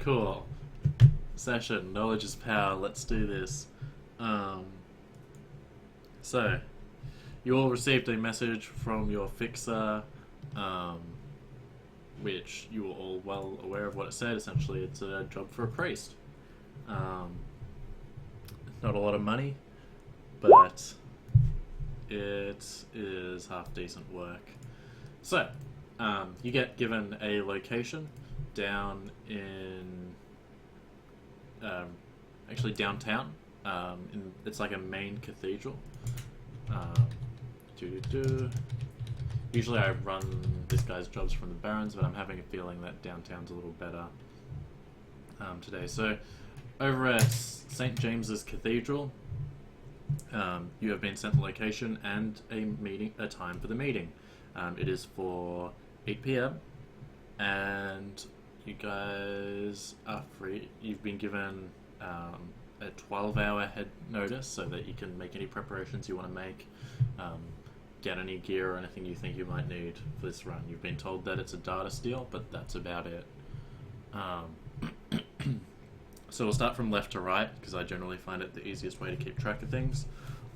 Cool. Session. Knowledge is power. Let's do this. Um, so, you all received a message from your fixer, um, which you were all well aware of what it said. Essentially, it's a job for a priest. Um, not a lot of money, but it is half decent work. So, you get given a location down in, um, actually downtown. It's like a main cathedral. Um, doo-doo-doo. Usually I run this guy's jobs from the Barrens, but I'm having a feeling that downtown's a little better today. So, over at St. James's Cathedral, you have been sent the location and a time for the meeting. It is for 8 p.m. and you guys are free. You've been given a 12-hour head notice so that you can make any preparations you want to make, get any gear or anything you think you might need for this run. You've been told that it's a data steal, but that's about it. So we'll start from left to right, because I generally find it the easiest way to keep track of things.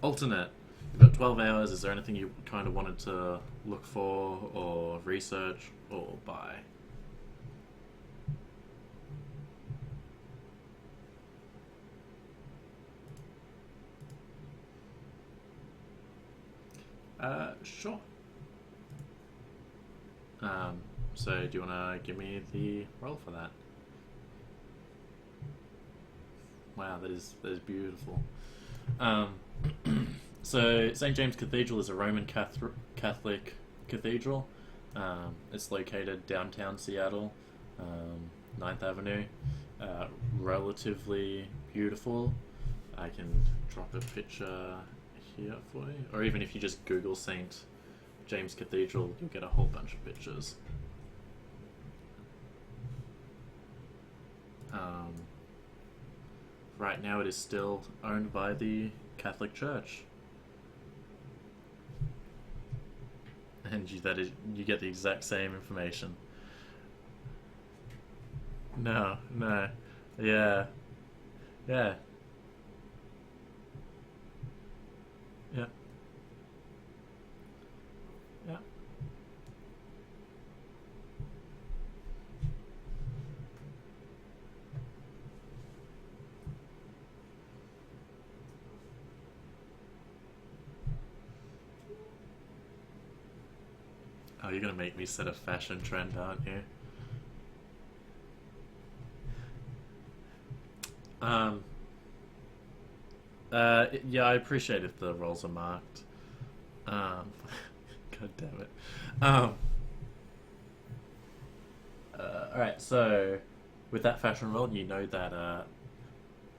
Alternate. You've got 12 hours. Is there anything you kind of wanted to look for, or research, or buy? Sure. So do you want to give me the roll for that? Wow, that is beautiful. So St. James Cathedral is a Roman Catholic cathedral. It's located downtown Seattle, 9th Avenue. Relatively beautiful. I can drop a picture here for you, or even if you just Google St. James Cathedral, you'll get a whole bunch of pictures. Right now it is still owned by the Catholic Church. And you get the exact same information. No, yeah, yeah, yeah, yeah. Oh, you're gonna make me set a fashion trend, aren't you? Um, yeah, I appreciate if the rolls are marked. God damn it. Um, Alright, so with that fashion roll, you know that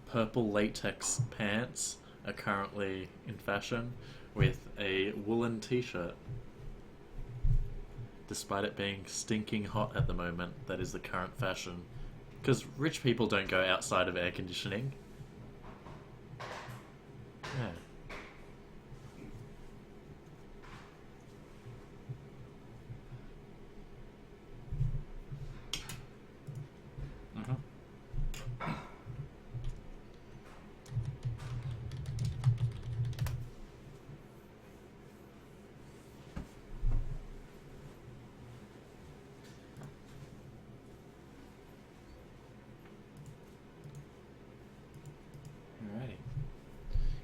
purple latex pants are currently in fashion with a woolen t-shirt. Despite it being stinking hot at the moment, that is the current fashion. Because rich people don't go outside of air conditioning. Yeah. Mhm. Alrighty.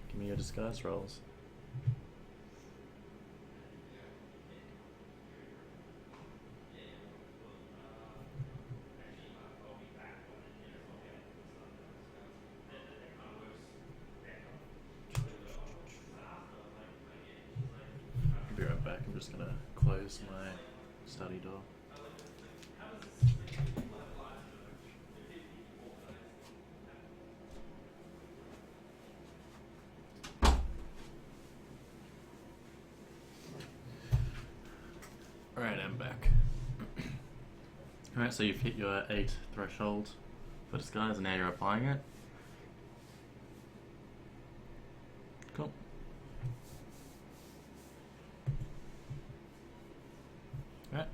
Give me your disguise rolls. I'll be right back. I'm just gonna close my study door. Alright, I'm back. Alright, so you've hit your 8 threshold for disguise, and now you're applying it. Cool. Alright.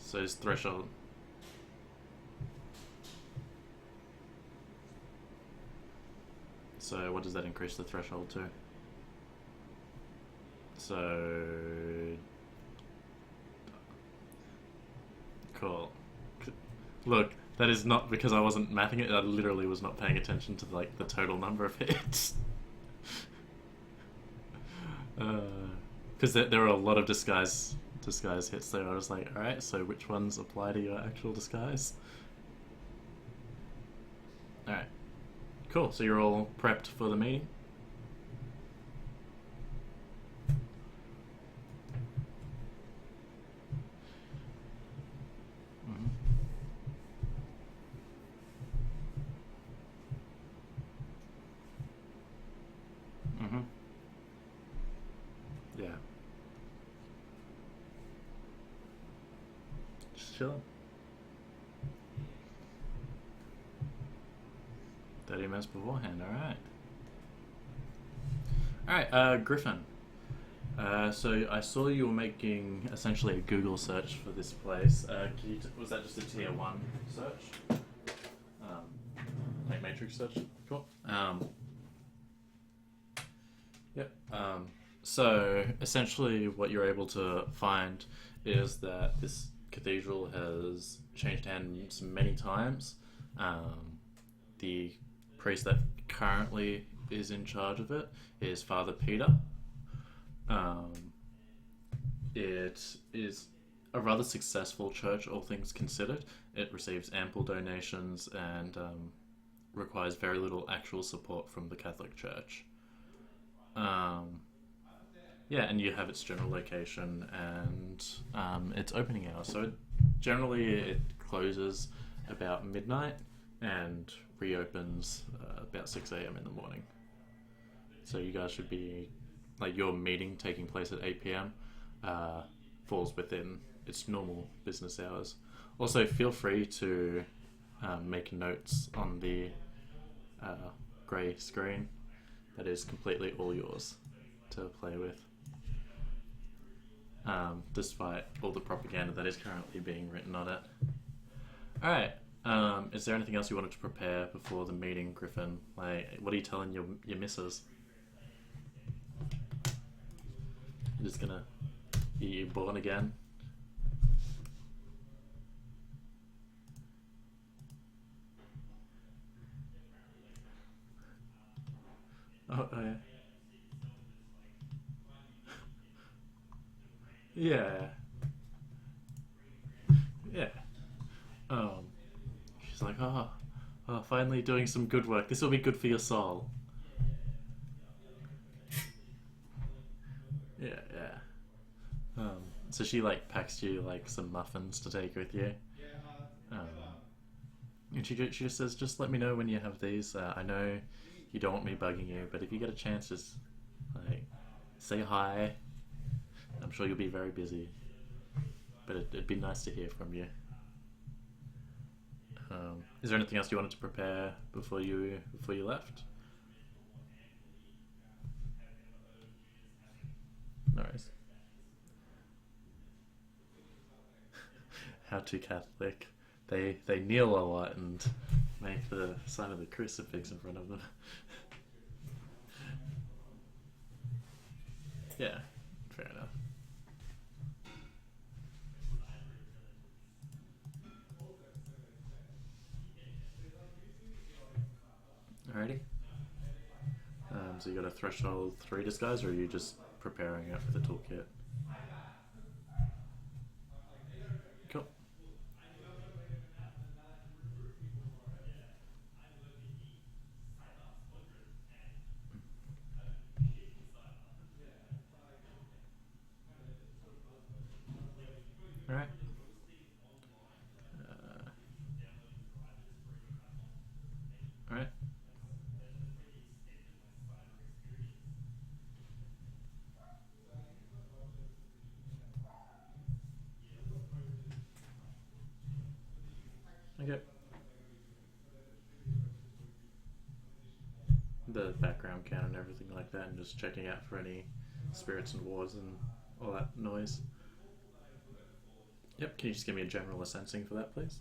So his threshold. So what does that increase the threshold to? So cool. Look, that is not because I wasn't mapping it. I literally was not paying attention to like the total number of hits. Because there were a lot of disguise hits there. I was like, all right, so which ones apply to your actual disguise? All right, cool. So you're all prepped for the meeting. Mm-hmm. Yeah. Just chilling. 30 minutes beforehand. All right. All right, Griffin. So I saw you were making essentially a Google search for this place. Was that just a tier 1 search? Like matrix search? Cool. Yep. So essentially what you're able to find is that this cathedral has changed hands many times. The priest that currently is in charge of it is Father Peter. It is a rather successful church, all things considered. It receives ample donations and requires very little actual support from the Catholic Church. Yeah, and you have its general location and its opening hours. So generally it closes about midnight and reopens about 6 a.m. in the morning. So you guys should be, like, your meeting taking place at 8 p.m. Falls within its normal business hours. Also, feel free to make notes on the grey screen. That is completely all yours to play with. Despite all the propaganda that is currently being written on it. Alright, is there anything else you wanted to prepare before the meeting, Griffin? Like, what are you telling your missus? You're just gonna... You born again? Oh, yeah. Yeah. Yeah. She's like, finally doing some good work. This will be good for your soul. Yeah, yeah. So she like packs you like some muffins to take with you. Um, and she just says, just let me know when you have these. I know you don't want me bugging you, but if you get a chance, just like say hi. I'm sure you'll be very busy, but it'd be nice to hear from you. Is there anything else you wanted to prepare before you left? No worries. How to Catholic? They kneel a lot and make the sign of the crucifix in front of them. Yeah, fair enough. Alrighty. So you got a threshold 3 disguise, or are you just preparing it for the toolkit? Cool. Alright. Alright. Okay. The background count and everything like that, and just checking out for any spirits and wars and all that noise. Yep. Can you just give me a general sensing for that, please?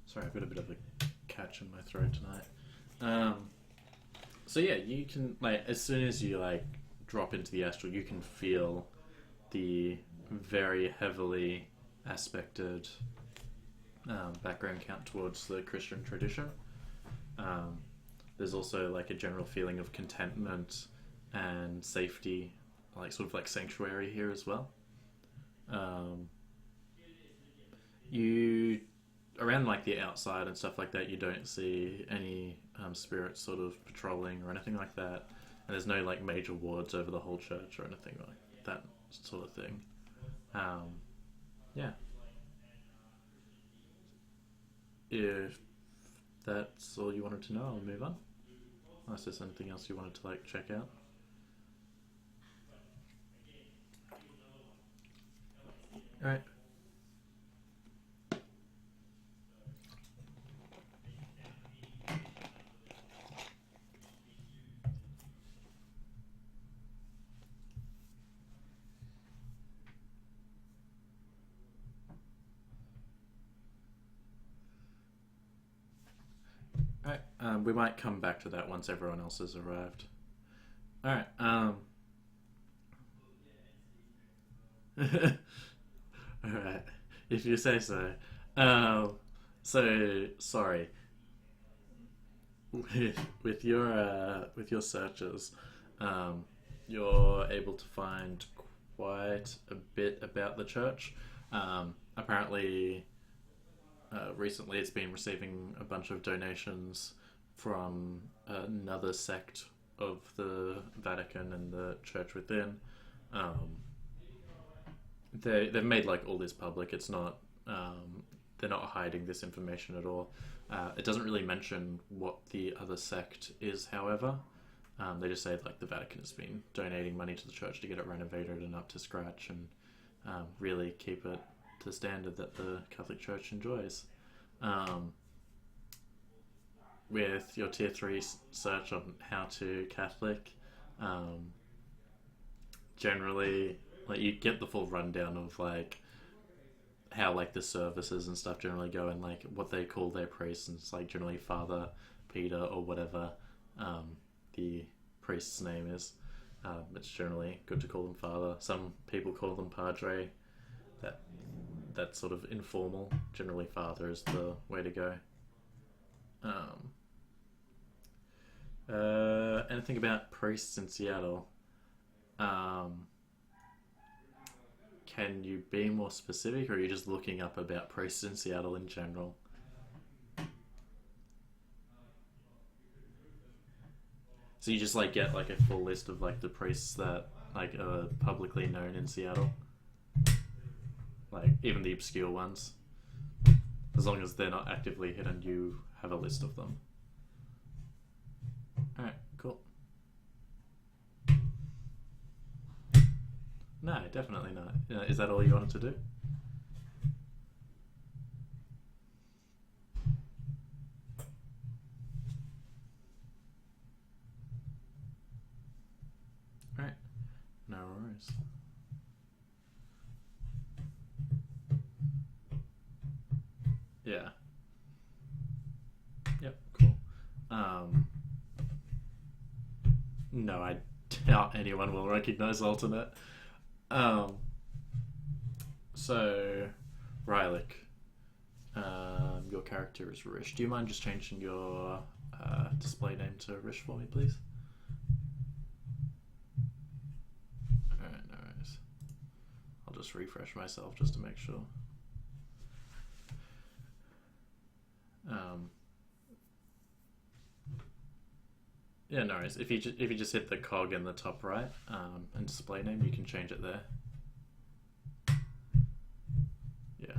Sorry, I've got a bit of a catch in my throat tonight. So yeah, you can like as soon as you like drop into the astral, you can feel the very heavily aspected background count towards the Christian tradition. Um, there's also like a general feeling of contentment and safety, like sort of like sanctuary here as well. Um, you around like the outside and stuff like that, you don't see any spirits sort of patrolling or anything like that, and there's no like major wards over the whole church or anything like that sort of thing. Um, yeah, if that's all you wanted to know, I'll move on. Unless there's anything else you wanted to like check out. All right. All right. We might come back to that once everyone else has arrived. All right. All right. If you say so. So sorry. With your searches, um, you're able to find quite a bit about the church. Apparently, recently it's been receiving a bunch of donations from another sect of the Vatican and the church within. Um, they've made like all this public. It's not they're not hiding this information at all. It doesn't really mention what the other sect is, however. They just say like the Vatican has been donating money to the church to get it renovated and up to scratch and really keep it to the standard that the Catholic Church enjoys. Um, with your tier 3 search on how to Catholic, um, generally like you get the full rundown of like how like the services and stuff generally go and like what they call their priests, and it's like generally Father Peter or whatever the priest's name is. It's generally good to call them Father. Some people call them Padre. That that's sort of informal. Generally, Father is the way to go. Um, Anything about priests in Seattle? Um, can you be more specific, or are you just looking up about priests in Seattle in general? So you just like get like a full list of like the priests that like are publicly known in Seattle, like even the obscure ones. As long as they're not actively hidden, you have a list of them. All right, cool. No, definitely not. Is that all you wanted to do? All right, no worries. Yeah. Yep. Cool. Um, no, I doubt anyone will recognize alternate. Um, so, Rylick, your character is Rish. Do you mind just changing your display name to Rish for me, please? Alright, no worries. I'll just refresh myself just to make sure. Um, yeah, no worries. If you just hit the cog in the top right and display name, you can change it there. Yeah.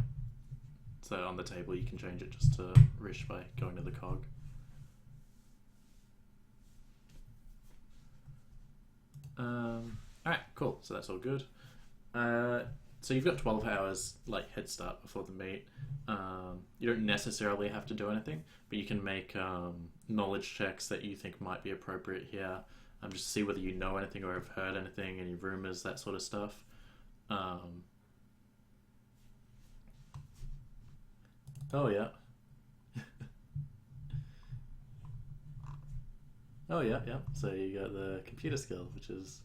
So on the table, you can change it just to Rish by going to the cog. Alright, cool. So that's all good. so you've got 12 hours like head start before the meet. You don't necessarily have to do anything, but you can make knowledge checks that you think might be appropriate here. Just to see whether you know anything or have heard anything, any rumors, that sort of stuff. Oh yeah. Oh yeah, yeah. So you got the computer skill, which is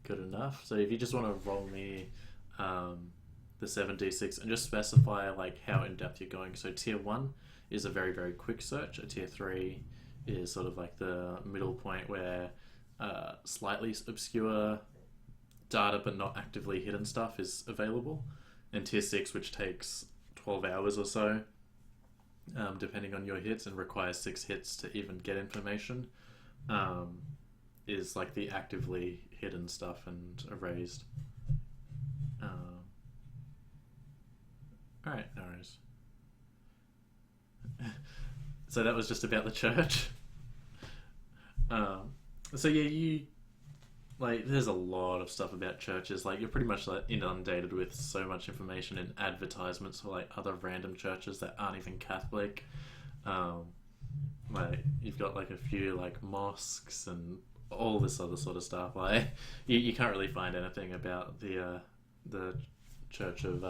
good enough. So if you just want to roll me the 7d6 and just specify like how in depth you're going. So tier 1 is a very, very quick search. A tier 3 is sort of like the middle point where slightly obscure data but not actively hidden stuff is available. And tier 6, which takes 12 hours or so, depending on your hits, and requires 6 hits to even get information, is like the actively hidden stuff and erased. Alright, no worries. So that was just about the church. So yeah, you like there's a lot of stuff about churches. Like you're pretty much like inundated with so much information and advertisements for like other random churches that aren't even Catholic. Like you've got like a few like mosques and all this other sort of stuff. Like you can't really find anything about the church of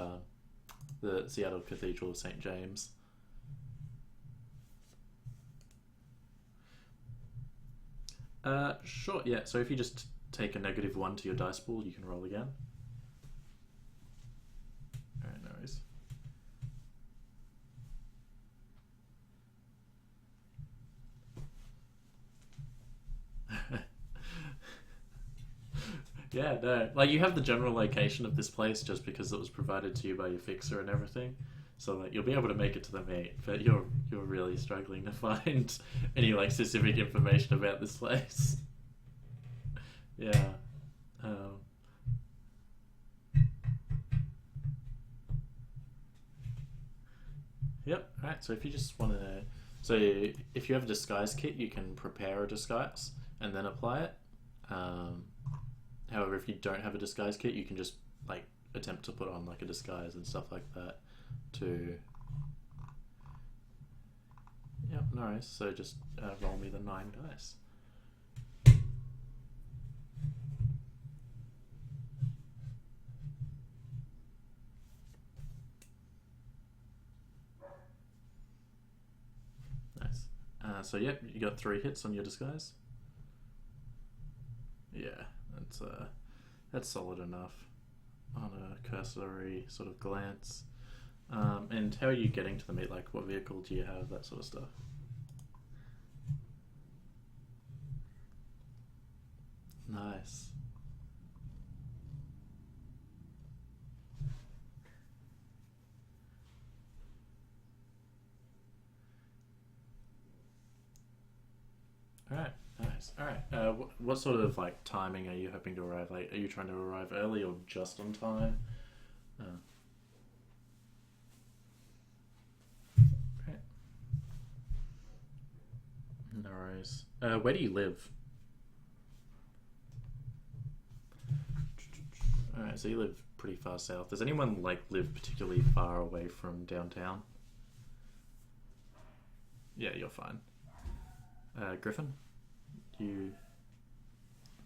the Seattle Cathedral of St. James. Sure, yeah. So if you just take a -1 to your dice pool, you can roll again. Alright, no worries. Yeah, no. Like you have the general location of this place just because it was provided to you by your fixer and everything. So like you'll be able to make it to the meet, but you're really struggling to find any like specific information about this place. Yeah. Um, yep. Alright, so if you just want to... So if you have a disguise kit, you can prepare a disguise and then apply it. However, if you don't have a disguise kit, you can just like attempt to put on like a disguise and stuff like that to... Yep, no worries. So just roll me the 9 dice. Nice. So yep, you got 3 hits on your disguise. Yeah, that's solid enough on a cursory sort of glance. And how are you getting to the meet? Like, what vehicle do you have? That sort of stuff. Nice. All right. Nice. All right. What sort of like timing are you hoping to arrive? Like, are you trying to arrive early or just on time? Uh, right. No worries. Where do you live? All right. So you live pretty far south. Does anyone like live particularly far away from downtown? Yeah, you're fine. Griffin, you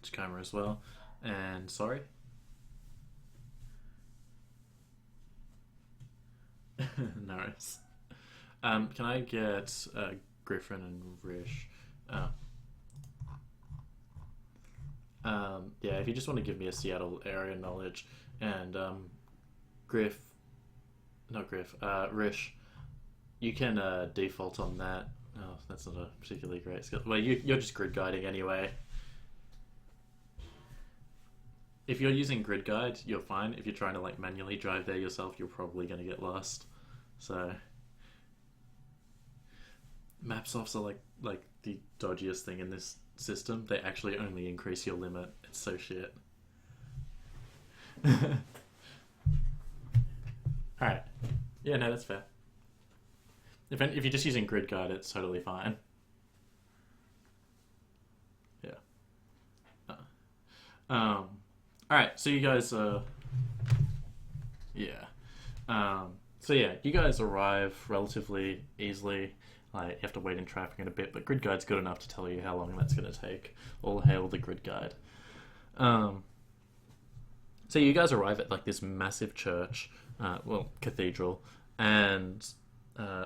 Tacoma as well, and sorry. No worries. Can I get Griffin and Rish? Uh, yeah, if you just want to give me a Seattle area knowledge, and Griff, not Griff, Rish, you can default on that. Oh, that's not a particularly great skill. Well, you're just grid guiding anyway. If you're using grid guide, you're fine. If you're trying to like manually drive there yourself, you're probably going to get lost. So maps offs are like the dodgiest thing in this system. They actually only increase your limit. It's so shit. All right. Yeah, no, that's fair. If you're just using grid guide, it's totally fine. Yeah. Uh, all right. So you guys Yeah. So yeah, you guys arrive relatively easily. Like you have to wait in traffic in a bit, but Grid Guide's good enough to tell you how long that's going to take. All hail the Grid Guide. Um, so you guys arrive at like this massive church, cathedral, and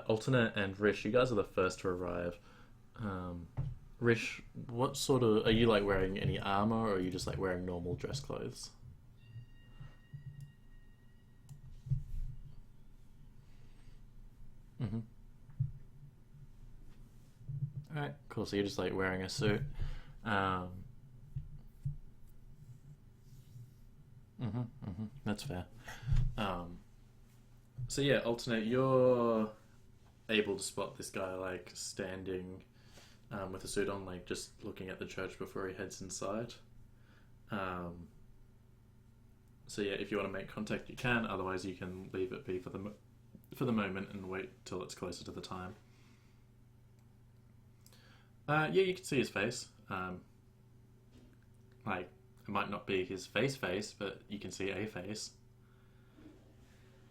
Alternate and Rish, you guys are the first to arrive. Um, Rish, what sort of are you like wearing any armor, or are you just like wearing normal dress clothes? Mm-hmm. All right, cool. So you're just like wearing a suit. Um, that's fair. Um, so yeah, alternate. You're able to spot this guy like standing with a suit on, like just looking at the church before he heads inside. Um, so yeah, if you want to make contact, you can. Otherwise, you can leave it be for the moment and wait till it's closer to the time. Yeah, you can see his face. Like it might not be his face, but you can see a face.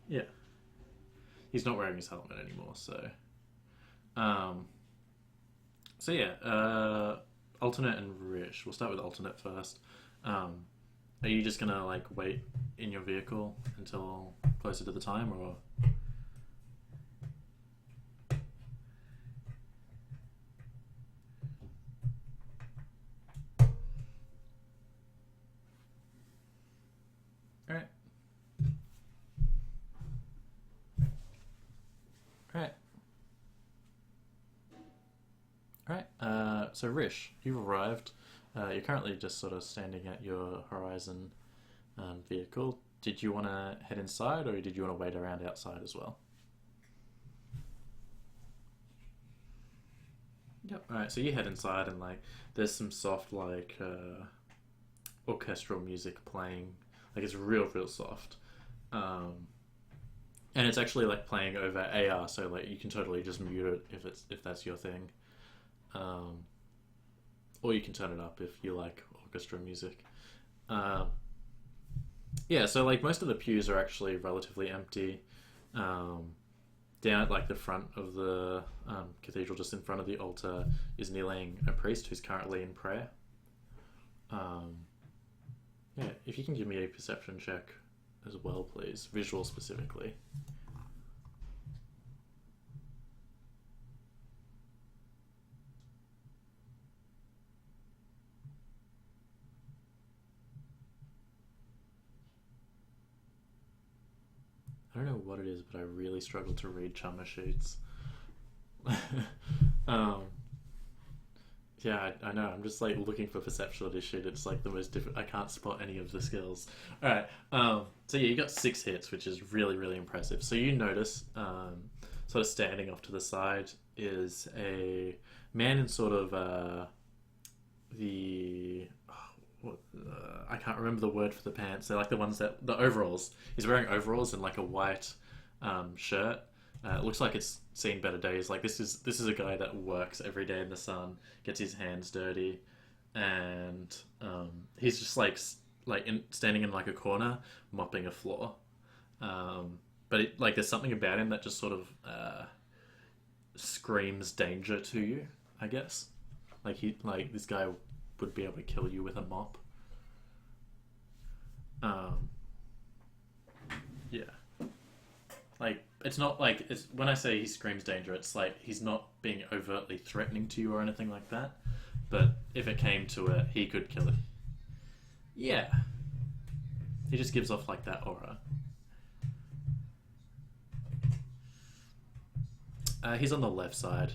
Yeah, he's not wearing his helmet anymore. Um, so yeah, alternate and Rish. We'll start with alternate first. Um, are you just gonna like wait in your vehicle until closer to the time, or all right, all right, all right? So Rish, you've arrived. You're currently just sort of standing at your Horizon vehicle. Did you want to head inside, or did you want to wait around outside as well? Yep. All right. So you head inside, and like, there's some soft like orchestral music playing. Like it's real soft, um, and it's actually like playing over AR. So like you can totally just mute it if that's your thing, um, or you can turn it up if you like orchestra music. Um, yeah. So like most of the pews are actually relatively empty. Um, Down at like the front of the cathedral, just in front of the altar, is kneeling a priest who's currently in prayer. Um, yeah, if you can give me a perception check as well, please, visual specifically. I don't know what it is, but I really struggle to read Chumma sheets. um, yeah, I know. I'm just like looking for perceptual on this sheet. It's like the most different. I can't spot any of the skills. All right. So yeah, you got 6 hits, which is really impressive. So you notice, sort of standing off to the side is a man in sort of the I can't remember the word for the pants. They're like the ones that the overalls. He's wearing overalls and like a white shirt. It looks like it's seen better days. Like this is a guy that works every day in the sun, gets his hands dirty, and he's just standing in like a corner, mopping a floor. But like there's something about him that just sort of screams danger to you. I guess like this guy would be able to kill you with a mop. Um, yeah, like it's not like it's when I say he screams danger, it's like he's not being overtly threatening to you or anything like that. But if it came to it, he could kill it. Yeah, he just gives off like that aura. He's on the left side,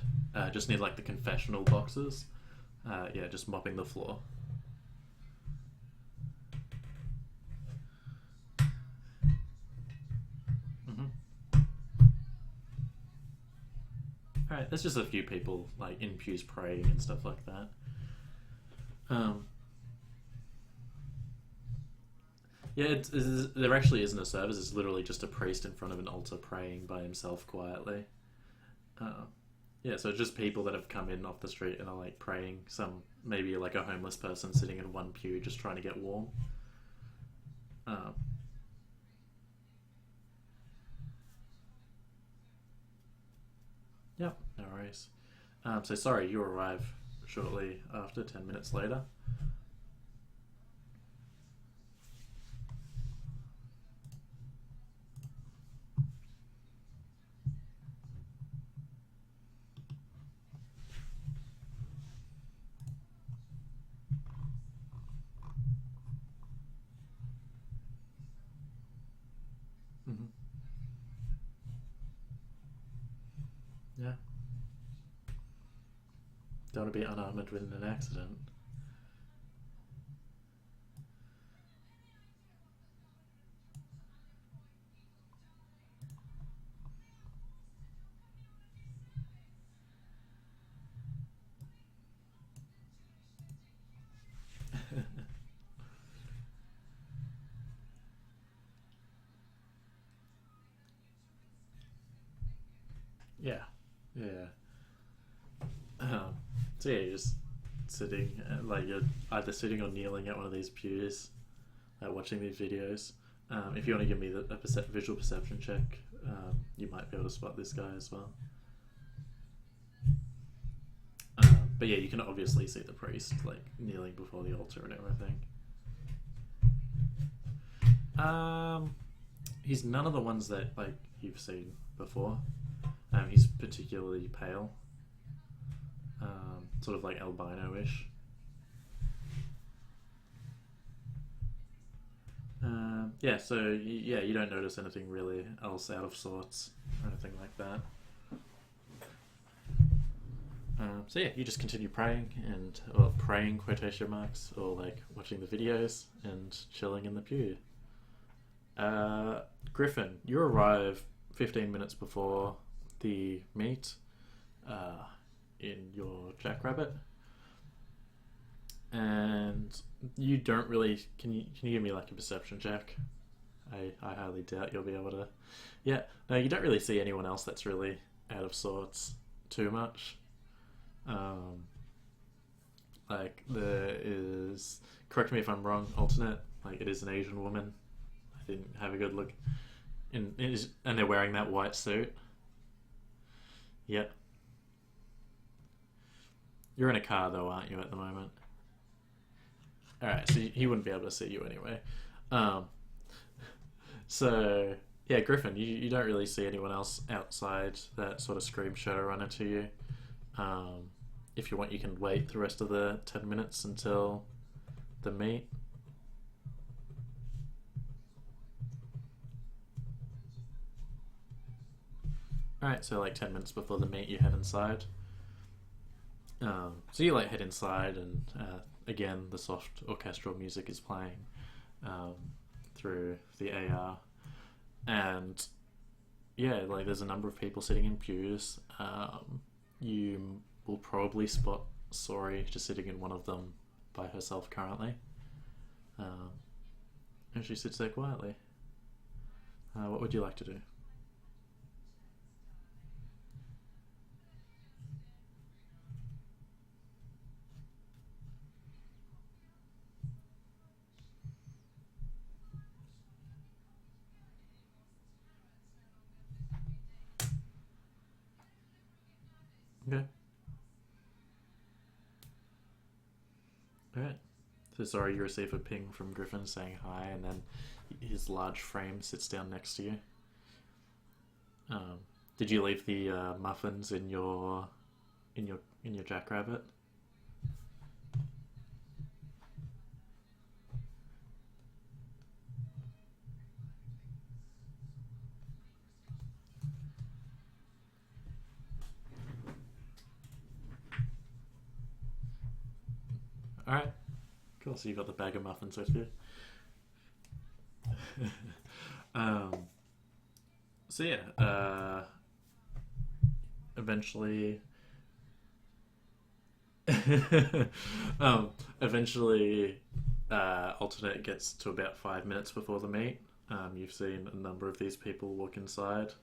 just near like the confessional boxes. Yeah, just mopping the floor. All right, there's just a few people like in pews praying and stuff like that. Um, yeah, there actually isn't a service. It's literally just a priest in front of an altar praying by himself quietly. Uh, yeah, so just people that have come in off the street and are like praying. Some maybe like a homeless person sitting in one pew just trying to get warm. Um, Yep, no worries. So sorry, you arrive shortly after, 10 minutes later. Hmm. Yeah. Don't want to be unarmored within an accident. Yeah. Yeah. Um, so yeah, you're just sitting, like you're either sitting or kneeling at one of these pews, watching these videos. If you want to give me a visual perception check, you might be able to spot this guy as well. But yeah, you can obviously see the priest like kneeling before the altar and everything. He's none of the ones that like you've seen before. He's particularly pale, sort of like albino-ish. Yeah, so yeah, you don't notice anything really else out of sorts or anything like that. So yeah, you just continue praying or praying quotation marks, or like watching the videos and chilling in the pew. Griffin, you arrive 15 minutes before the meet uh, in your jackrabbit, and you don't really. Can you give me like a perception check? I highly doubt you'll be able to. Yeah, no, you don't really see anyone else that's really out of sorts too much. Um, like there is. Correct me if I'm wrong. Alternate. Like it is an Asian woman. I didn't have a good look. And they're wearing that white suit. Yep. You're in a car though, aren't you, at the moment? All right, so he wouldn't be able to see you anyway. Um, so yeah, Griffin, you don't really see anyone else outside that sort of scream Shadowrunner to you. Um, if you want, you can wait the rest of the 10 minutes until the meet. All right, so like 10 minutes before the meet, you head inside. So you like head inside, and again, the soft orchestral music is playing um, through the AR, and yeah, like there's a number of people sitting in pews. You will probably spot Sori just sitting in one of them by herself currently, um, and she sits there quietly. What would you like to do? Okay, all right. So sorry, you receive a ping from Griffin saying hi, and then his large frame sits down next to you. Um, did you leave the muffins in your jackrabbit? All right, cool. So you got the bag of muffins with you. um, so yeah, eventually, eventually, alternate gets to about 5 minutes before the meet. You've seen a number of these people walk inside.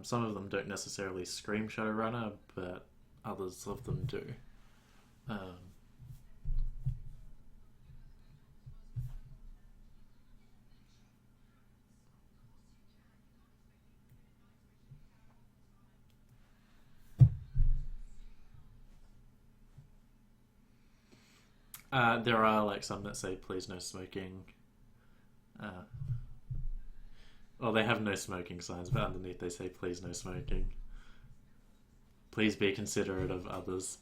Some of them don't necessarily scream Shadowrunner, but others of them do. Um, There are like some that say please no smoking. Uh, well, they have no smoking signs, but underneath they say please no smoking. Please be considerate of others.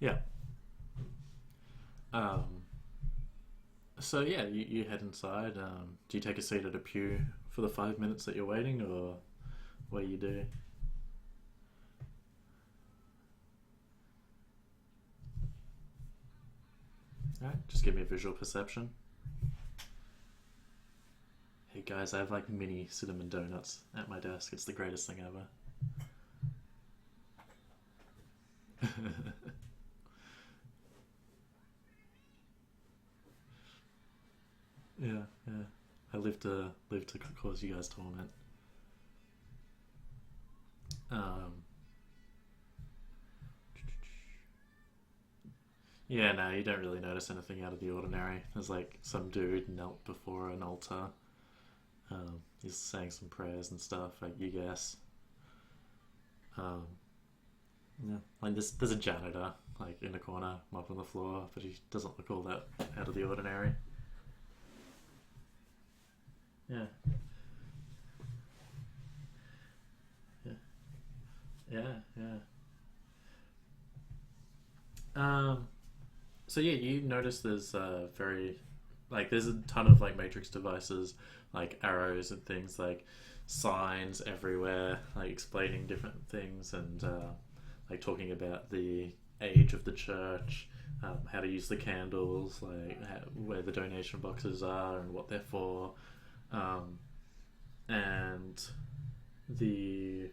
Yeah. Um, so yeah, you head inside. Do you take a seat at a pew for the 5 minutes that you're waiting, or what do you do? Alright, just give me a visual perception. Hey guys, I have like mini cinnamon donuts at my desk. It's the greatest thing ever. Yeah, yeah. I live to cause you guys torment. Um, yeah, no, you don't really notice anything out of the ordinary. There's like some dude knelt before an altar. He's saying some prayers and stuff, like you guess. Um, yeah, like there's a janitor like in the corner mopping the floor, but he doesn't look all that out of the ordinary. Yeah, yeah, yeah, yeah. Um, so yeah, you notice there's very like there's a ton of like matrix devices, like arrows and things, like signs everywhere, like explaining different things and like talking about the age of the church, how to use the candles, like where the donation boxes are and what they're for, um, and the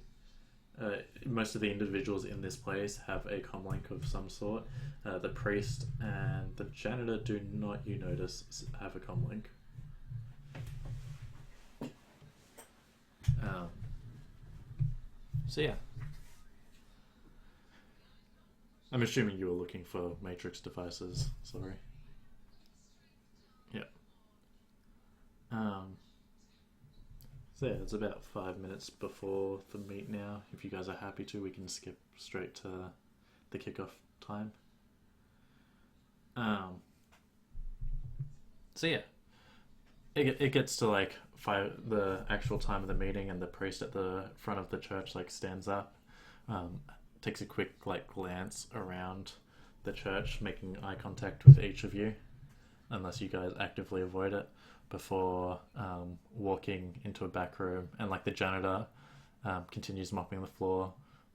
most of the individuals in this place have a comlink of some sort. The priest and the janitor do not, you notice, have a comlink. Um, so yeah, I'm assuming you were looking for matrix devices. Sorry. Yeah. Um, so yeah, it's about 5 minutes before the meet now. If you guys are happy to, we can skip straight to the kickoff time. Um, so yeah, it gets to like the actual time of the meeting, and the priest at the front of the church like stands up, um, takes a quick like glance around the church, making eye contact with each of you, unless you guys actively avoid it, before walking into a back room, and like the janitor continues mopping the floor,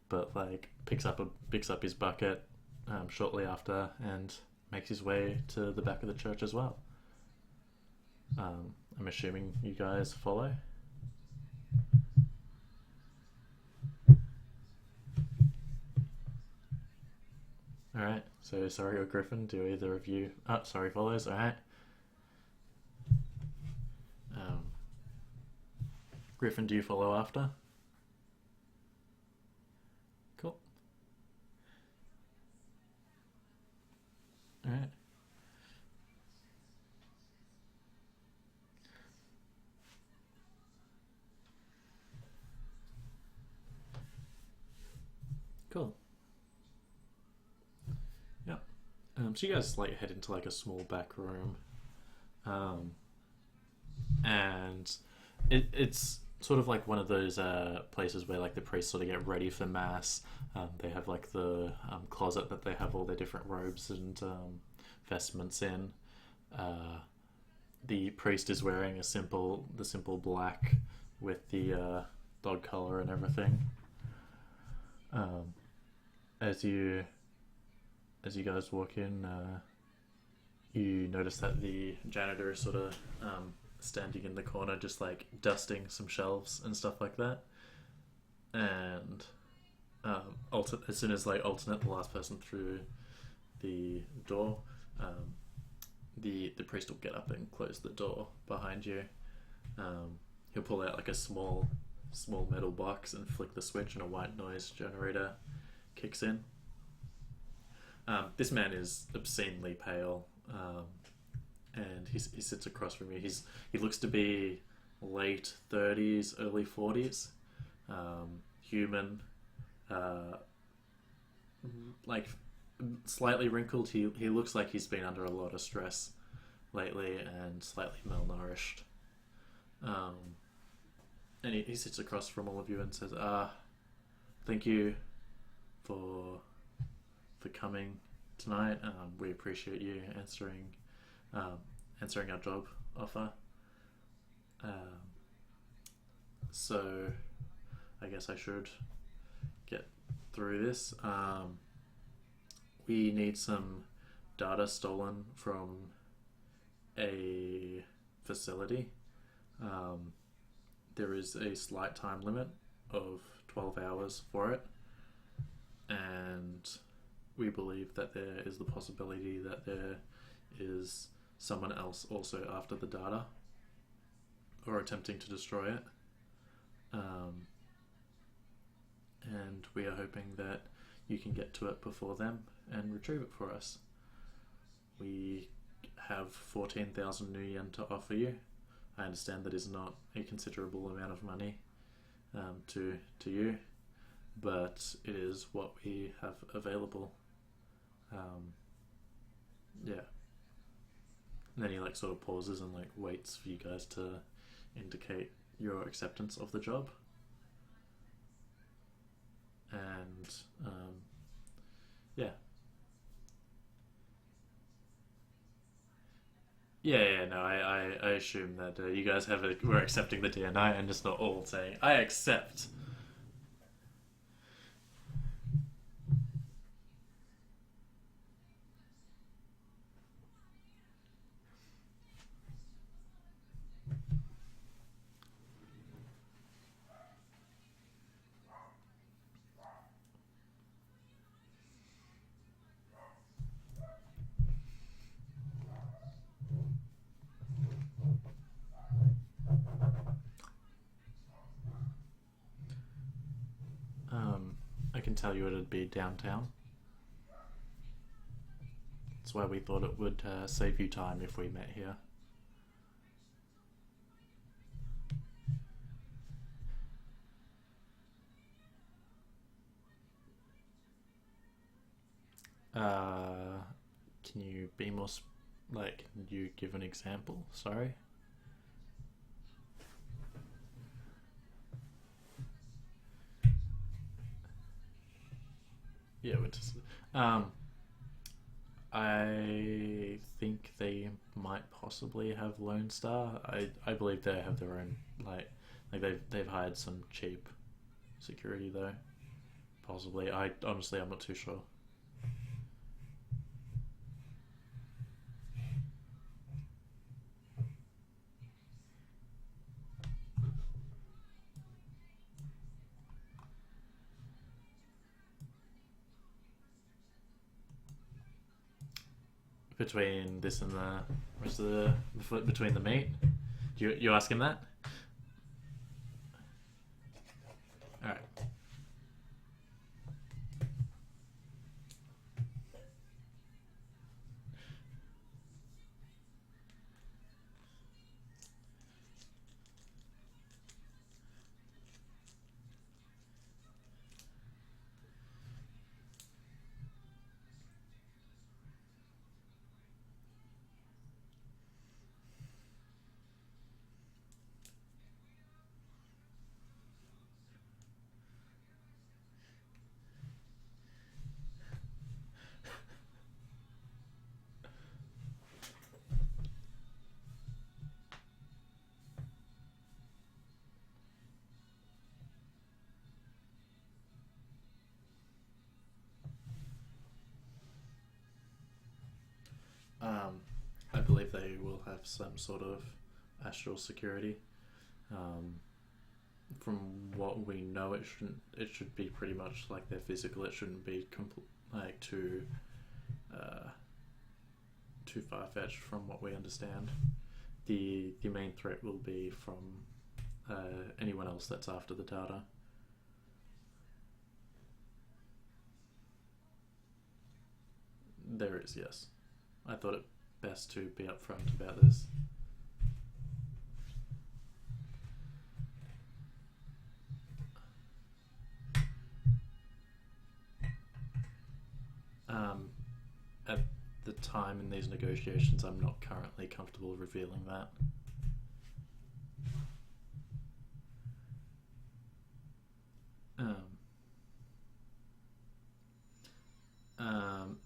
but like picks up his bucket shortly after and makes his way to the back of the church as well. I'm assuming you guys follow. All right. So sorry or Griffin, do either of you? Oh, sorry, follows. All right. Um, Griffin, do you follow after? Cool. All right. Cool. Yeah. So you guys like head into like a small back room, um, and it's sort of like one of those places where like the priests sort of get ready for mass. They have like the closet that they have all their different robes and vestments in. Uh, the priest is wearing the simple black with the dog collar and everything. Um, as you as you guys walk in, you notice that the janitor is sort of standing in the corner, just like dusting some shelves and stuff like that. And as soon as like alternate, the last person through the door, the priest will get up and close the door behind you. He'll pull out like a small metal box and flick the switch, and a white noise generator kicks in. This man is obscenely pale, and he sits across from you. He looks to be late 30s, early 40s, human, like slightly wrinkled. He looks like he's been under a lot of stress lately and slightly malnourished. And he sits across from all of you and says, thank you for coming tonight. We appreciate you answering our job offer. So I guess I should get through this. We need some data stolen from a facility. There is a slight time limit of 12 hours for it, and we believe that there is the possibility that there is someone else also after the data or attempting to destroy it. And we are hoping that you can get to it before them and retrieve it for us. We have 14,000 new yen to offer you. I understand that is not a considerable amount of money to you, but it is what we have available. Yeah. And then he like sort of pauses and like waits for you guys to indicate your acceptance of the job. And yeah. Yeah, no, I assume that you guys we're accepting the DNI and just not all saying, I accept. I can tell you it'd be downtown. That's why we thought it would save you time if we met here. Can you be more like, can you give an example? Sorry. Yeah, I think they might possibly have Lone Star. I believe they have their own like they've hired some cheap security though. Possibly. I'm not too sure. Between this and the rest of between the meat, you ask him that? All right. I believe they will have some sort of astral security. From what we know, it should be pretty much like their physical. It shouldn't be too far-fetched from what we understand. The main threat will be from anyone else that's after the data. There is, yes. I thought it best to be upfront about this. At the time in these negotiations, I'm not currently comfortable revealing that.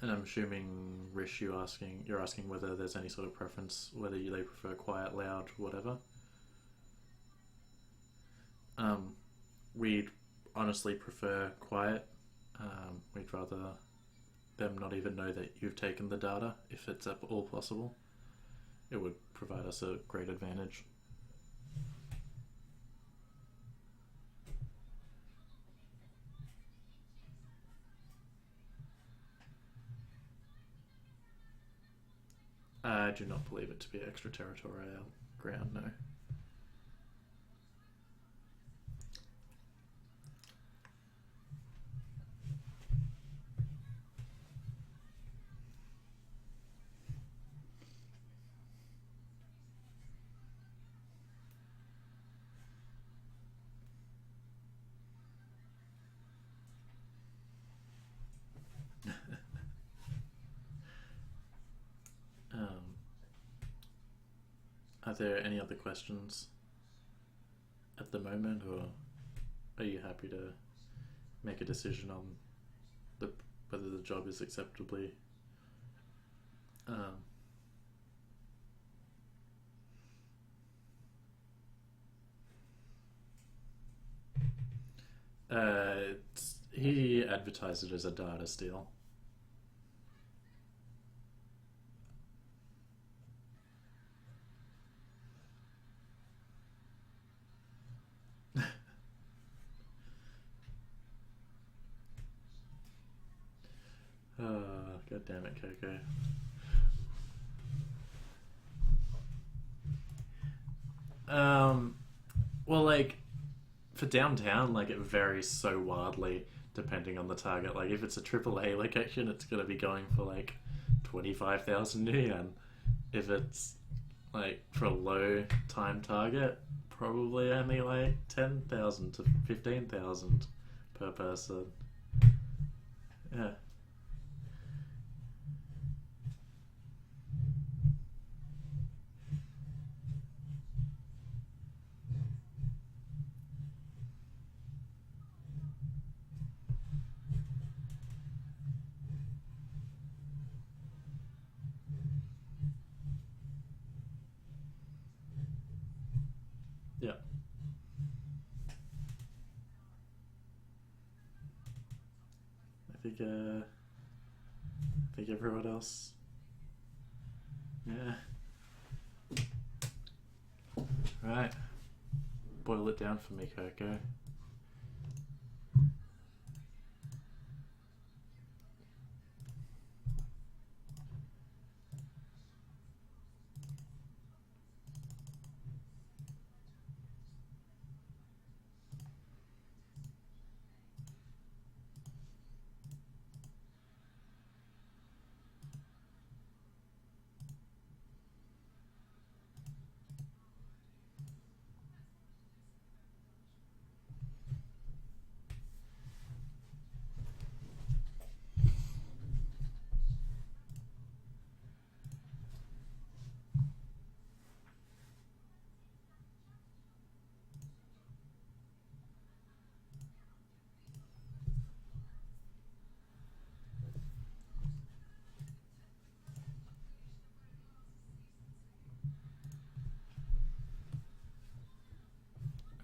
And I'm assuming, Rish, you're asking whether there's any sort of preference, whether they prefer quiet, loud, whatever. We'd honestly prefer quiet. We'd rather them not even know that you've taken the data, if it's at all possible. It would provide us a great advantage. I do not believe it to be extraterritorial ground, no. Are there any other questions at the moment, or are you happy to make a decision on whether the job is acceptably he advertised it as a data steal. Oh, God damn it, Coco. Well, like, for downtown, like, it varies so wildly depending on the target. Like, if it's a AAA location, it's gonna be going for like 25,000 yuan. If it's like for a low time target, probably only like 10,000 to 15,000 per person. Yeah. Yeah. I think everyone else. Yeah. Right. Boil it down for me, Coco.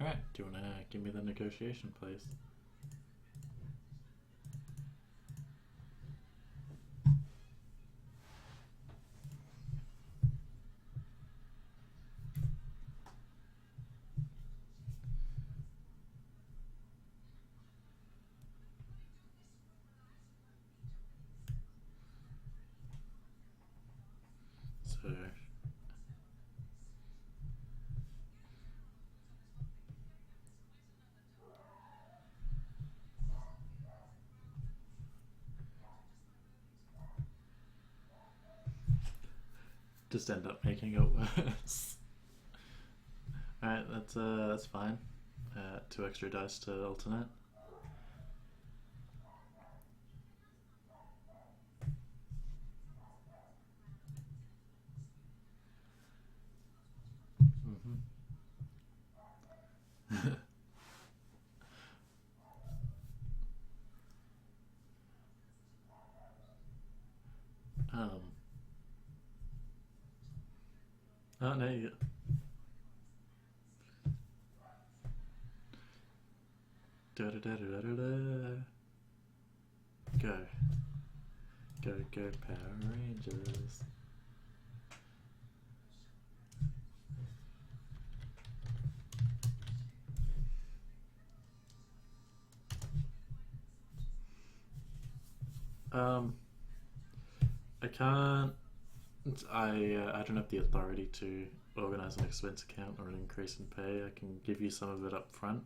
Alright, do you want to give me the negotiation, please? just end up making it worse. Alright, that's fine. 2 extra dice to alternate. Oh no, you... Da da da da da da. Go. Go, go, Power Rangers. I can't. I don't have the authority to organize an expense account or an increase in pay. I can give you some of it up front,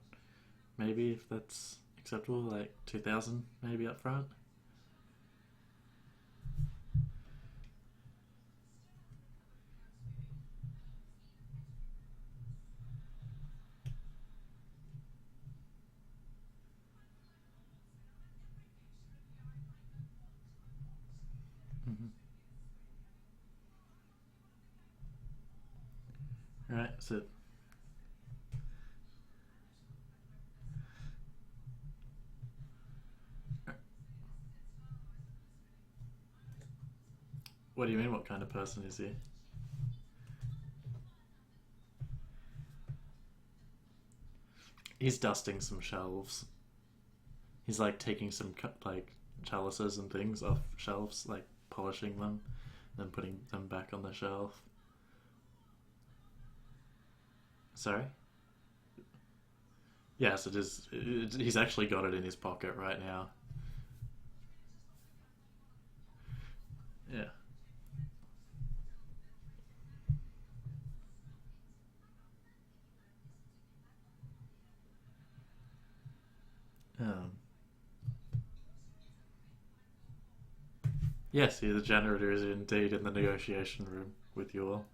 maybe, if that's acceptable, like 2,000 maybe up front. Alright, so what do you mean, what kind of person is he? He's dusting some shelves. He's like taking some like chalices and things off shelves, like polishing them, then putting them back on the shelf. Sorry? Yes, it is. He's actually got it in his pocket right now. Yeah. Um. Yes, the janitor is indeed in the negotiation room with you all.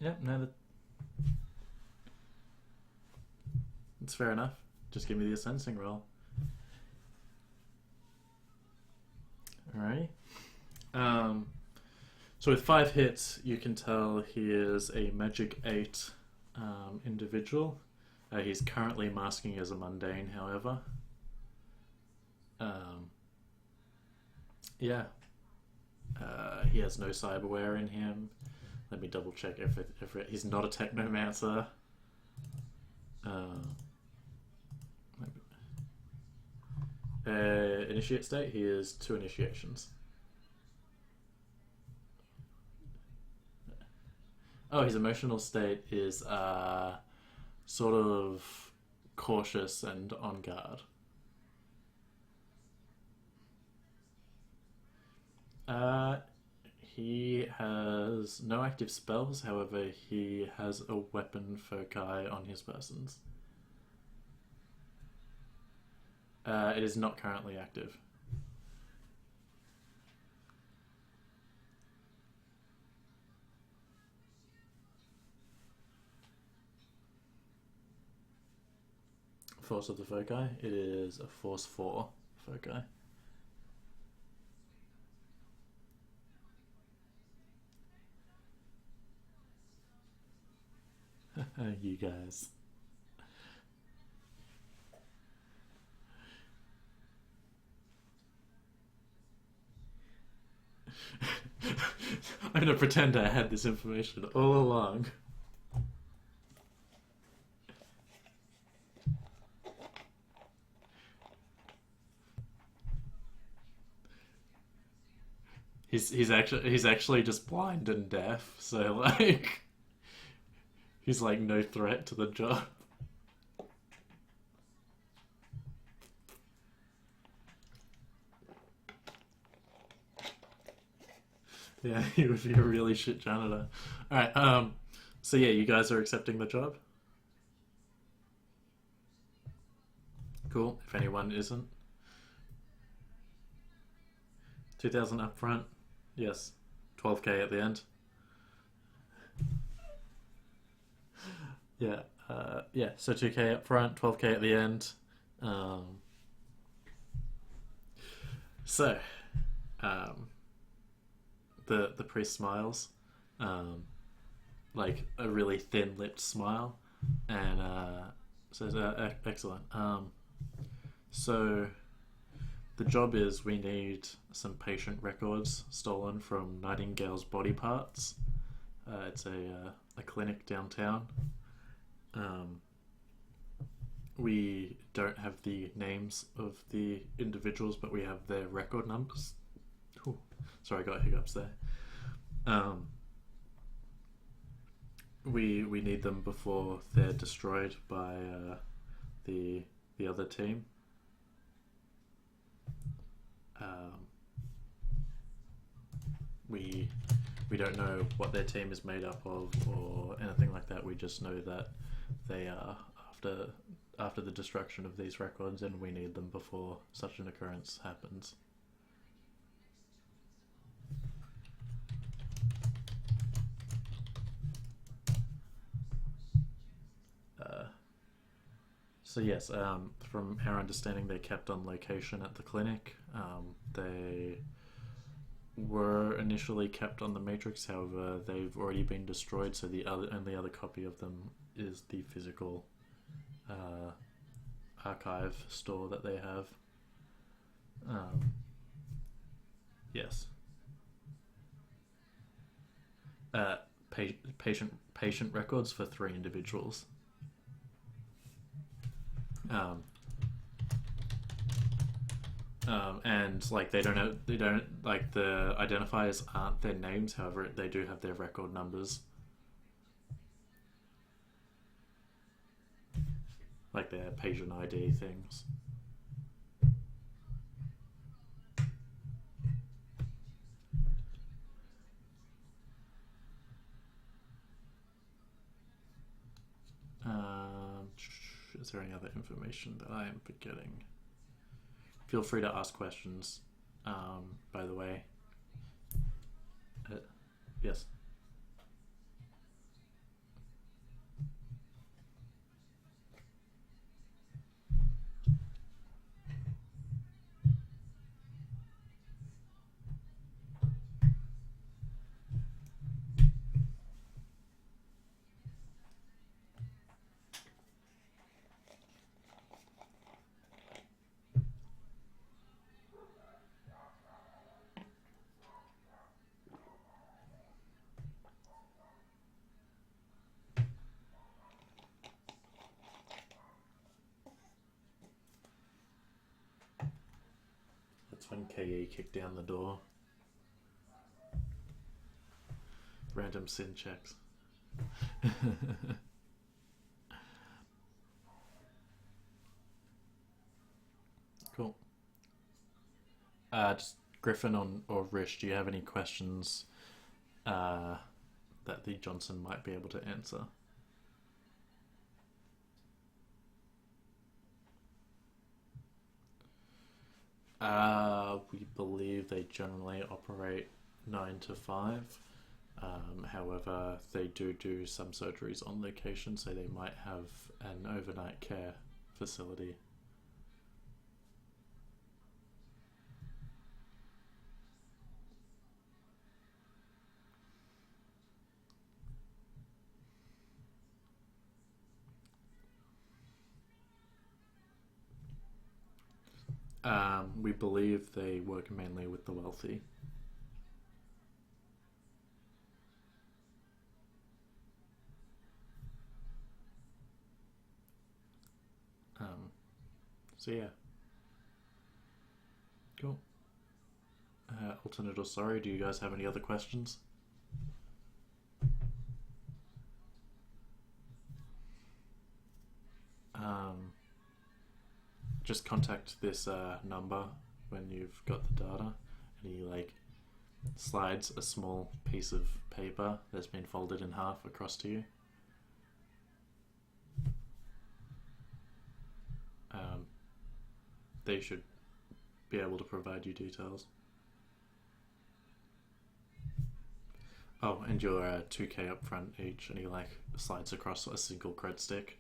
Yep, no, that's fair enough. Just give me the sensing roll. Alright. So with 5 hits, you can tell he is a Magic 8 individual. He's currently masking as a mundane, however. Yeah. He has no cyberware in him. Let me double check if he's not a technomancer. Initiate state, he is 2 initiations. Oh, his emotional state is sort of cautious and on guard. He has no active spells, however, he has a weapon foci on his persons. It is not currently active. Force of the foci, it is a force 4 foci. You guys. I'm gonna pretend I had this information all along. He's actually just blind and deaf, so like he's like no threat to the job. Yeah, he would be a really shit janitor. All right. So yeah, you guys are accepting the job. Cool. If anyone isn't, 2,000 up front. Yes. 12k at the end. Yeah. Yeah. So 2k up front, 12k at the end. Um, so, um, the priest smiles, um, like a really thin-lipped smile, and says, "Excellent. So the job is we need some patient records stolen from Nightingale's body parts. It's a clinic downtown. Um, we don't have the names of the individuals, but we have their record numbers. Ooh, sorry, I got hiccups there. Um, we need them before they're destroyed by the the other team. Um, we we don't know what their team is made up of or anything like that. We just know that they are after the destruction of these records, and we need them before such an occurrence happens. Uh, so yes, from our understanding, they're kept on location at the clinic. They were initially kept on the Matrix, however, they've already been destroyed. So the only other copy of them is the physical uh, archive store that they have. Um, yes. Uh, patient records for three individuals. Um, and like they don't like the identifiers aren't their names. However, they do have their record numbers, like their patient ID things. Is there any other information that I am forgetting? Feel free to ask questions. By the way, uh, yes. That's when KE kicked down the door. Random sin checks. Cool. Just Griffin or Rish, do you have any questions uh, that the Johnson might be able to answer? We believe they generally operate 9 to 5. However, they do some surgeries on location, so they might have an overnight care facility. We believe they work mainly with the wealthy. Um, so yeah, cool. Alternate or sorry, do you guys have any other questions? Um, just contact this number when you've got the data, and he like slides a small piece of paper that's been folded in half across to you. They should be able to provide you details. Oh, and your 2K up front each, and he like slides across a single cred stick.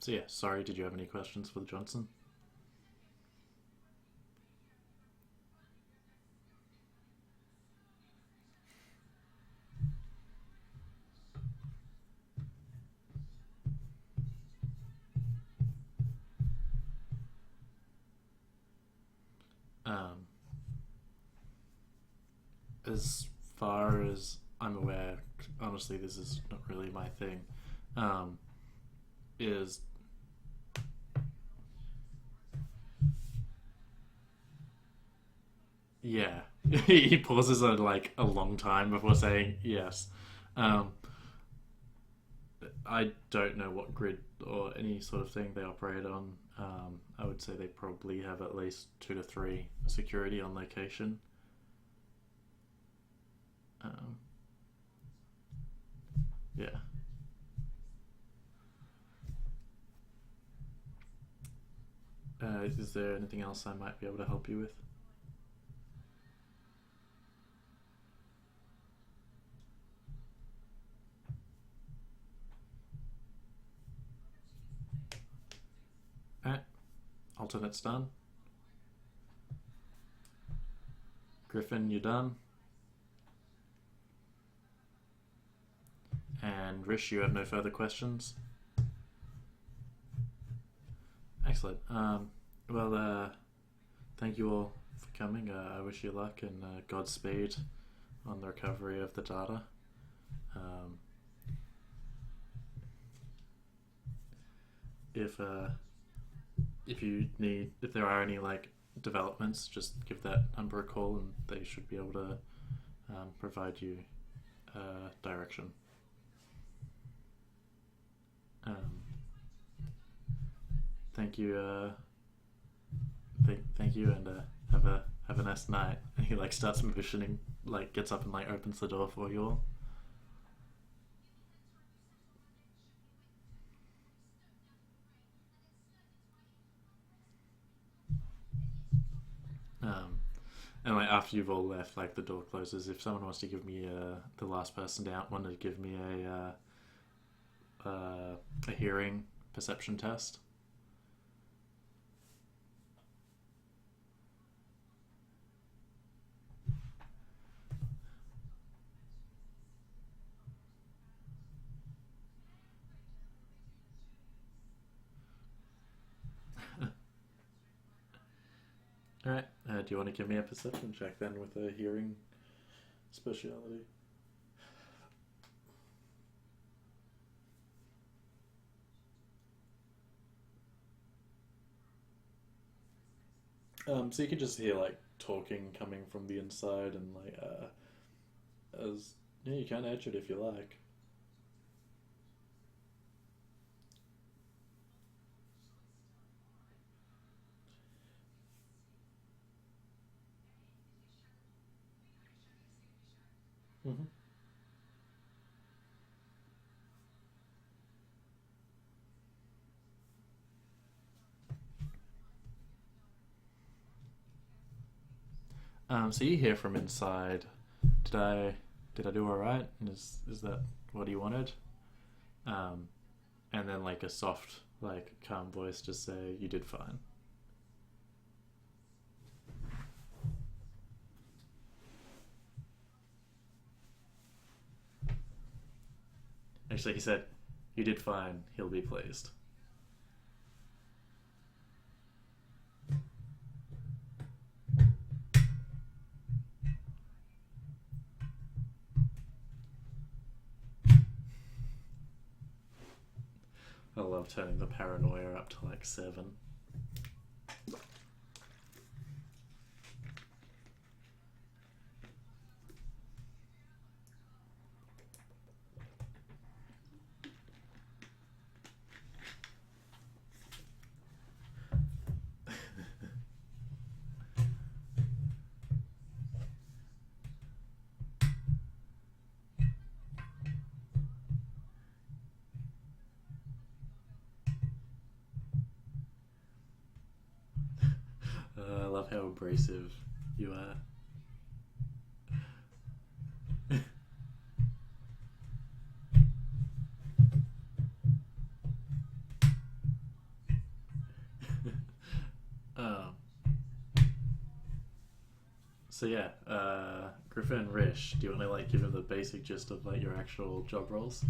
So yeah, sorry, did you have any questions for Johnson? As far as I'm aware, honestly, this is not really my thing. Is yeah, he pauses like a long time before saying yes. Um, I don't know what grid or any sort of thing they operate on. I would say they probably have at least 2 to 3 security on location. Um, yeah. Is there anything else I might be able to help you with? Alright, alternate's done. Griffin, you done? And Rish, you have no further questions? Excellent. Thank you all for coming. I wish you luck and Godspeed on the recovery of the data. Um, if there are any like developments, just give that number a call and they should be able to provide you direction. Thank you. Thank you, and have a nice night. And he like starts motioning, like gets up and like opens the door for you all. Um, and like after you've all left, like the door closes. If someone wants to give me the last person down wanted to give me a hearing perception test. Alright, do you want to give me a perception check then with a hearing speciality? So you can just hear like talking coming from the inside and like as yeah, you can edge it if you like. Mm-hmm. So you hear from inside. Did I did I do all right? And is that what you wanted? Um, and then like a soft, like calm voice just say you did fine. Actually, he said you did fine. He'll be pleased. I love turning the paranoia up to like 7. how abrasive you are. um, so yeah, Griffin and Rish, do you want to like give him the basic gist of like your actual job roles?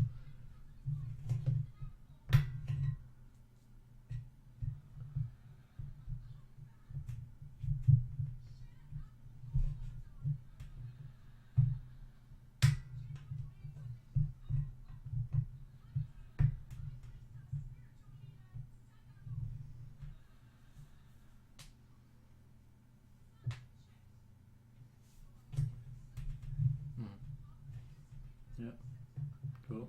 Mm. Yeah, cool.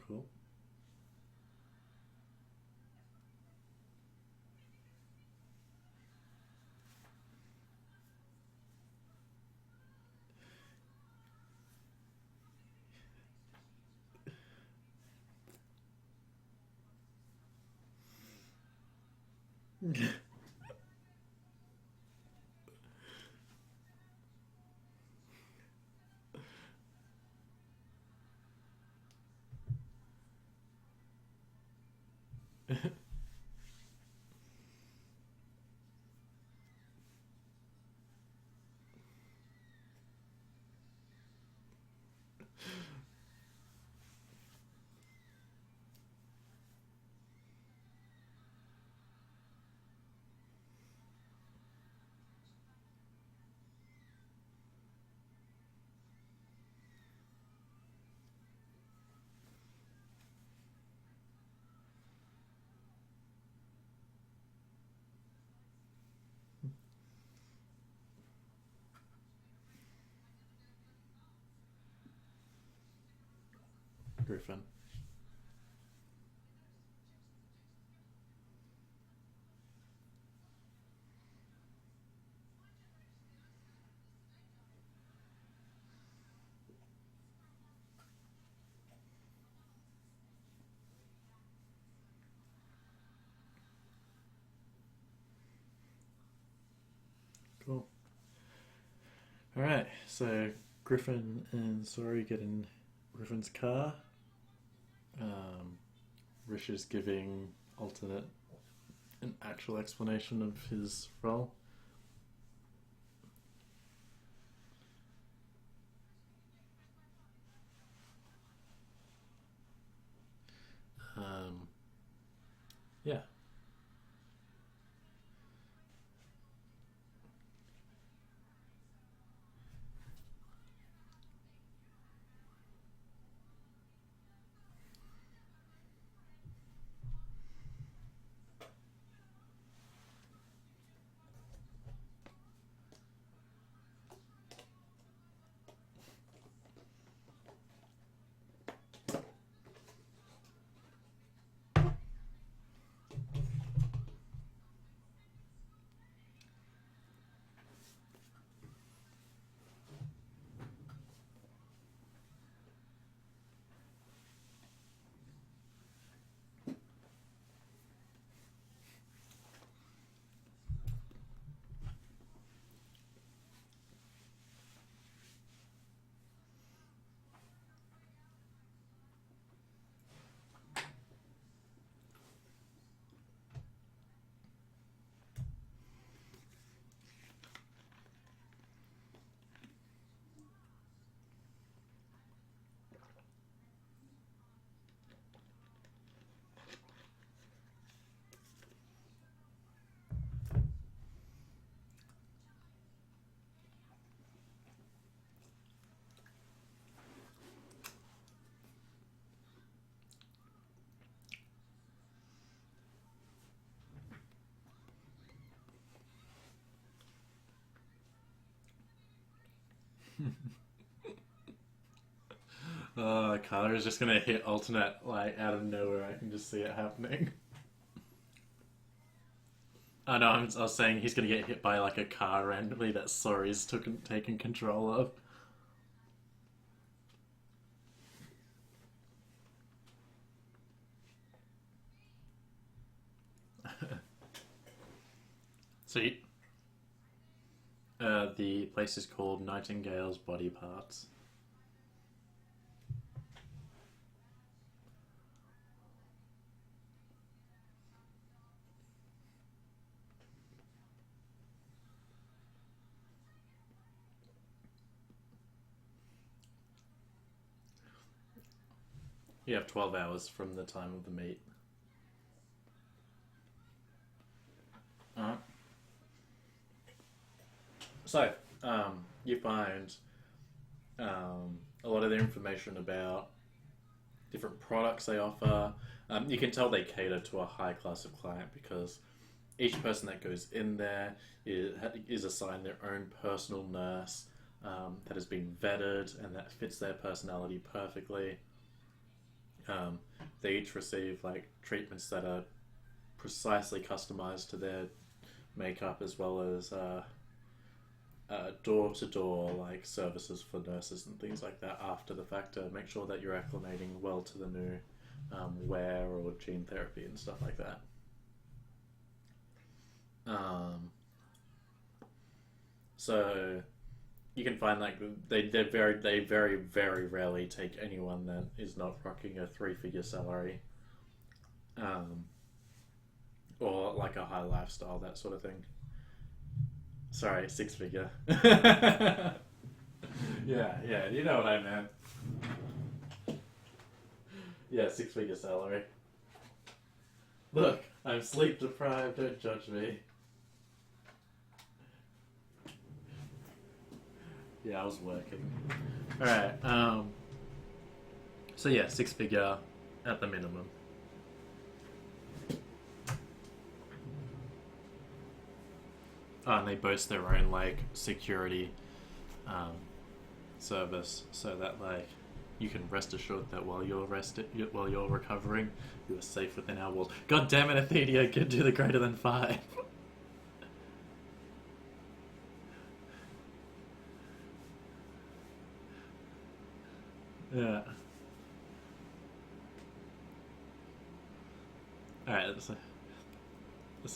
Cool. Griffin. Cool. All right, so Griffin and Sorry get in Griffin's car. Um, Rish is giving alternate an actual explanation of his role. Um, yeah. Kyler is just gonna hit alternate like out of nowhere. I can just see it happening. I know. I was saying he's gonna get hit by like a car randomly that Sori's taken control of. So the place is called Nightingale's Body Parts. You have 12 hours from the time of the meet. Alright. So, you find a lot of the information about different products they offer. You can tell they cater to a high class of client because each person that goes in there is assigned their own personal nurse that has been vetted and that fits their personality perfectly. They each receive like treatments that are precisely customized to their makeup, as well as door-to-door like services for nurses and things like that after the fact to make sure that you're acclimating well to the new wear or gene therapy and stuff like that. So you can find like they very rarely take anyone that is not rocking a three-figure salary, or like a high lifestyle, that sort of thing. Sorry, six-figure. Yeah, yeah, you know what I meant. Yeah, six-figure salary. Look, I'm sleep deprived. Don't judge me. Yeah, I was working. Alright, so yeah, six-figure at the minimum. Oh, and they boast their own, like, security service, so that, like, you can rest assured that while you're recovering, you are safe within our walls. God damn it, Athenia, get do the greater than 5. Yeah. Alright, so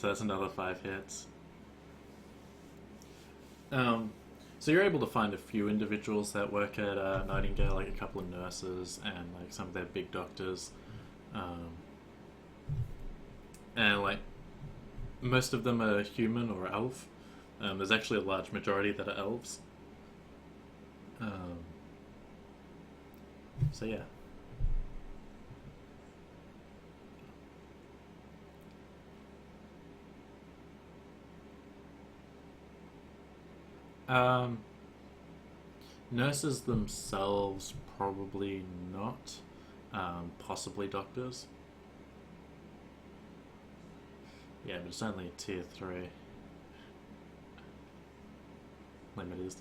that's another 5 hits. Um, so you're able to find a few individuals that work at Nightingale, like a couple of nurses and like some of their big doctors, um, and like most of them are human or elf. There's actually a large majority that are elves. Um, so yeah. Um, Nurses themselves, probably not. Possibly doctors. Yeah, but it's only a tier 3 limit is.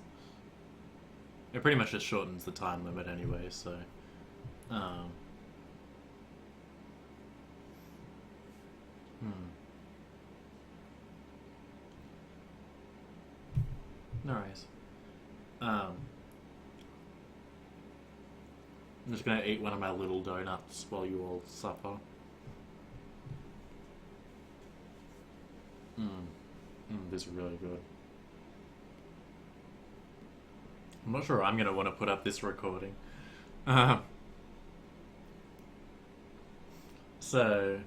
It pretty much just shortens the time limit anyway, so. Um, hmm. No worries. Um, I'm just gonna eat one of my little donuts while you all suffer. Mm. This is really good. I'm not sure I'm gonna want to put up this recording. Um, so,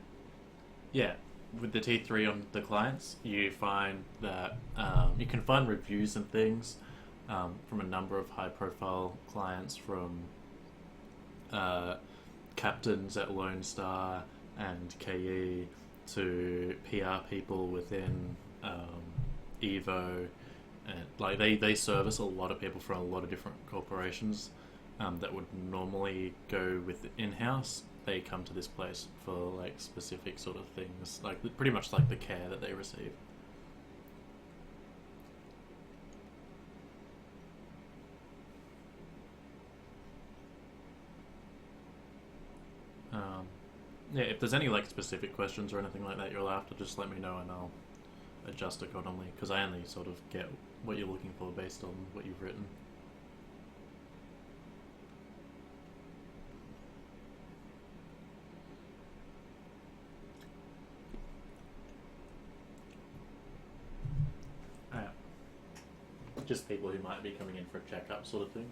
yeah, with the T3 on the clients, you find that you can find reviews and things from a number of high-profile clients, from uh, captains at Lone Star and KE to PR people within Evo, and like they service a lot of people from a lot of different corporations that would normally go with in-house. They come to this place for like specific sort of things, like pretty much like the care that they receive. Um, yeah, if there's any like specific questions or anything like that you're after, just let me know and adjust accordingly because I only sort of get what you're looking for based on what you've written. Just people who might be coming in for a checkup, sort of thing.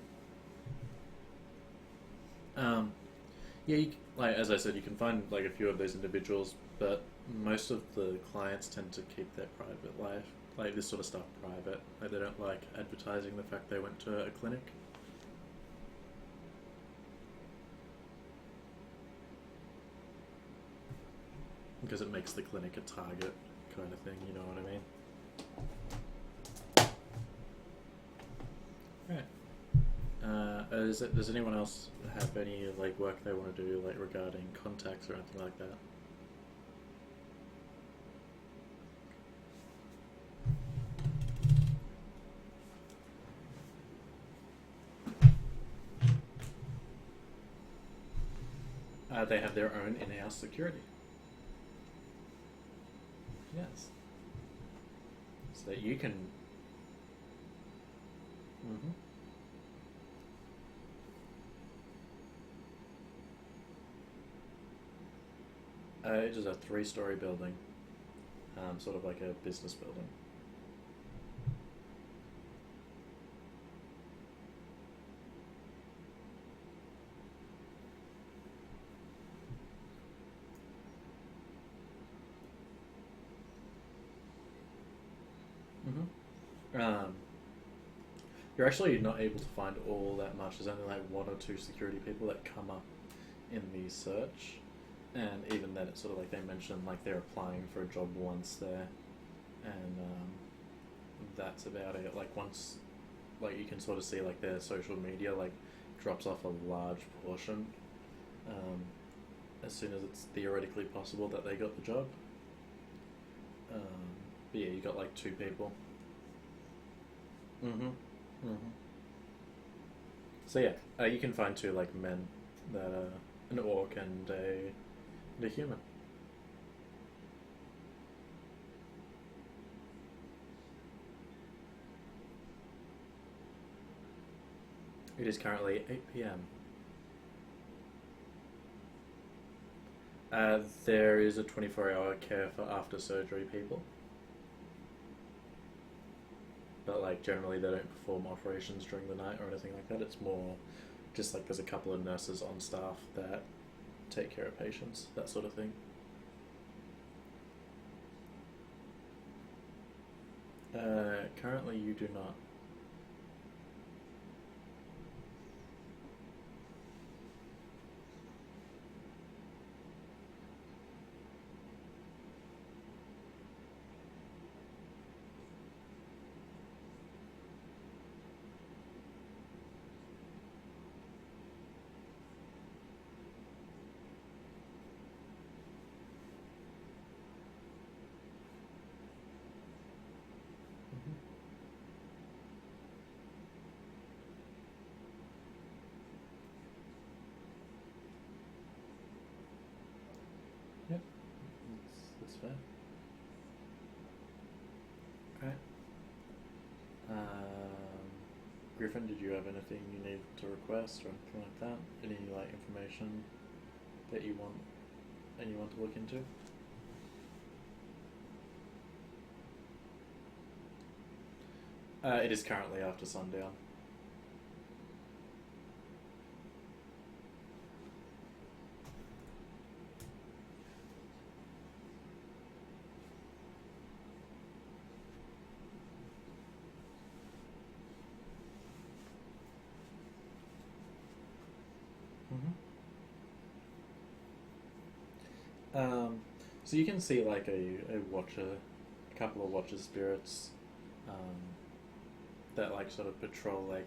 Yeah, like as I said, you can find like a few of those individuals, but most of the clients tend to keep their private life, like this sort of stuff, private. Like they don't like advertising the fact they went to a clinic. Because it makes the clinic a target kind of thing, you know what I mean? Right. Does anyone else have any like work they want to do, like regarding contacts or anything like that? They have their own in-house security. Yes. So that you can. Mm-hmm. It is a 3-story building, sort of like a business building. Mm-hmm. You're actually not able to find all that much. There's only like 1 or 2 security people that come up in the search, and even then, it's sort of like they mention like they're applying for a job once there, and that's about it. Like once, like you can sort of see like their social media like drops off a large portion, um, as soon as it's theoretically possible that they got the job. But yeah, you got like 2 people. Mm-hmm. Mm-hmm. So yeah, you can find 2 like men that are an orc and a human. It is currently 8 p.m. There is a 24-hour care for after surgery people, but like generally they don't perform operations during the night or anything like that. It's more just like there's a couple of nurses on staff that take care of patients, that sort of thing. Currently, you do not. Mhm. Yep, that's fair. Right. Griffin, did you have anything you need to request or anything like that? Any like information that you want anyone to look into? It is currently after sundown. Mm-hmm. So you can see like a watcher, a couple of watcher spirits, um, that like sort of patrol like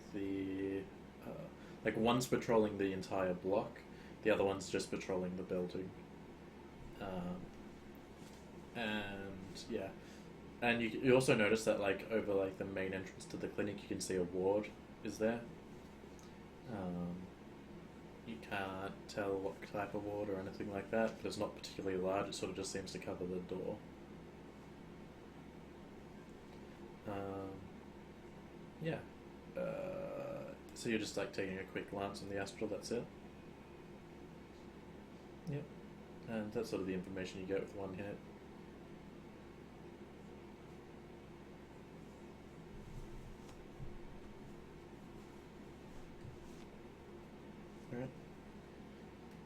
one's patrolling the entire block, the other one's just patrolling the building, um, and yeah, and you also notice that like over like the main entrance to the clinic, you can see a ward is there. Um, you can't tell what type of ward or anything like that, but it's not particularly large. It sort of just seems to cover the door. Um, yeah. So you're just like taking a quick glance on the astral. That's it. Yep. And that's sort of the information you get with one hit. Alright.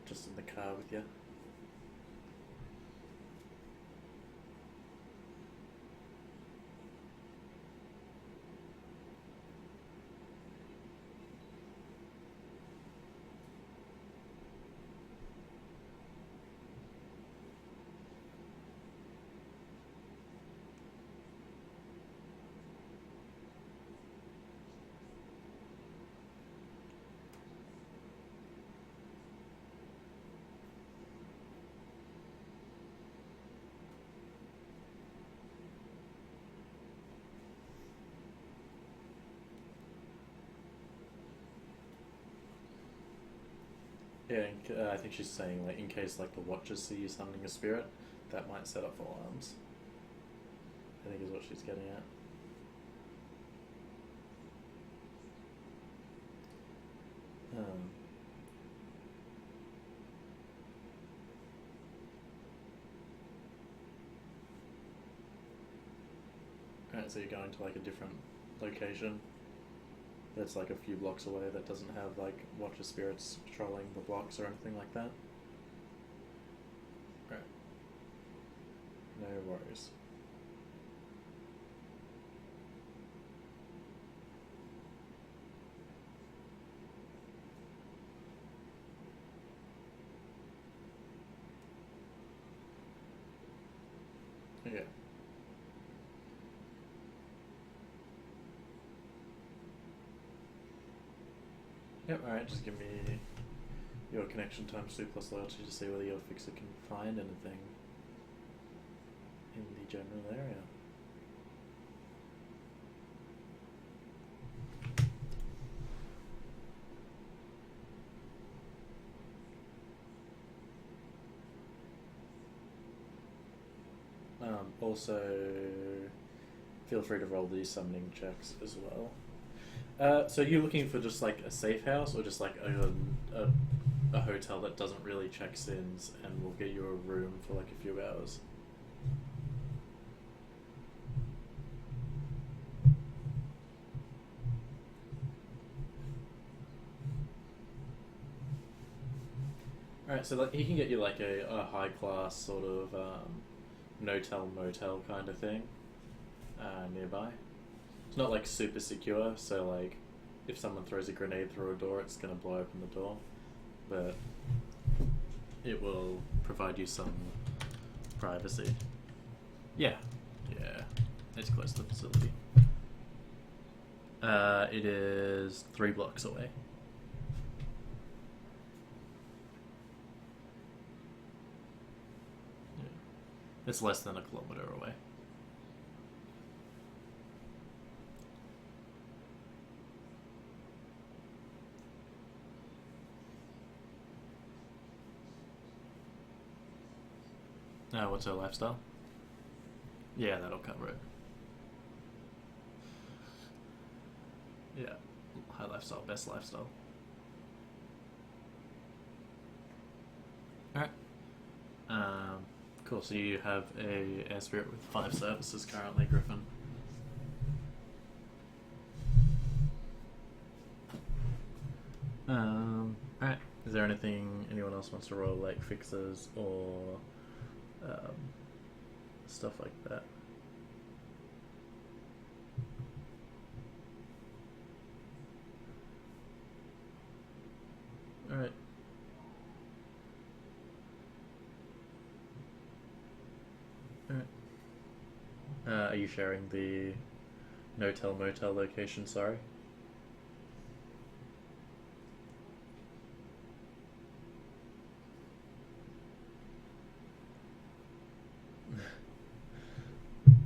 Just in the car with you. Yeah, I think she's saying like in case like the Watchers see you summoning a spirit, that might set off alarms. I think is what she's getting at. Alright, so you're going to like a different location that's like a few blocks away that doesn't have like Watcher spirits patrolling the blocks or anything like that? Right. No worries. Okay. Yep, alright, just give me your connection times 2 plus loyalty to see whether your fixer can find anything in the general area. Also, feel free to roll these summoning checks as well. So you're looking for just like a safe house, or just like a hotel that doesn't really check sins and will get you a room for like a few hours? Alright, so like he can get you like a high class sort of no-tell motel kind of thing nearby. It's not like super secure, so like if someone throws a grenade through a door, it's gonna blow open the door, but it will provide you some privacy. Yeah, it's close to the facility. It is 3 blocks away. It's less than a kilometer away. What's her lifestyle? Yeah, that'll cover it. Yeah, high lifestyle, best lifestyle. Alright. Cool, so you have a air spirit with 5 services currently, Griffin. Alright. Is there anything anyone else wants to roll, like fixes or stuff like that? Alright. Are you sharing the no-tell motel location, sorry?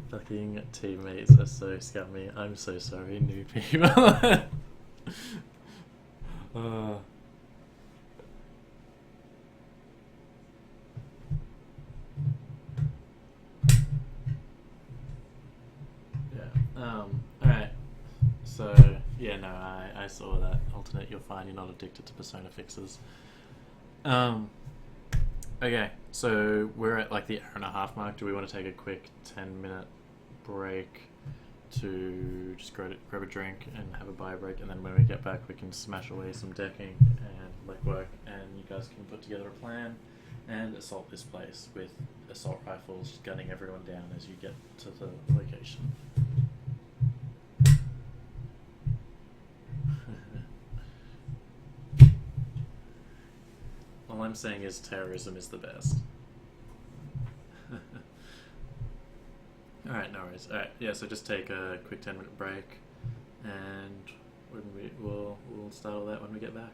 Fucking teammates are so scummy. I'm so sorry, new people. Yeah. know, I saw that alternate. You're fine. You're not addicted to Persona fixes. Um. Okay, so we're at like the hour and a half mark. Do we want to take a quick 10-minute break to just grab a drink and have a bio break, and then when we get back, we can smash away some decking and legwork, and you guys can put together a plan and assault this place with assault rifles, just gunning everyone down as you get to the location. All I'm saying is terrorism is the best. Alright, no worries. Alright, yeah, so just take a quick 10-minute break, and we'll start all that when we get back.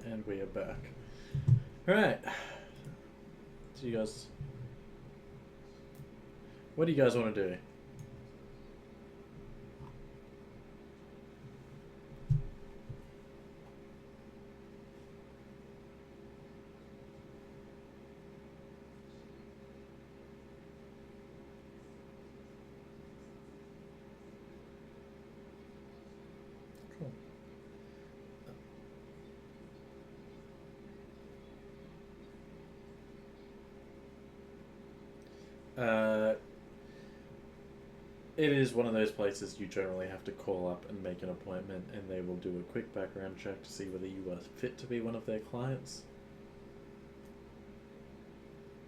And we are back. Alright. So you guys... What do you guys want to do? Cool. It is one of those places you generally have to call up and make an appointment, and they will do a quick background check to see whether you are fit to be one of their clients.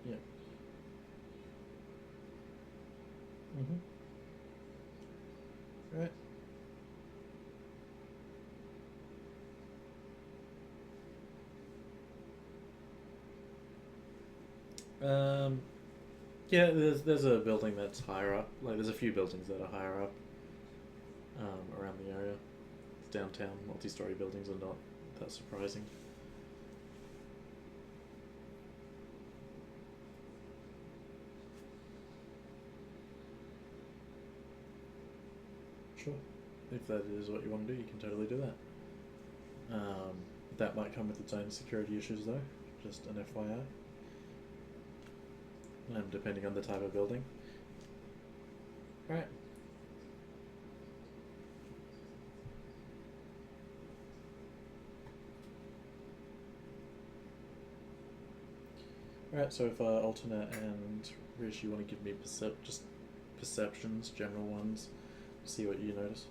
Yeah. Right. Um, yeah, there's a building that's higher up. Like, there's a few buildings that are higher up around the area. It's downtown, multi-story buildings are not that surprising. Sure. If that is what you want to do, you can totally do that. That might come with its own security issues, though. Just an FYI. Depending on the type of building. Alright. Alright, so if Alternate and Rish, you want to give me just perceptions, general ones, see what you notice.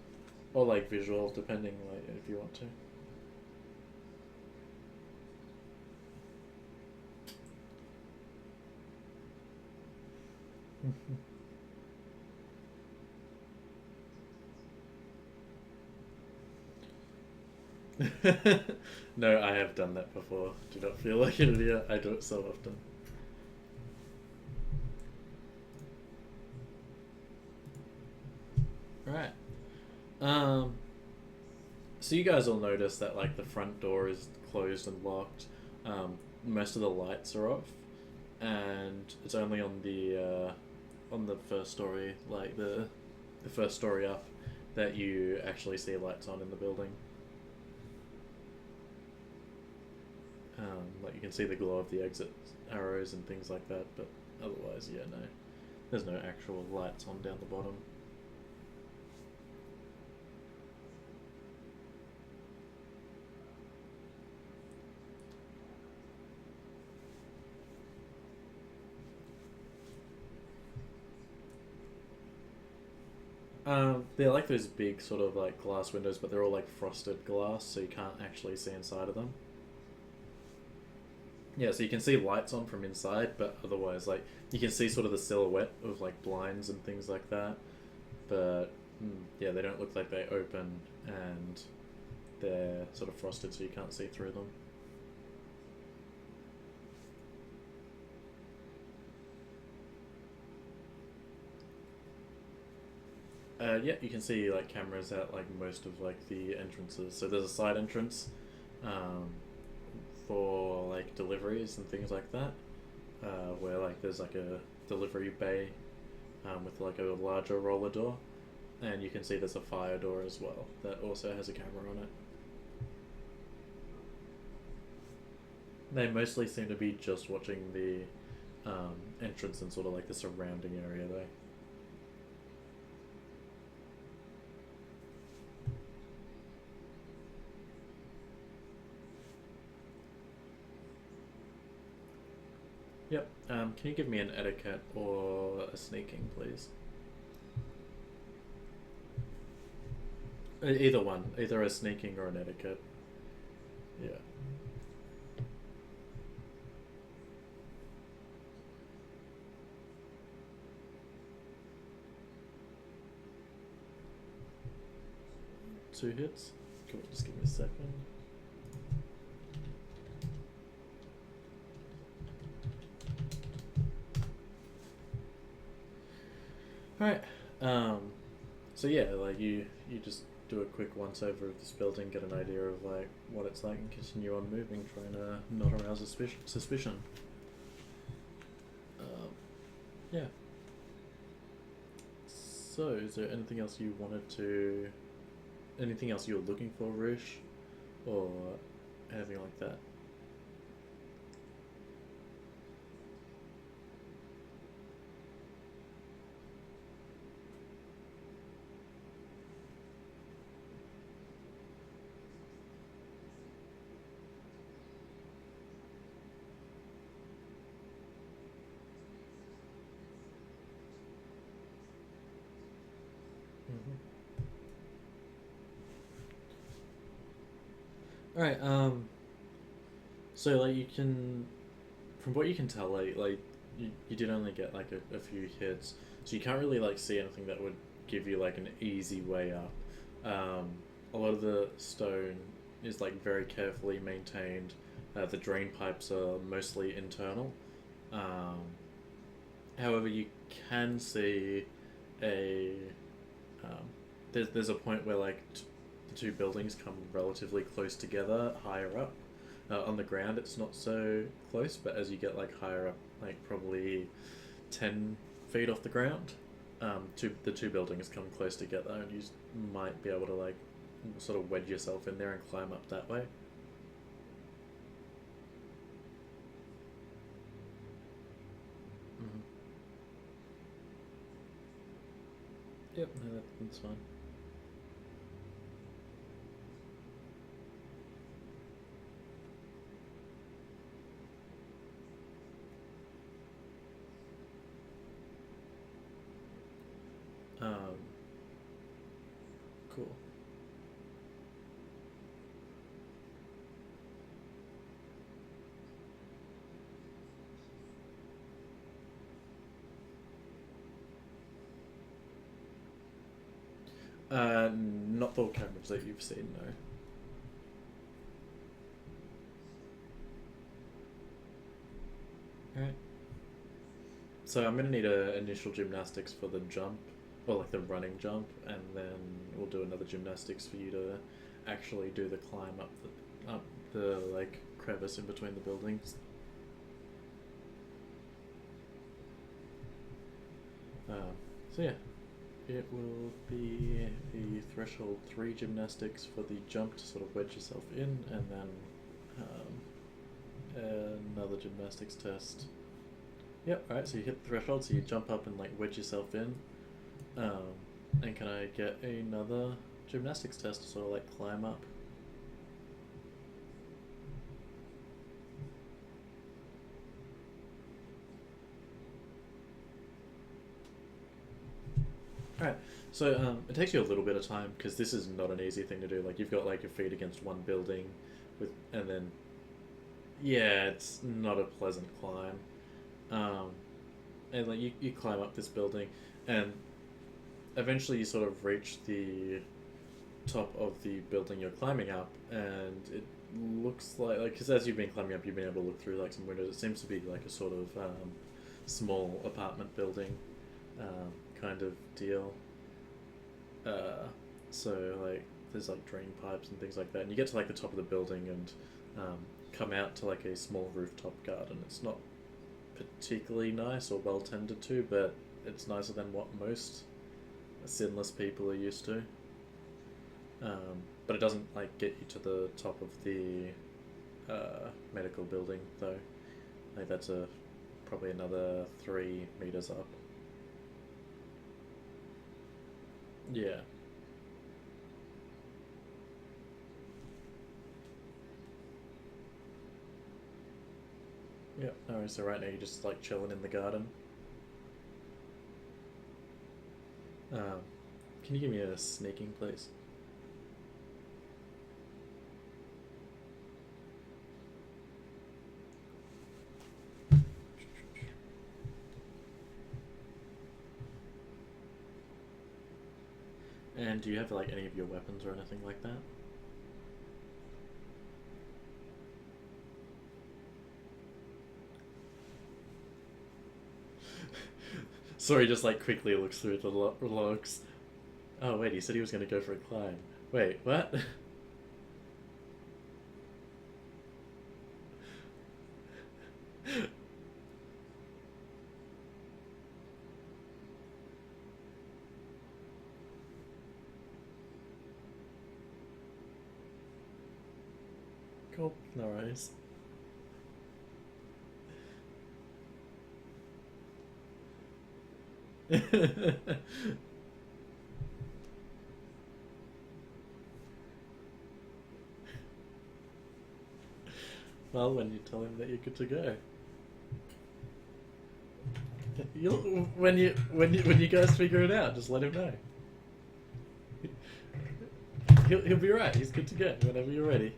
Or like visual, depending, like, if you want to. No, I have done that before. Do not feel like an idiot. I do it so often. Right. So you guys will notice that like the front door is closed and locked. Most of the lights are off, and it's only on the first story, like the first story up, that you actually see lights on in the building. Like you can see the glow of the exit arrows and things like that, but otherwise, yeah, no, there's no actual lights on down the bottom. They're like those big sort of like glass windows, but they're all like frosted glass, so you can't actually see inside of them. Yeah, so you can see lights on from inside, but otherwise, like, you can see sort of the silhouette of like blinds and things like that. But yeah, they don't look like they open, and they're sort of frosted, so you can't see through them. Yeah, you can see like cameras at like most of like the entrances. So there's a side entrance um, for like deliveries and things like that, where like there's like a delivery bay with like a larger roller door, and you can see there's a fire door as well that also has a camera on it. They mostly seem to be just watching the entrance and sort of like the surrounding area though. Yep. Can you give me an etiquette or a sneaking, please? Either one. Either a sneaking or an etiquette. Yeah. Two hits. Cool. Just give me a second. Alright. So yeah, like you just do a quick once over of this building, get an idea of like what it's like, and continue on moving, trying to not arouse suspicion. Yeah. So, is there anything else you wanted to? Anything else you were looking for, Rish, or anything like that? All right. So like you can, from what you can tell, like you did only get like a few hits, so you can't really like see anything that would give you like an easy way up. A lot of the stone is like very carefully maintained. The drain pipes are mostly internal. Um, However, you can see a um, there's a point where like the two buildings come relatively close together higher up. On the ground, it's not so close, but as you get like higher up, like probably 10 feet off the ground, the two buildings come close together, and you might be able to like sort of wedge yourself in there and climb up that way. Mm-hmm. Yep, no, that's fine. Um, cool. Not the cameras that you've seen, no. Alright. So I'm gonna need a initial gymnastics for the jump, or like the running jump, and then we'll do another gymnastics for you to actually do the climb up the like crevice in between the buildings. So yeah, it will be the threshold 3 gymnastics for the jump to sort of wedge yourself in, and then another gymnastics test. Yep. All right. So you hit the threshold, so you jump up and like wedge yourself in. Um, and can I get another gymnastics test to sort of like climb up? All right. So it takes you a little bit of time because this is not an easy thing to do. Like you've got like your feet against one building, and then yeah, it's not a pleasant climb. Um, and like you climb up this building, and eventually you sort of reach the top of the building you're climbing up, and it looks like because as you've been climbing up, you've been able to look through like some windows. It seems to be like a sort of small apartment building kind of deal. Uh, so like there's like drain pipes and things like that, and you get to like the top of the building and come out to like a small rooftop garden. It's not particularly nice or well tended to, but it's nicer than what most sinless people are used to. But it doesn't like get you to the top of the medical building though. Like that's a probably another 3 meters up. Yeah. Yeah. No, so right now you're just like chilling in the garden. Um, can you give me a sneaking, please? And do you have like any of your weapons or anything like that? Sorry, just like quickly looks through the logs. Oh wait, he said he was going to go for a climb. Wait, what? Cool, no worries. Well, when you tell him that you're good to go, you'll when you guys figure it out, just let him know. He'll be right. He's good to go whenever you're ready.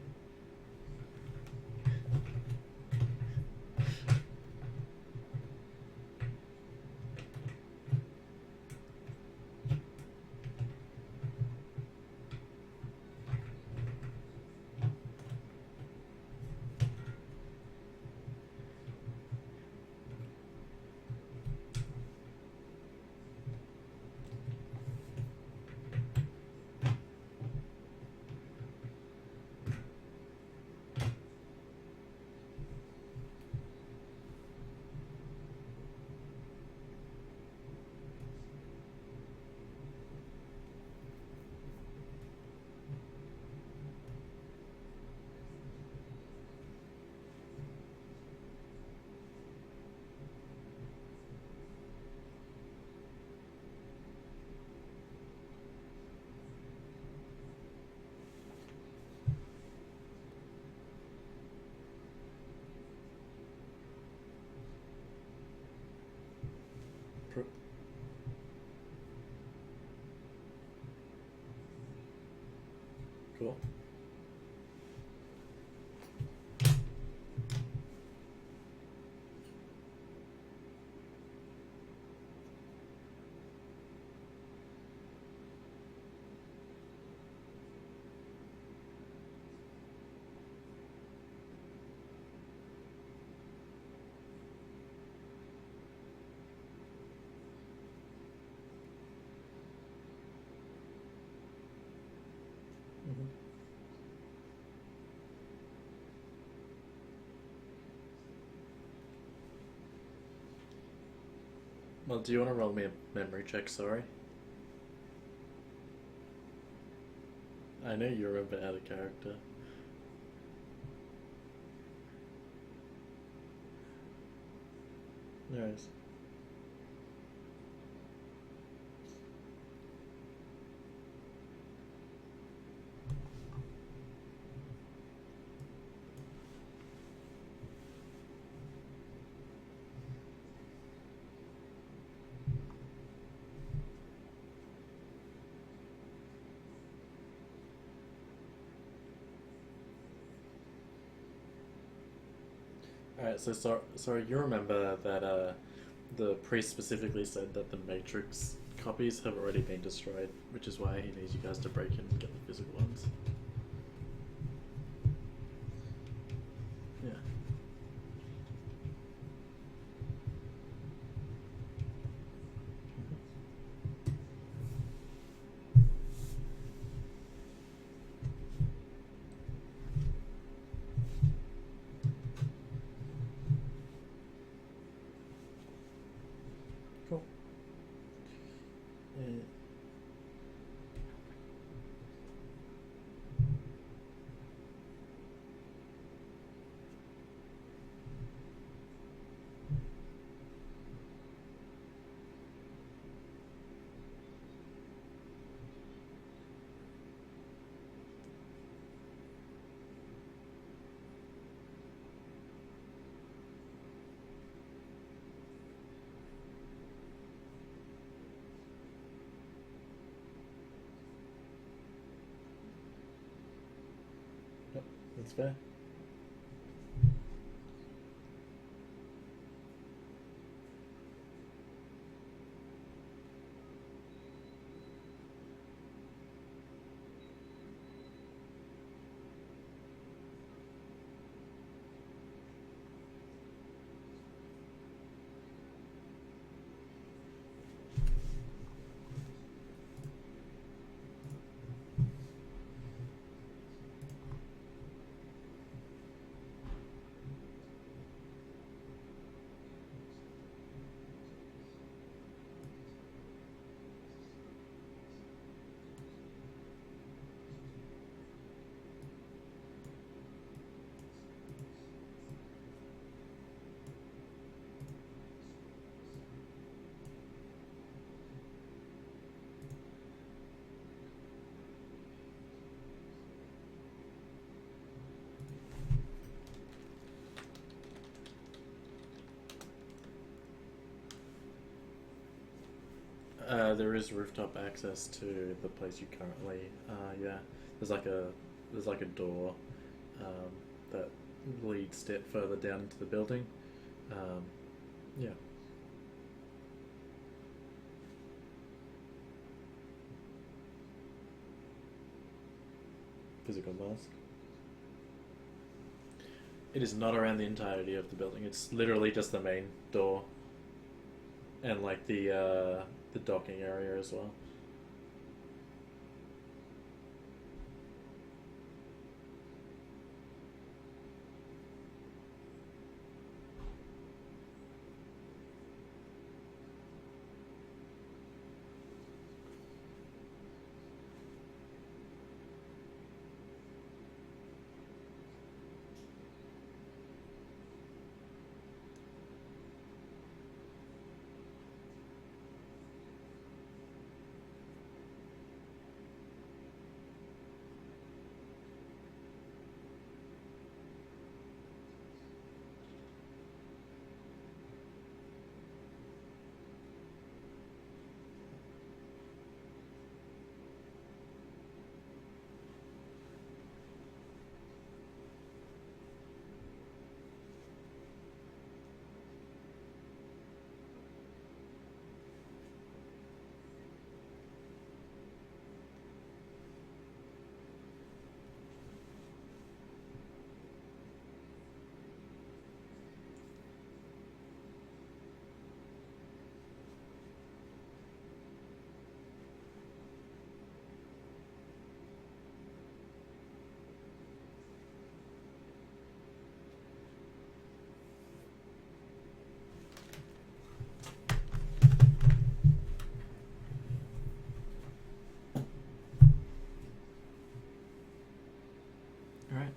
Cool. Mhm. Well, do you want to roll me a memory check? Sorry, I know you're a bit out of character. No worries. Alright, so sorry, you remember that the priest specifically said that the Matrix copies have already been destroyed, which is why he needs you guys to break in and get the physical ones. Yeah. Cool. Yeah. Yep, that's fair. There is rooftop access to the place you currently yeah. There's like a there's like a door that leads step further down into the building. Um, yeah. Physical mask. It is not around the entirety of the building. It's literally just the main door and like the docking area as well. All right.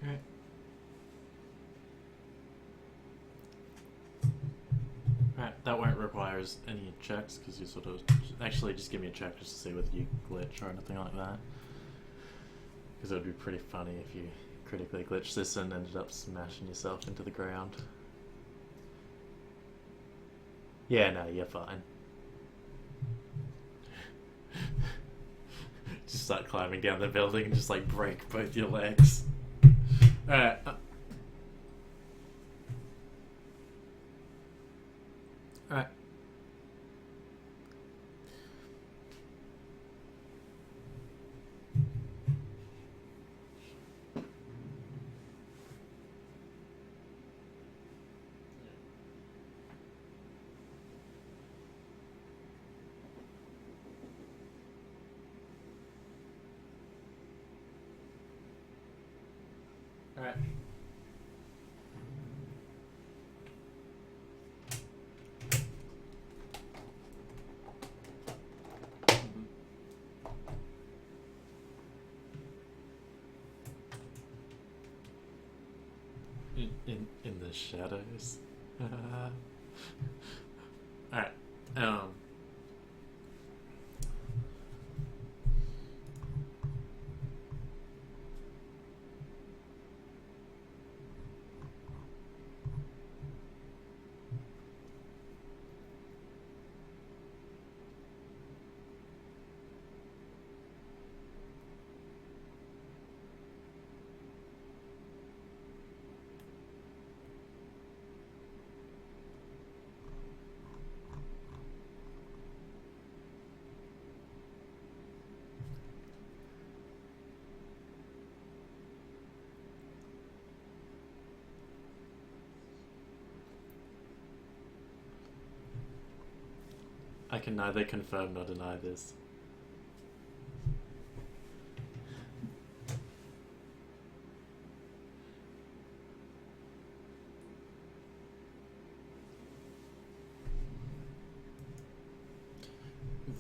All right. Alright, that won't require any checks because you sort of actually just give me a check just to see whether you glitch or anything like that. Because it would be pretty funny if you critically glitched this and ended up smashing yourself into the ground. Yeah, no, you're fine. Just start climbing down the building and just like break both your legs. Alright. Alright. Alright. In the shadows. Alright. I can neither confirm nor deny this.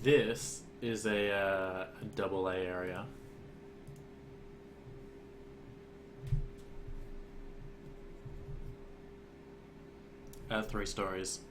This is a double A area. At 3 stories.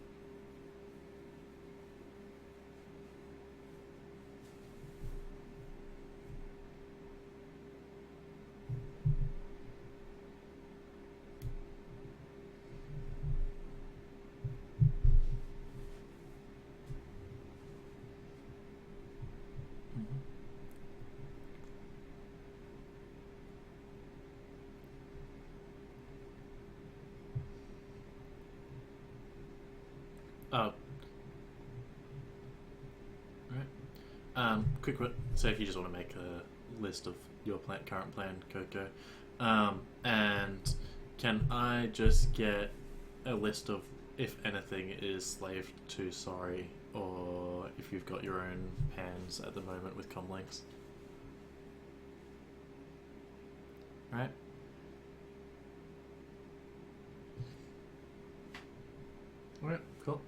Oh. Alright. Quick one. So if you just want to make a list of your current plan, Coco. And can I just get a list of if anything is slaved to sorry, or if you've got your own pans at the moment with comlinks? Right? Alright, cool.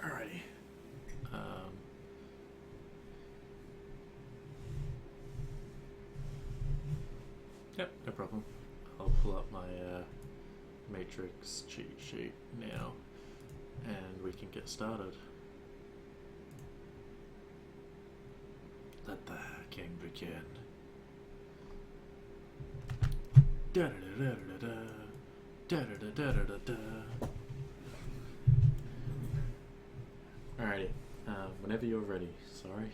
Alrighty. Yep, no problem. I'll pull up my matrix cheat sheet now, and we can get started. Let the hacking begin. Da da da da da da da da da da da. Alrighty, whenever you're ready. Sorry.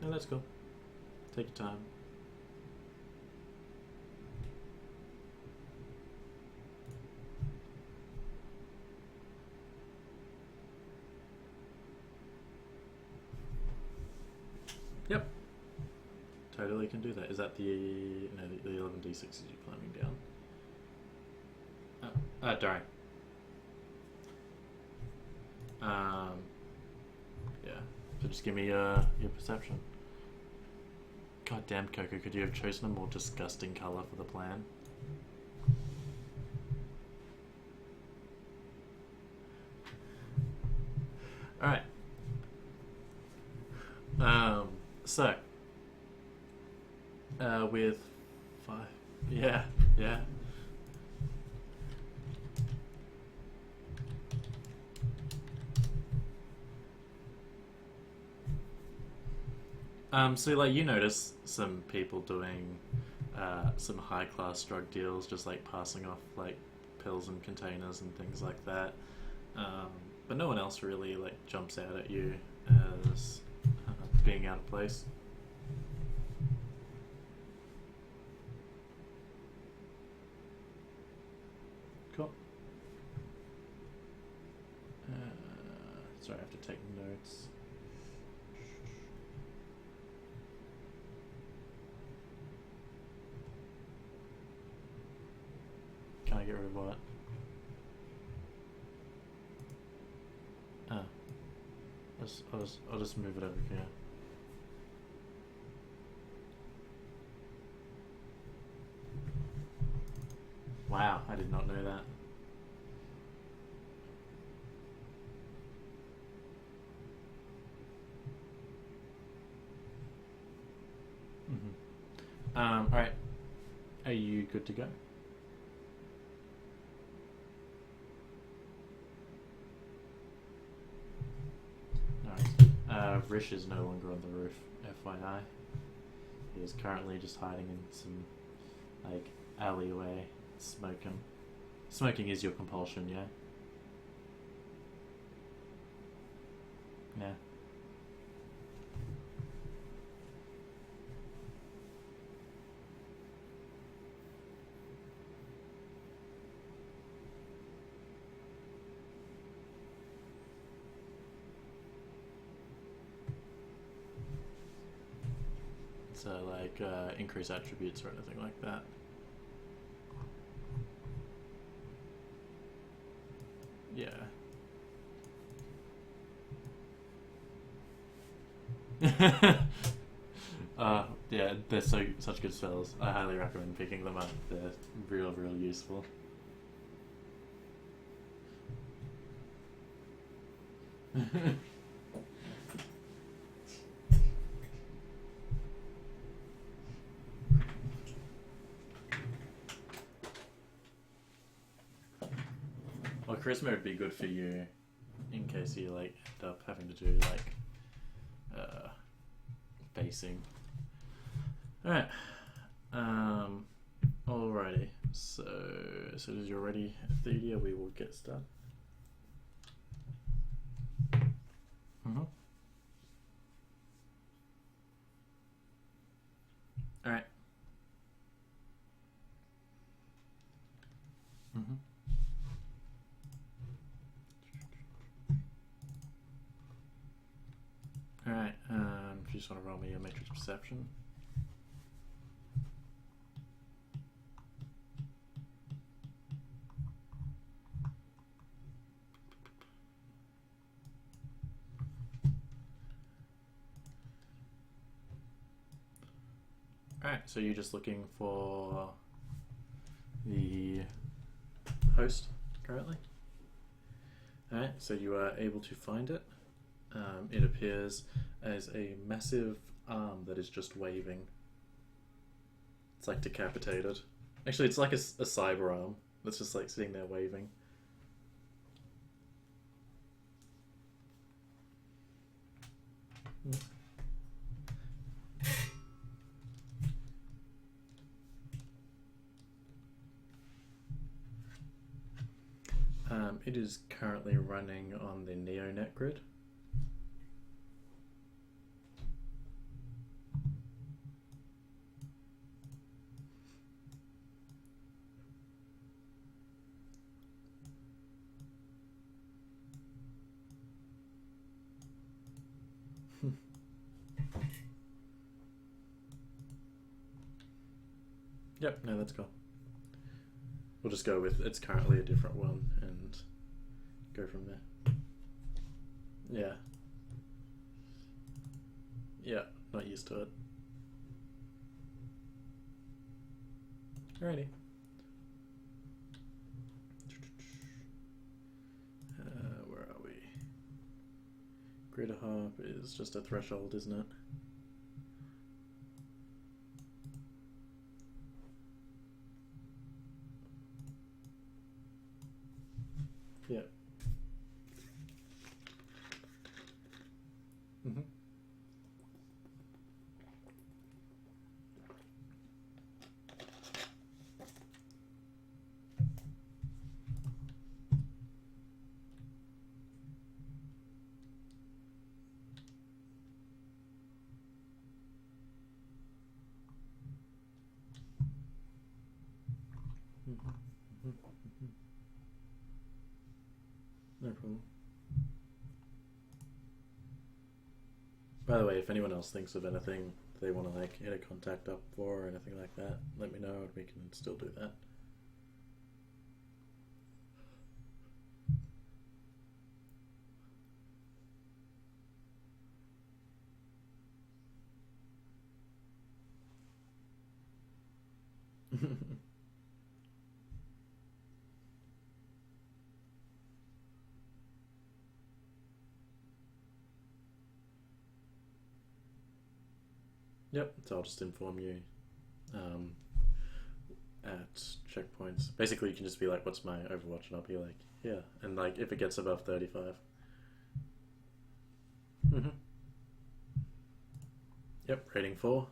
No, that's cool. Take your time. Yep. Totally can do that. Is that the... no, the 11d6 is you climbing down. Darn. Yeah. So just give me your perception. God damn, Coco, could you have chosen a more disgusting colour for the plan? Alright. So, with 5, yeah. So like you notice some people doing some high class drug deals, just like passing off like pills and containers and things like that. But no one else really like jumps out at you as being out of place. Cool. Sorry, I have to take notes. Can I get rid of what? I'll just move it over here. Wow, I did not know that. Are you good to go? Nice. Rish is no longer on the roof, FYI. He is currently just hiding in some, like, alleyway, smoking. Smoking is your compulsion, yeah? Yeah. So, like, increase attributes or anything like that. Yeah. Yeah, they're such good spells. I highly recommend picking them up. They're real useful. Well, charisma would be good for you in case you like end up having to do like facing. Alright. Alrighty. So as soon as you're ready, Thedia, we will get started. Alright. Alright, if you just want to roll me a matrix perception. Alright, so you're just looking for the host currently? Alright, so you are able to find it. It appears as a massive arm that is just waving. It's like decapitated. Actually, it's like a cyber arm that's just like sitting there waving. It is currently running on the NeoNet grid. Yep, no, that's cool. We'll just go with it's currently a different one and go from there. Yeah. Yeah, not used to it. Alrighty. Where are we? Greater Harp is just a threshold, isn't it? Yeah. No problem. By the way, if anyone else thinks of anything they want to like hit a contact up for or anything like that, let me know and we can still do that. Yep, so I'll just inform you checkpoints. Basically, you can just be like, "What's my Overwatch?" and I'll be like, "Yeah," and like if it gets above 35. Mm-hmm. Yep, rating 4.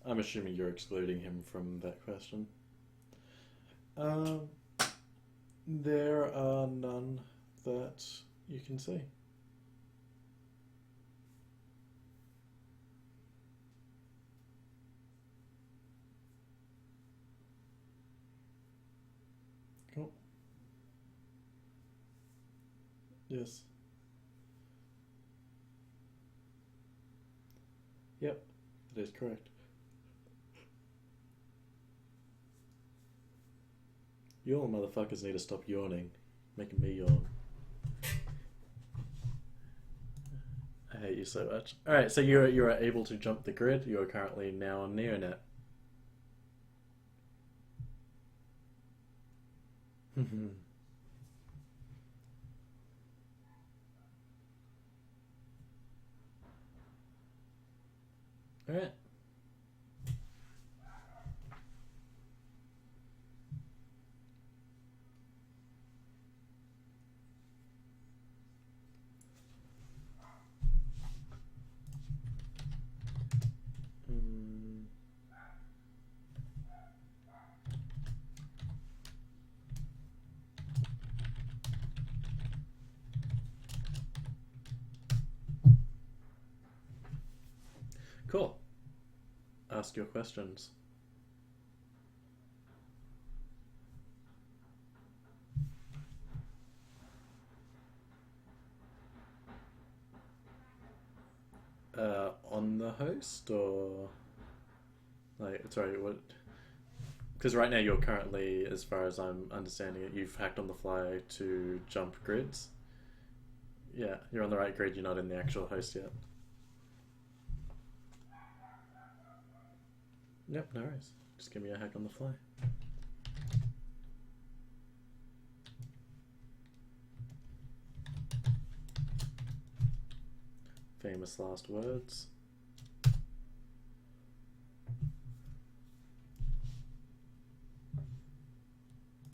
I'm assuming you're excluding him from that question. Um, there are none that you can see. Cool. Yes. Yep, that is correct. You all motherfuckers need to stop yawning. Making me yawn. I hate you so much. Alright, so you are able to jump the grid. You are currently now on Neonet. Alright. Mm, cool. Ask your questions. On the host or like sorry, what? Because right now you're currently, as far as I'm understanding it, you've hacked on the fly to jump grids. Yeah, you're on the right grid. You're not in the actual host yet. Yep, no worries. Just give me a hack on the fly. Famous last words.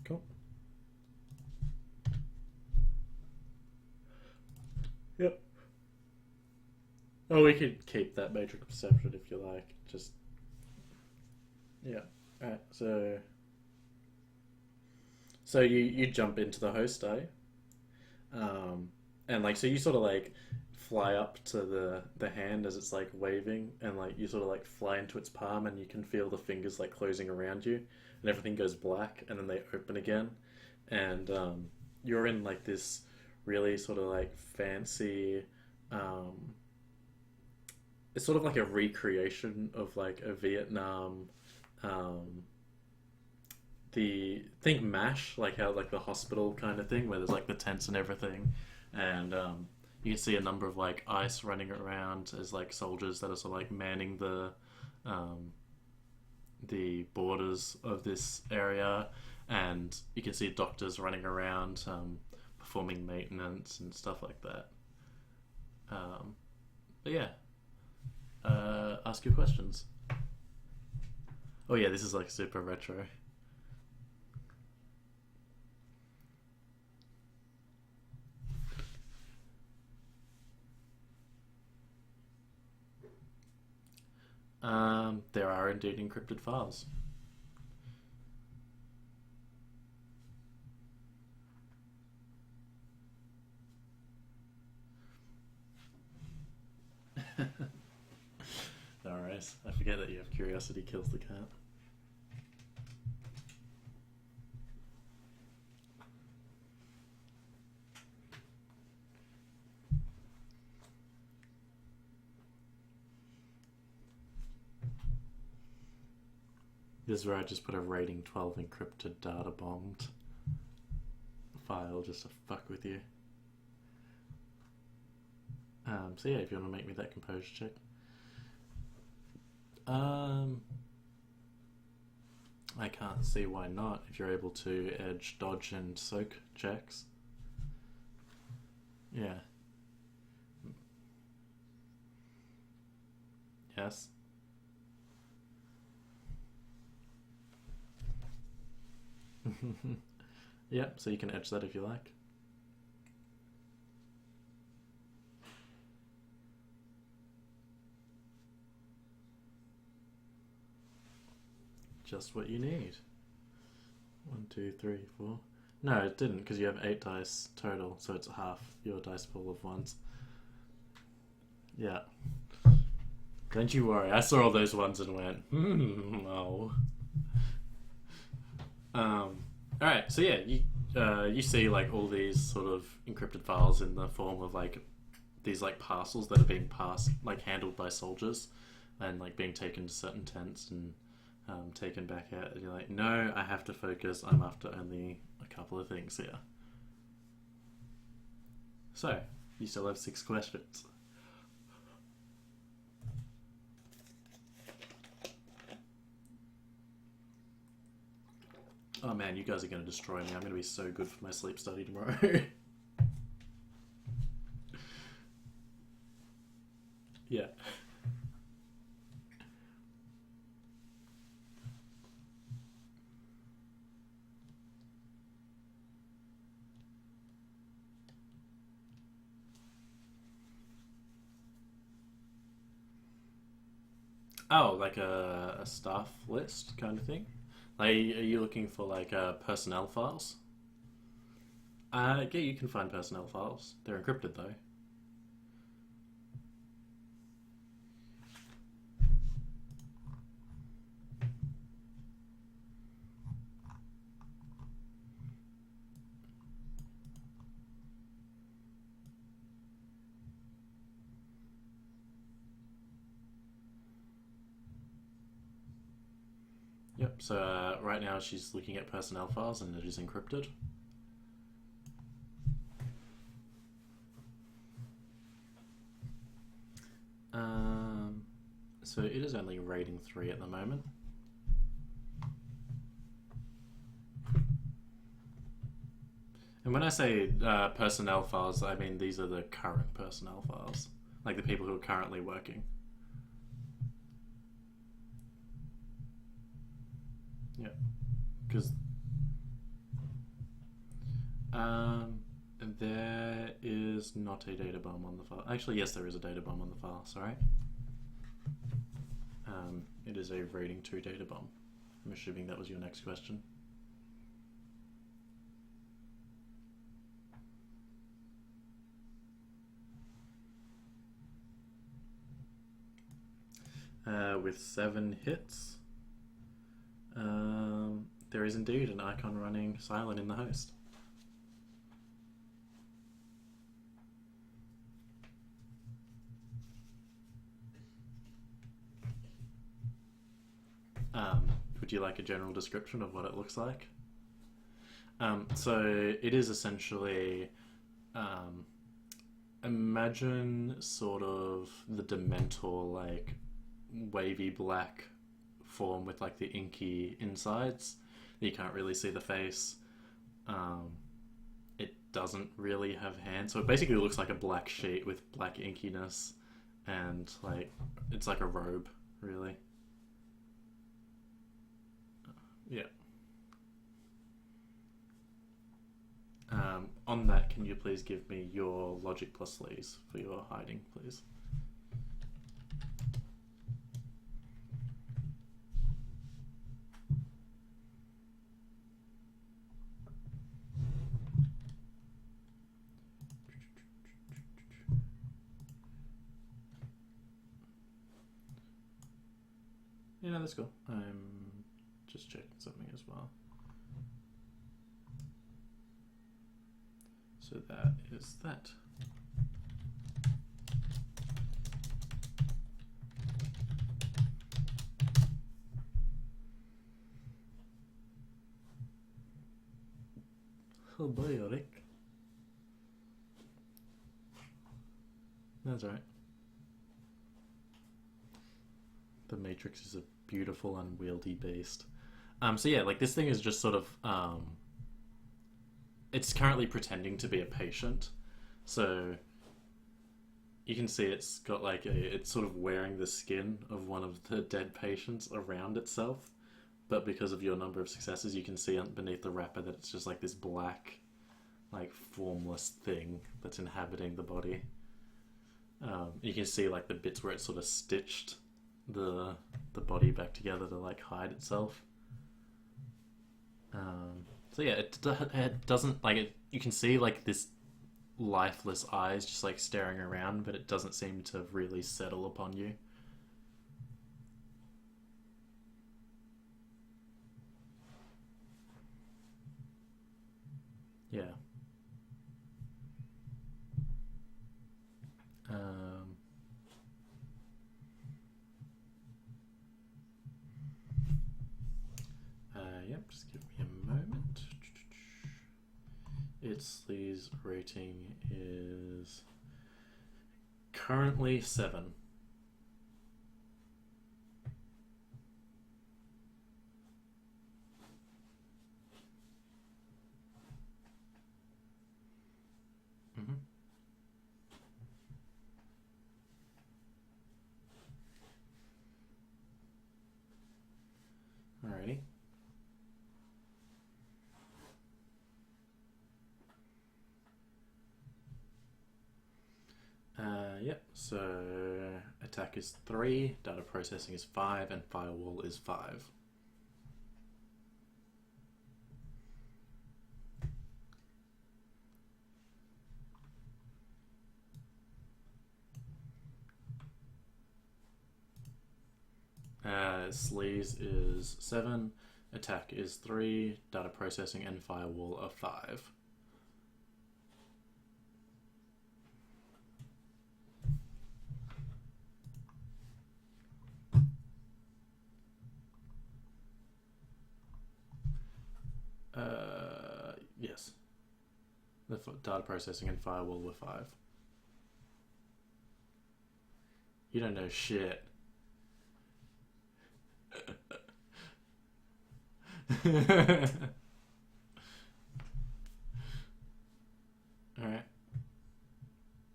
Cool. Yep. Oh, we could keep that matrix perception if you like. Just yeah. Alright, so you jump into the host, eh? And like so you sort of like fly up to the hand as it's like waving, and like you sort of like fly into its palm, and you can feel the fingers like closing around you, and everything goes black, and then they open again, and you're in like this really sort of like fancy. Um, it's sort of like a recreation of like a Vietnam um, the think MASH, like how like the hospital kind of thing, where there's like the tents and everything, and you can see a number of like ice running around as like soldiers that are sort of like manning um, the borders of this area, and you can see doctors running around performing maintenance and stuff like that. Um, but yeah, ask your questions. Oh yeah, this is like super retro. There are indeed encrypted files. Alright, I forget that you have curiosity kills the cat. This is where I just put a rating 12 encrypted data bombed file just to fuck with you. So yeah, if you want to make me that composure check. Um, I can't see why not if you're able to edge, dodge, and soak checks. Yeah. Yes. Yep, so you can edge that if you like. Just what you need. 1, 2, 3, 4. No, it didn't because you have 8 dice total, so it's half your dice pool of ones. Yeah. Don't you worry, I saw all those ones and went, no. Alright, so yeah, you see like all these sort of encrypted files in the form of like these like parcels that are being passed, like handled by soldiers and like being taken to certain tents and taken back out. And you're like, no, I have to focus. I'm after only a couple of things here. So, you still have 6 questions. Oh man, you guys are going to destroy me. I'm going to be so good for my sleep study tomorrow. Yeah. Oh, like a staff list kind of thing? Like, are you looking for like personnel files? Yeah, you can find personnel files. They're encrypted though. Yep, so right now she's looking at personnel files and it is encrypted. So it is only rating 3 at the moment. And when I say personnel files, I mean these are the current personnel files, like the people who are currently working. Yeah, because there is not a data bomb on the file. Actually, yes, there is a data bomb on the file. Sorry. It is a rating 2 data bomb. I'm assuming that was your next question. With 7 hits, there is indeed an icon running silent in the host. Would you like a general description of what it looks like? So it is essentially, imagine sort of the Dementor like wavy black form with like the inky insides. You can't really see the face. It doesn't really have hands, so it basically looks like a black sheet with black inkiness, and like it's like a robe, really. Yeah. On that, can you please give me your logic plus sleaze for your hiding, please? Yeah, that's cool. I'm just checking something as well. So that is that. Oh boy, Rick. That's alright. The Matrix is a beautiful, unwieldy beast. So yeah, like this thing is just sort of it's currently pretending to be a patient. So you can see it's got like it's sort of wearing the skin of one of the dead patients around itself. But because of your number of successes, you can see beneath the wrapper that it's just like this black, like formless thing that's inhabiting the body. You can see like the bits where it sort of stitched the body back together to like hide itself. So yeah, it doesn't like it. You can see like this lifeless eyes just like staring around, but it doesn't seem to really settle upon you. Yeah. Um, yep, just give me a moment. Its Lee's rating is currently 7. Mm-hmm. Alrighty. Yep, so attack is 3, data processing is 5, and firewall is 5. Sleaze is 7, attack is 3, data processing and firewall are 5. Yes. The data processing and firewall were 5. You don't know shit. Alright.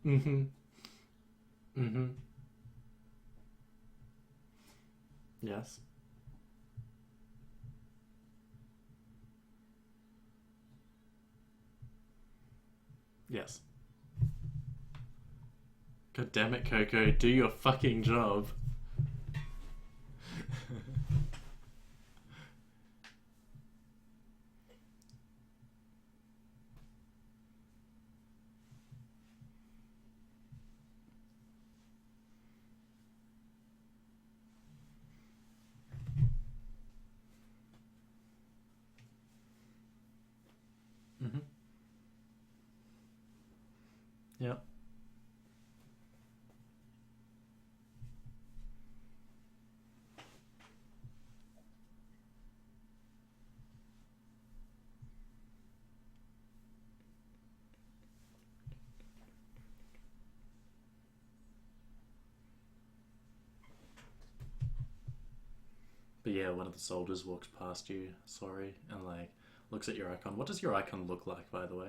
Mm-hmm. Mm-hmm. Yes. Yes. God damn it, Coco. Do your fucking job. Mm-hmm. Yep. But yeah, one of the soldiers walks past you, sorry, and like looks at your icon. What does your icon look like, by the way?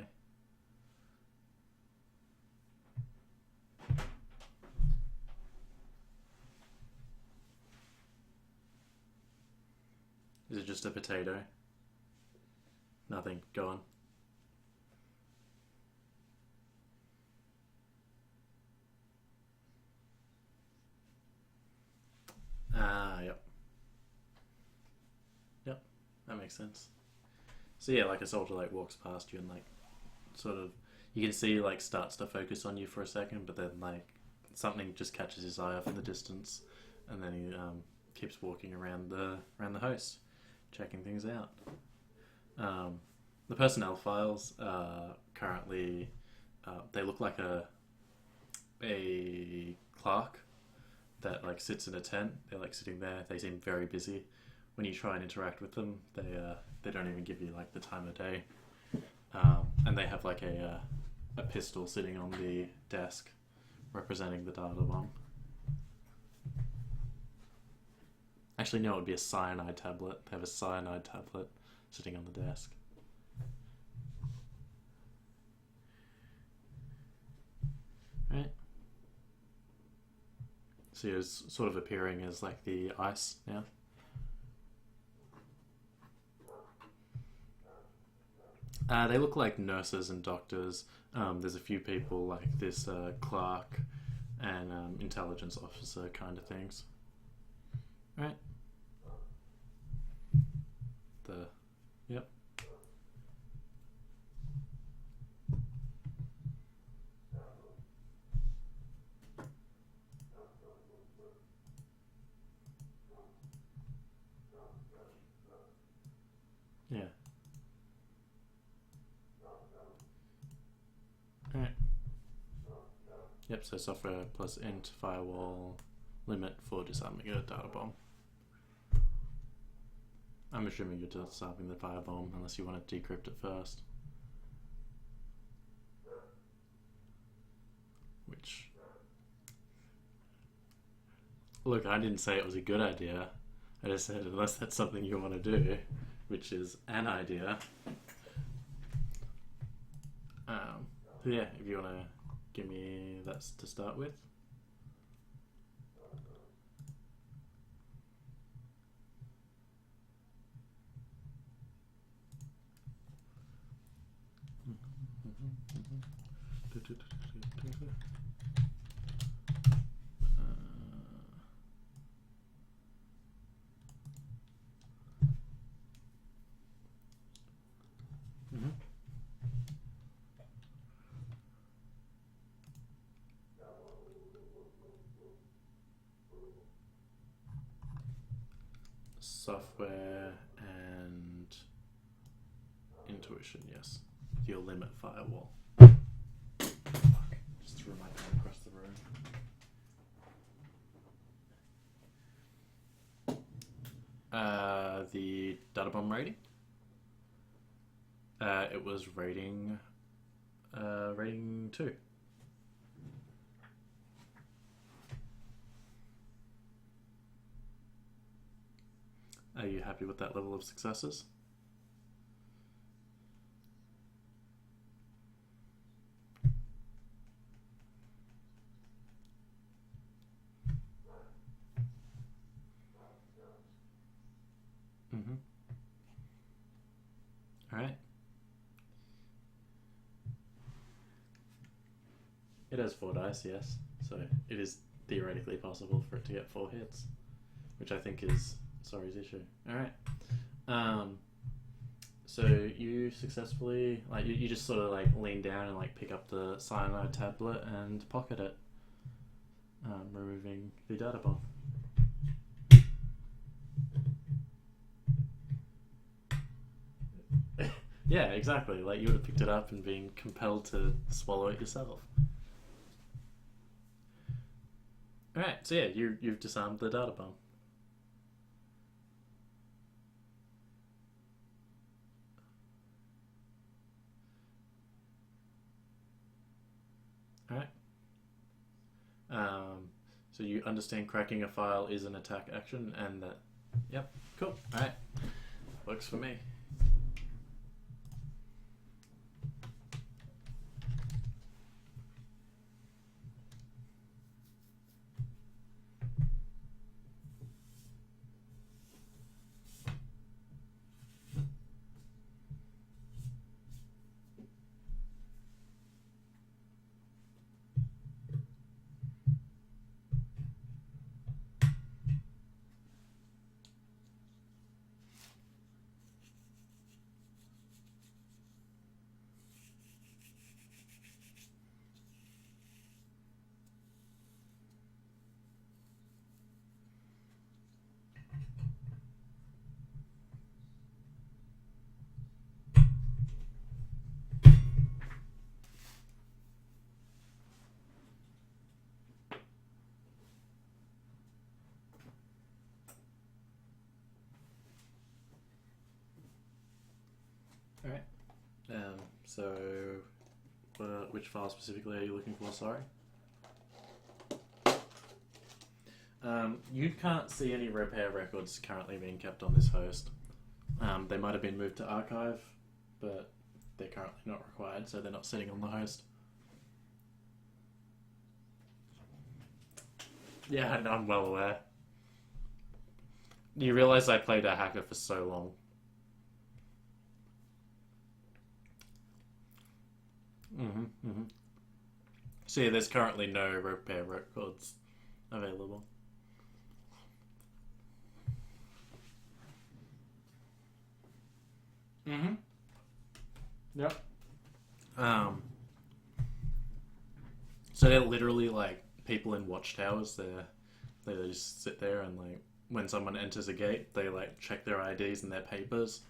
Is it just a potato? Nothing. Go on. Ah, yep. Yep. That makes sense. So yeah, like a soldier like walks past you and like sort of you can see like starts to focus on you for a second, but then like something just catches his eye off in the distance, and then he keeps walking around the host, checking things out. The personnel files currently they look like a clerk that like sits in a tent. They're like sitting there. They seem very busy. When you try and interact with them, they don't even give you like the time of day. And they have like a pistol sitting on the desk, representing the data bomb. Actually, no, it would be a cyanide tablet. They have a cyanide tablet sitting on the desk. Right. So it's sort of appearing as like the ice now. They look like nurses and doctors. There's a few people like this clerk and intelligence officer kind of things. Right? Yep. Yeah. Alright. Yep, so software plus int firewall limit for disarming a data bomb. I'm assuming you're disarming the firebomb unless you want to decrypt it first. Which... Look, I didn't say it was a good idea. I just said unless that's something you want to do, which is an idea. Yeah, if you want to give me that to start with. Software and intuition, yes. Your limit firewall. Just threw my pen across the room. The data bomb rating. It was rating 2. Are you happy with that level of successes? Alright. It has 4 dice, yes. So it is theoretically possible for it to get 4 hits, which I think is Sorry's issue. Alright. So you successfully, like, you just sort of like lean down and like pick up the cyanide tablet and pocket it, removing the data bomb. Yeah, exactly. Like you would have picked it up and been compelled to swallow it yourself. Alright, so yeah, you've disarmed the data bomb. Alright. So you understand cracking a file is an attack action and that... Yep, cool. Alright. Works for me. Alright. So, which file specifically are you looking for? Sorry. You can't see any repair records currently being kept on this host. They might have been moved to archive, but they're currently not required, so they're not sitting on the host. Yeah, I'm well aware. You realise I played a hacker for so long. So yeah, there's currently no repair records available. Yep. So they're literally like people in watchtowers. They just sit there and like when someone enters a gate, they like check their IDs and their papers,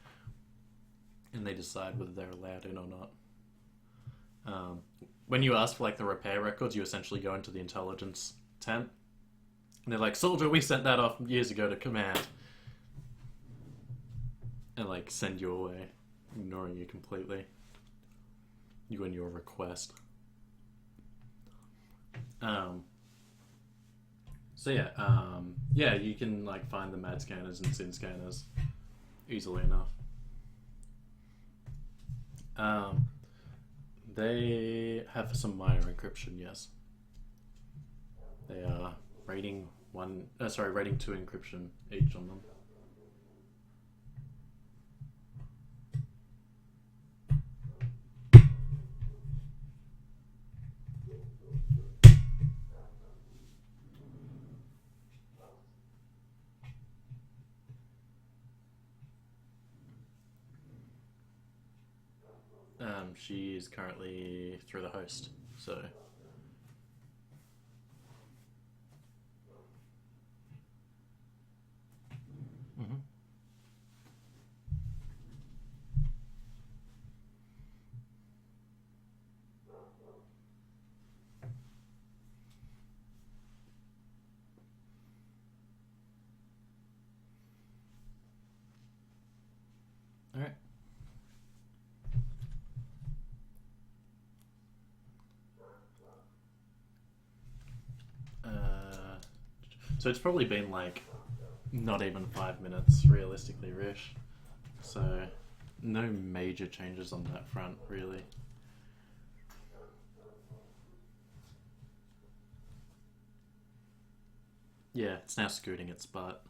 and they decide whether they're allowed in or not. When you ask for like the repair records, you essentially go into the intelligence tent, and they're like, "Soldier, we sent that off years ago to command," and like send you away, ignoring you completely. You and your request. So yeah, you can like find the MAD scanners and SIN scanners easily enough. They have some minor encryption, yes. They are rating 2 encryption each on them. She is currently through the host, so. Mm-hmm. All right. So it's probably been like not even 5 minutes realistically, Rish. So no major changes on that front, really. Yeah, it's now scooting its butt.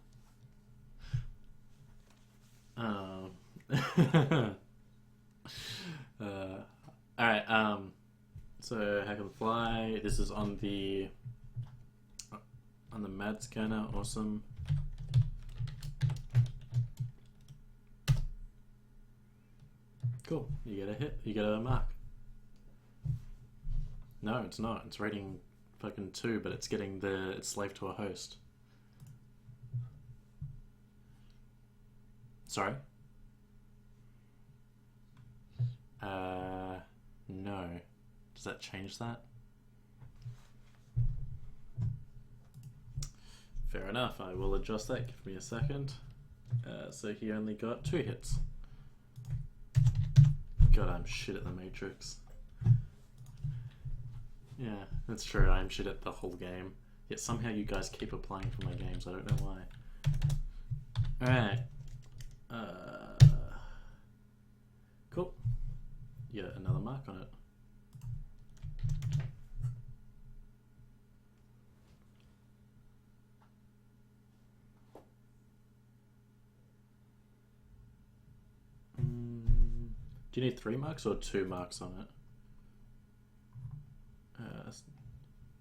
Alright, so Hack on the Fly, this is on the MAD scanner, awesome. Cool, you get a hit, you get a mark. No, it's not, it's rating fucking 2, but it's getting it's slave to a host. Sorry? No. Does that change that? Fair enough, I will adjust that, give me a second. So he only got 2 hits. God, I'm shit at the Matrix. Yeah, that's true, I'm shit at the whole game. Yet somehow you guys keep applying for my games, I don't know why. Alright. Cool. Yeah, another mark on it. Do you need 3 marks or 2 marks on it?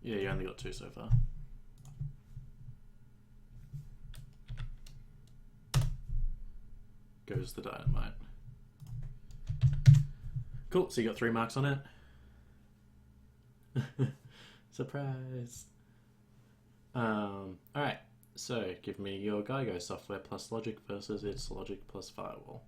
Yeah, you only got 2 so far. Goes the dynamite. Cool, so you got 3 marks on it. Surprise. Alright, so give me your GIGO software plus logic versus its logic plus firewall.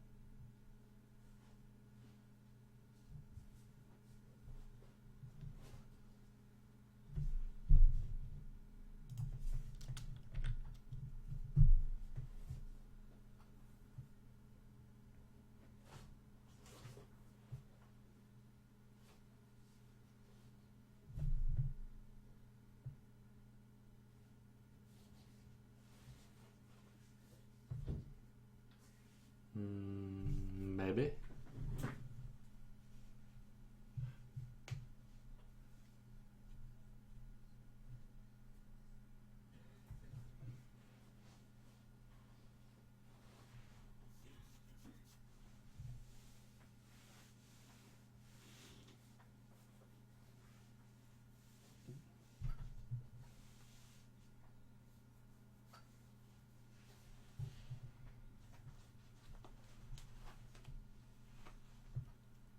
Maybe.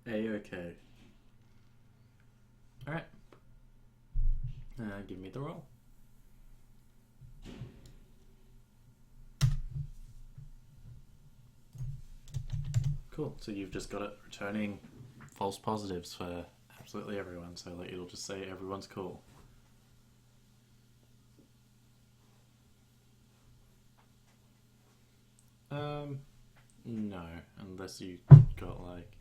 A-okay. Alright. Give me the roll. Cool. So you've just got it returning false positives for absolutely everyone. So like it'll just say everyone's cool. No, unless you got like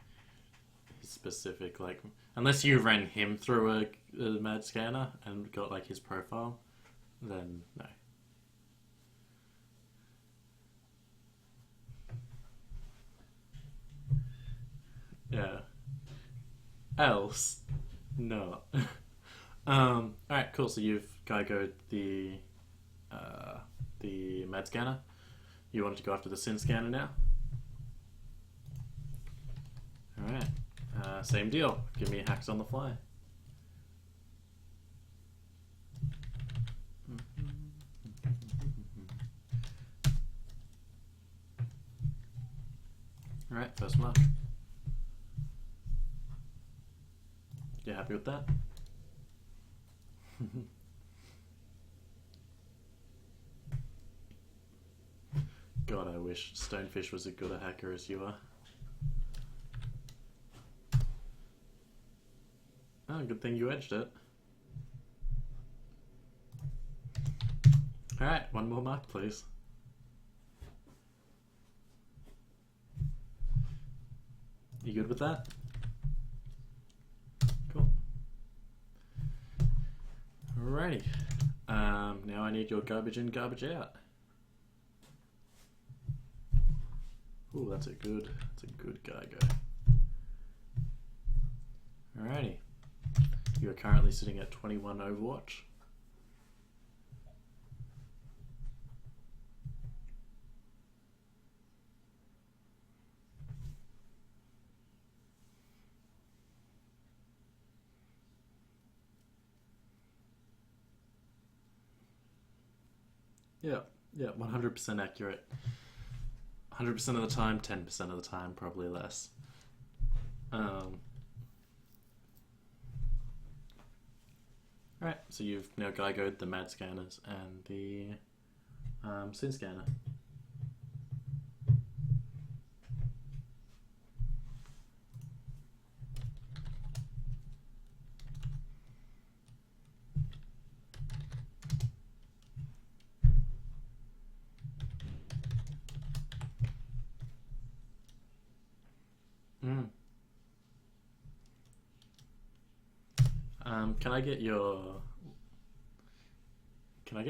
specific like unless you ran him through a mad scanner and got like his profile, then no. Yeah. Else, no. Alright, cool. So you've Geigoed the med scanner. You wanted to go after the Sin scanner now? Alright. Same deal. Give me hacks on the fly. Alright, first mark. You happy with that? God, I wish Stonefish was as good a hacker as you are. Oh, good thing you edged it. Alright, one more mark, please. You good with that? Cool. Alrighty. Now I need your garbage in, garbage out. Ooh, that's a good Geigo. Alrighty. You are currently sitting at 21 Overwatch. Yeah, 100% accurate. 100% of the time, 10% of the time, probably less. Alright, so you've now Geigoed the Mad Scanners and the Sin Scanner. Can I get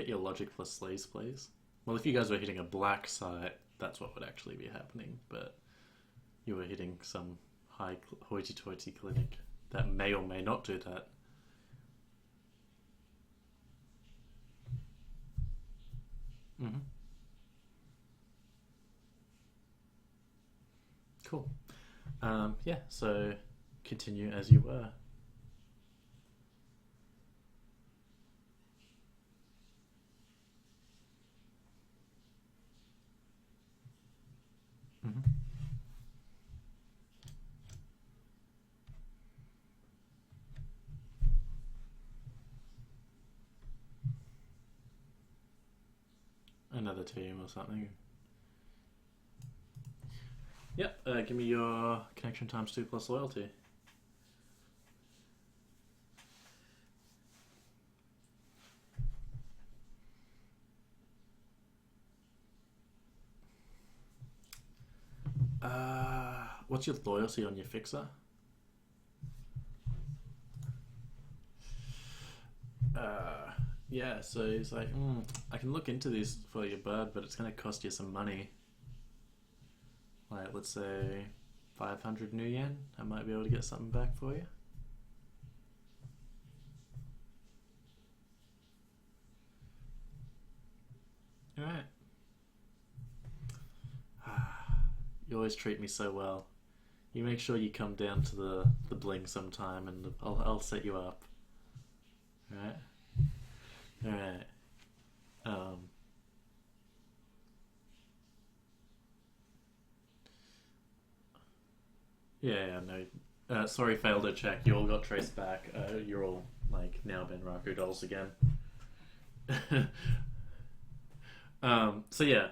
your logic plus sleaze, please? Well, if you guys were hitting a black site, that's what would actually be happening, but you were hitting some high hoity-toity clinic that may or may not do that. Cool. Yeah, so continue as you were. Another team or something. Yep, give me your connection times 2 plus loyalty. What's your loyalty on your fixer? Yeah, so he's like, I can look into this for you, bud, but it's going to cost you some money. like let's say 500 new yen, I might be able to get something back for you. All right. You always treat me so well. You make sure you come down to the bling sometime, and I'll set you up. All right. All right. Um. Yeah. No. Sorry, failed to check. You all got traced back. You're all like now Benraku dolls again. So yeah.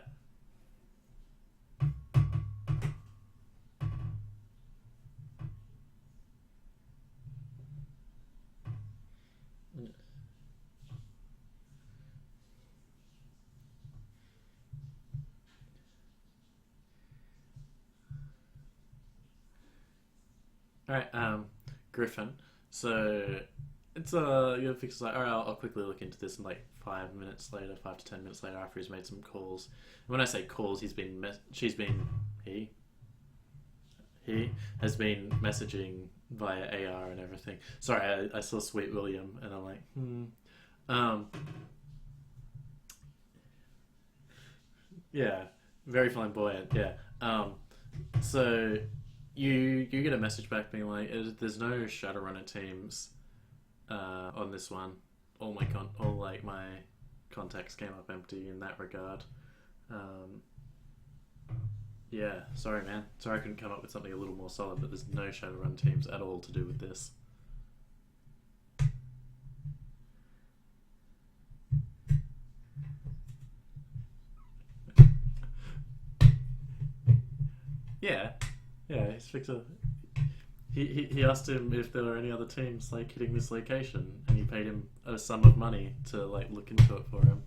All right, Griffin. So it's your fix is like, all right, I'll quickly look into this. And like 5 minutes later, 5 to 10 minutes later, after he's made some calls. And when I say calls, she's been he he has been messaging via AR and everything. Sorry, I saw Sweet William, and I'm like, um, yeah, very flamboyant, yeah. So you get a message back being like, "There's no Shadowrunner teams on this one. All like my contacts came up empty in that regard." Um, yeah, sorry, man. Sorry, I couldn't come up with something a little more solid. But there's no Shadowrun teams at all to do with this. Yeah, yeah. He's fixed a. He asked him if there were any other teams like hitting this location, and he paid him a sum of money to like look into it for him.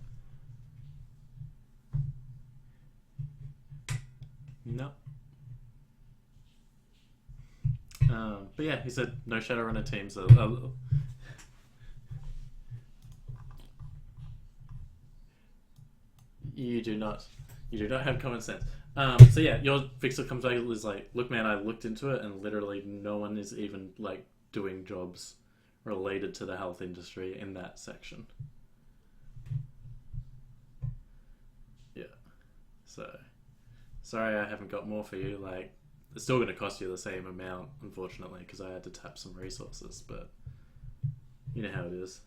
No. But yeah, he said no Shadowrunner teams. You do not. You do not have common sense. So yeah, your fixer comes back and is like, look, man, I looked into it, and literally no one is even like doing jobs related to the health industry in that section. Yeah. So sorry, I haven't got more for you. Like, it's still going to cost you the same amount, unfortunately, because I had to tap some resources. But you know how it is.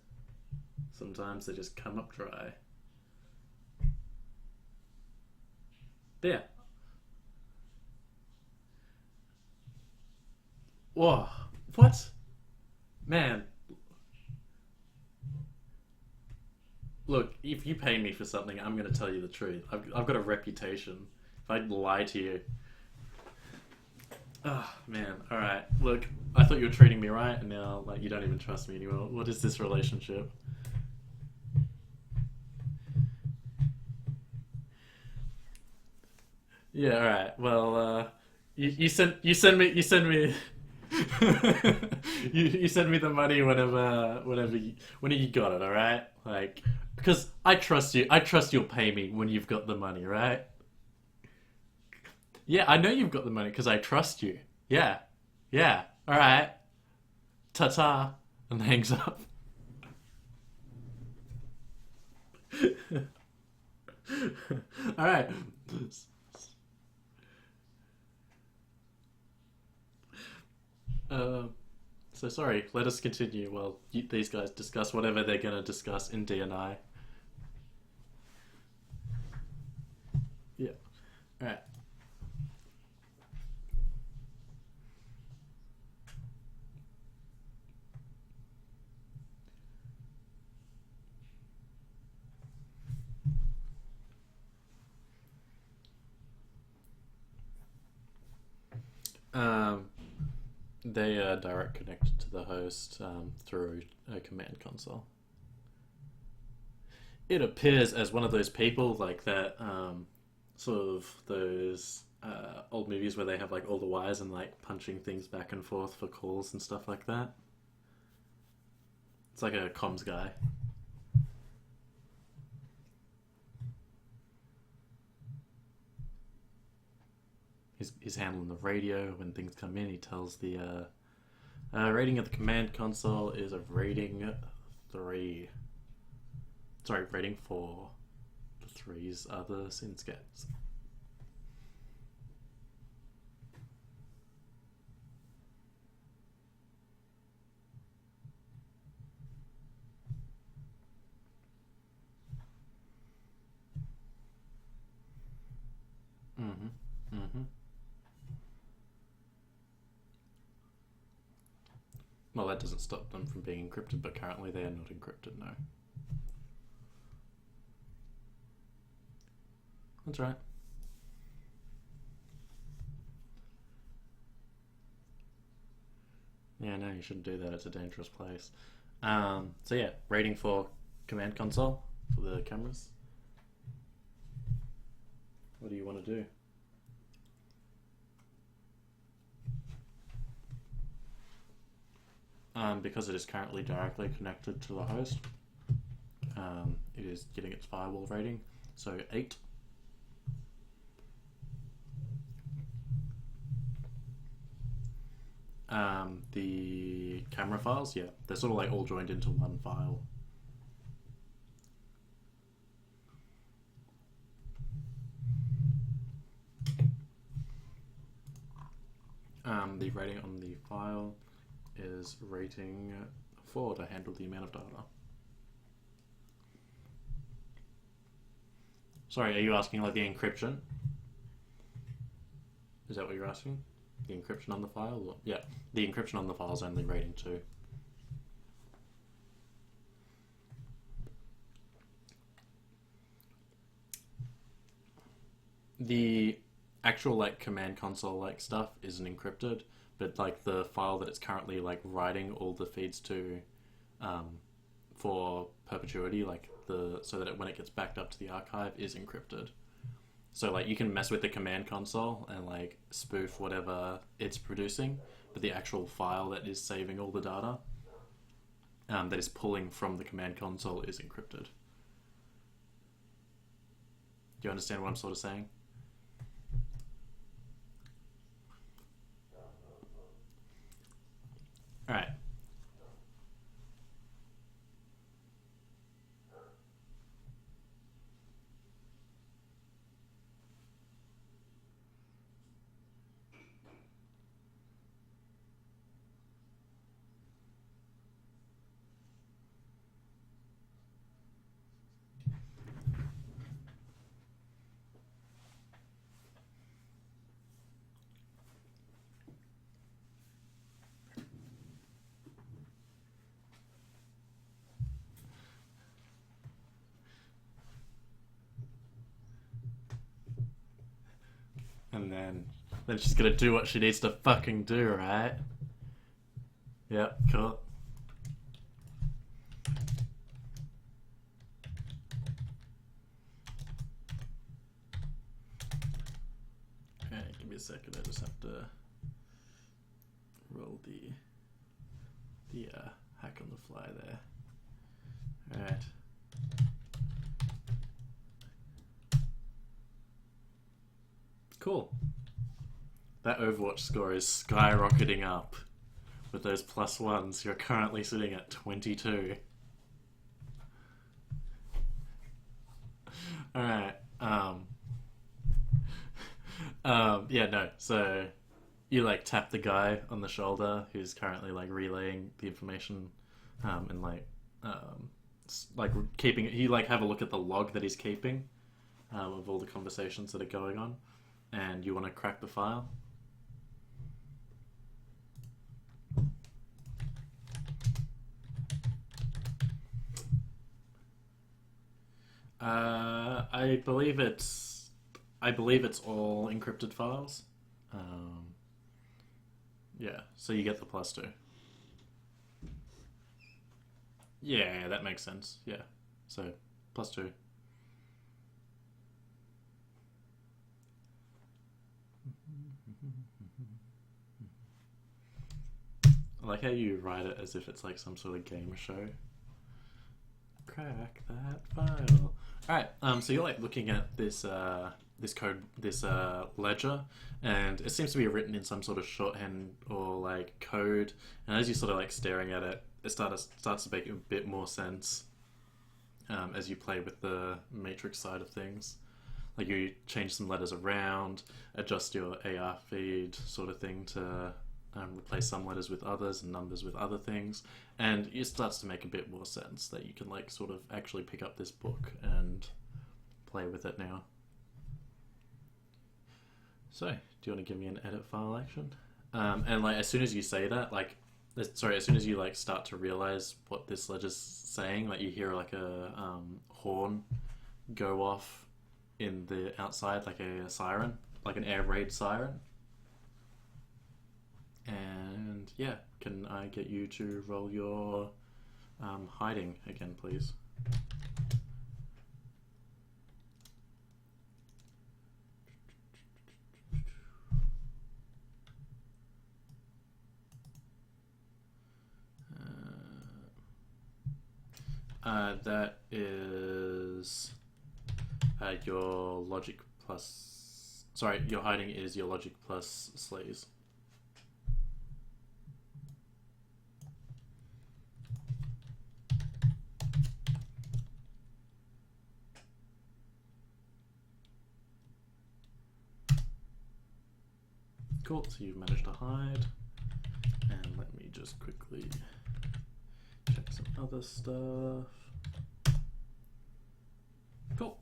Sometimes they just come up dry. But yeah. Whoa. What? Man, look, if you pay me for something, I'm going to tell you the truth. I've got a reputation. If I lie to you. Oh, man. Alright. Look, I thought you were treating me right, and now, like, you don't even trust me anymore. What is this relationship? Yeah, alright. Well, you send me you send me the money when you got it, alright? Like, because I trust you. I trust you'll pay me when you've got the money, right? Yeah, I know you've got the money because I trust you. Yeah. Yeah. Alright. Ta ta. And hangs up. Alright. Uh, so sorry, let us continue while these guys discuss whatever they're going to discuss in DNI. Yeah. Alright. Um, they are direct connected to the host through a command console. It appears as one of those people like that, sort of those old movies where they have like all the wires and like punching things back and forth for calls and stuff like that. It's like a comms guy. he's handling the radio when things come in. He tells the rating of the command console is a rating 3. Sorry, rating 4. The 3s are the Synscats. Well, that doesn't stop them from being encrypted, but currently they are not encrypted, no. That's right. Yeah, no, you shouldn't do that. It's a dangerous place. So yeah, rating for command console for the cameras. What do you want to do? Because it is currently directly connected to the host, it is getting its firewall rating, so 8. The camera files, yeah, they're sort of like all joined into one file. The rating on the file is rating 4 to handle the amount of data. Sorry, are you asking like the encryption? Is that what you're asking? The encryption on the file? Or, yeah, the encryption on the file is only rating 2. The actual like command console like stuff isn't encrypted, but like the file that it's currently like writing all the feeds to for perpetuity, like so that when it gets backed up to the archive is encrypted. So like you can mess with the command console and like spoof whatever it's producing, but the actual file that is saving all the data that is pulling from the command console is encrypted. Do you understand what I'm sort of saying? All right. And then she's gonna do what she needs to fucking do, right? Yep, cool. Okay, give me a second. I just have to roll the hack on the fly there. All right. Cool. That Overwatch score is skyrocketing up. With those +1s, you're currently sitting at 22. Alright, yeah, no, so you like tap the guy on the shoulder who's currently like relaying the information, and like keeping it, you like have a look at the log that he's keeping, of all the conversations that are going on, and you want to crack the file. I believe it's all encrypted files. Yeah, so you get the +2. Yeah, that makes sense. Yeah, so +2. I like how you write it as if it's like some sort of game show. Crack that file. Alright, so you're like looking at this this code, this ledger, and it seems to be written in some sort of shorthand or like code. And as you sort of like staring at it, it starts to make a bit more sense as you play with the matrix side of things. Like you change some letters around, adjust your AR feed sort of thing to replace some letters with others and numbers with other things, and it starts to make a bit more sense that you can like sort of actually pick up this book and play with it now. So, do you want to give me an edit file action? And like as soon as you say that, like, sorry, as soon as you like start to realize what this ledger's saying, like you hear like a horn go off in the outside, like a siren, like an air raid siren. And yeah, can I get you to roll your hiding again, please? That is your logic plus. Sorry, your hiding is your logic plus sleaze. Cool, so you've managed to hide. And let me just quickly check some other stuff. Cool.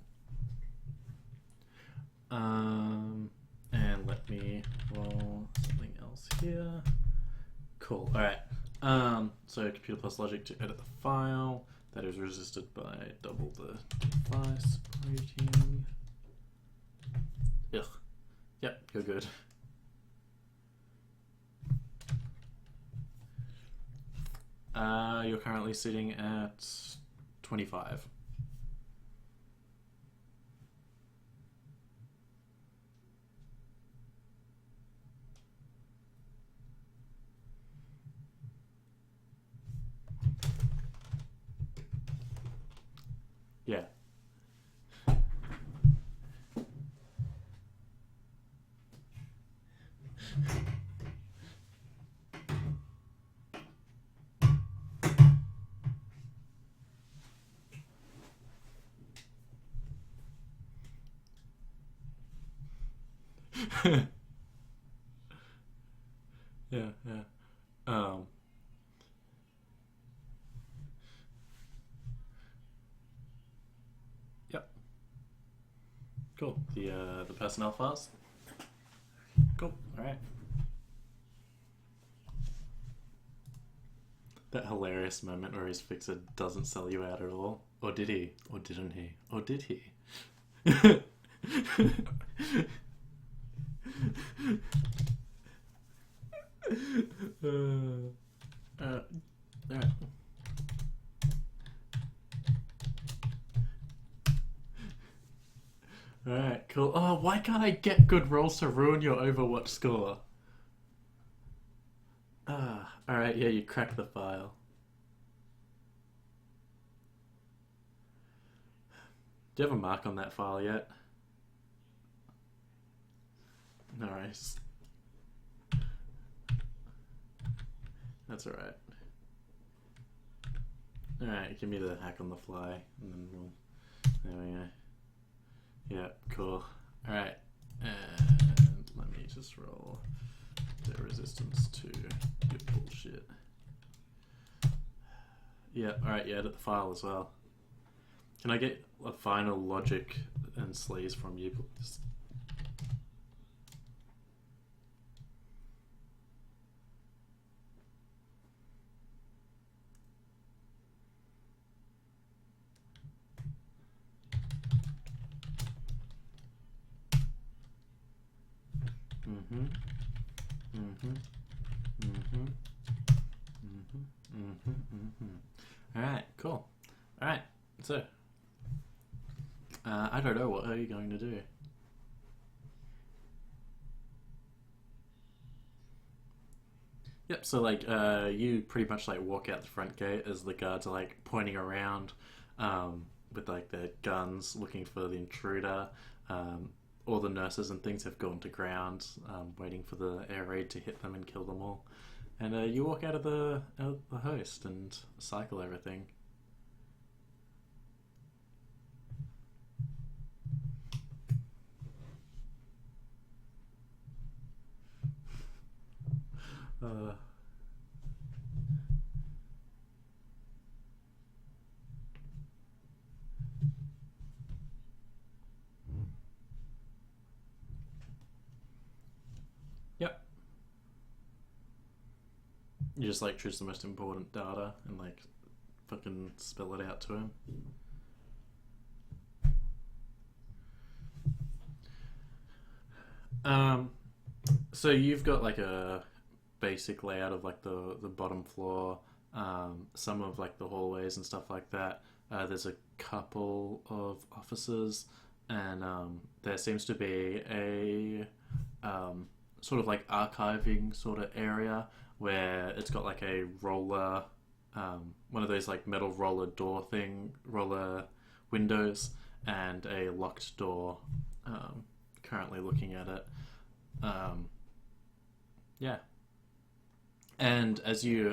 And let me roll something else here. Cool, alright. So computer plus logic to edit the file. That is resisted by double the device rating. Ugh. Yep, you're good. You're currently sitting at 25. Yeah. Yeah, yeah. Yep. Cool. The personnel files. Cool. All right. That hilarious moment where his fixer doesn't sell you out at all, or did he? Or didn't he? Or did he? Alright. Alright, cool. Oh, why can't I get good rolls to ruin your Overwatch score? Alright, yeah, you cracked the file. Do you have a mark on that file yet? Nice. That's alright. Alright, give me the hack on the fly, and then we'll... There we go. Yeah, cool. Alright, and let me just roll the resistance to your bullshit. Yeah, alright, yeah, edit the file as well. Can I get a final logic and sleaze from you, please? Alright, cool. Alright, so I don't know, what are you going to do? Yep, so like you pretty much like walk out the front gate as the guards are like pointing around with like their guns looking for the intruder. all the nurses and things have gone to ground, waiting for the air raid to hit them and kill them all. And you walk out of the host and cycle everything. Uh, yep. You just like choose the most important data and like fucking spell it out to him. So you've got like a basic layout of like the bottom floor, some of like the hallways and stuff like that. There's a couple of offices, and there seems to be a sort of like archiving sort of area where it's got like a roller, one of those like metal roller windows, and a locked door. Currently looking at it. Yeah. And as you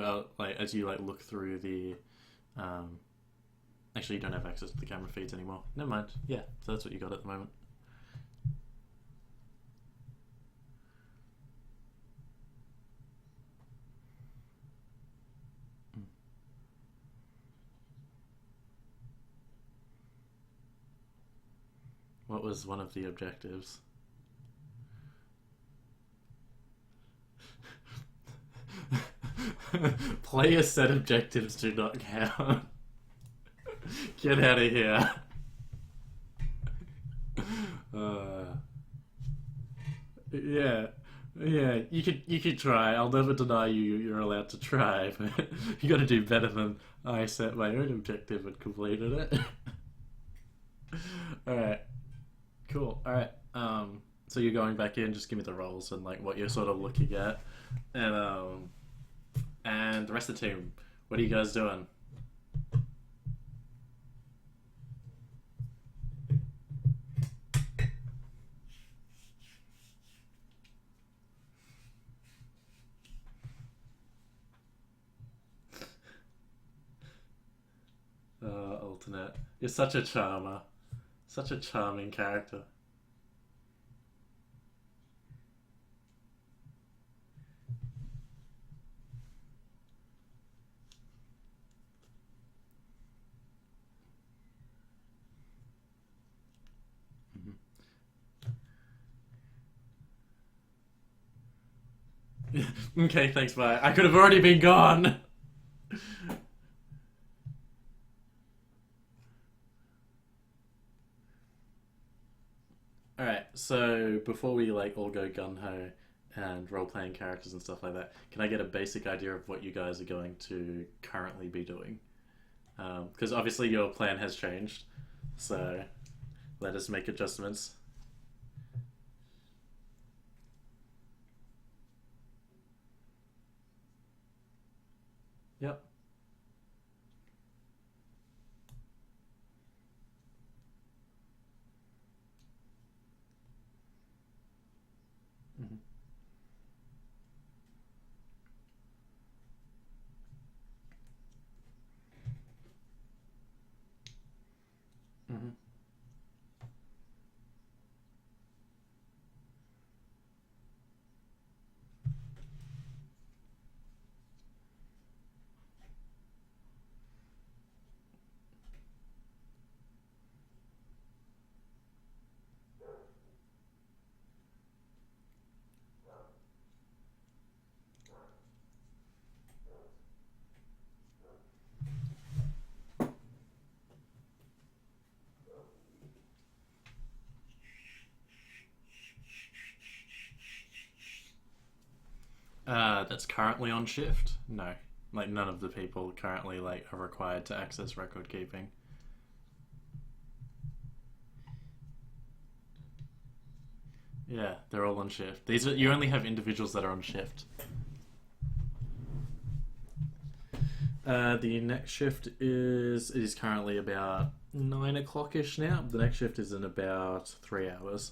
look through the, actually you don't have access to the camera feeds anymore. Never mind. Yeah, so that's what you got at the moment. What was one of the objectives? Player set objectives do not count. Get out of here. Yeah, yeah. You could try. I'll never deny you're allowed to try, but you got to do better than I set my own objective and completed it. All right. Cool. All right. So you're going back in. Just give me the roles and like what you're sort of looking at, and the rest of the team. What are you guys doing? Alternate. You're such a charmer. Such a charming character. Okay, thanks, bye. I could have already been gone. All right, so before we like all go gun ho and role playing characters and stuff like that, can I get a basic idea of what you guys are going to currently be doing? Because obviously your plan has changed, so let us make adjustments. Yep. Hmm. Hmm. That's currently on shift. No, like none of the people currently like are required to access record keeping. Yeah, they're all on shift. These are you only have individuals that are on shift. The next shift is currently about 9 o'clock ish now. The next shift is in about 3 hours.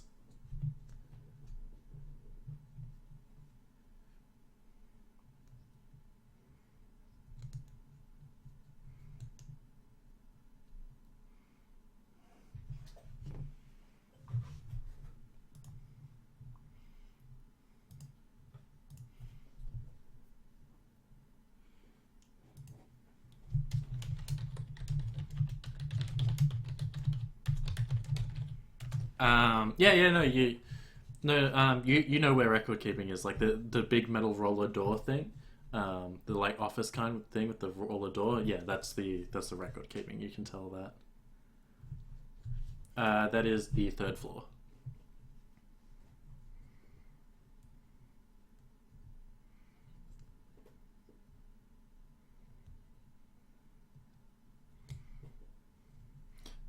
No, you know where record keeping is, like the big metal roller door thing, the like office kind of thing with the roller door. Yeah, that's the record keeping. You can tell that. That is the third floor.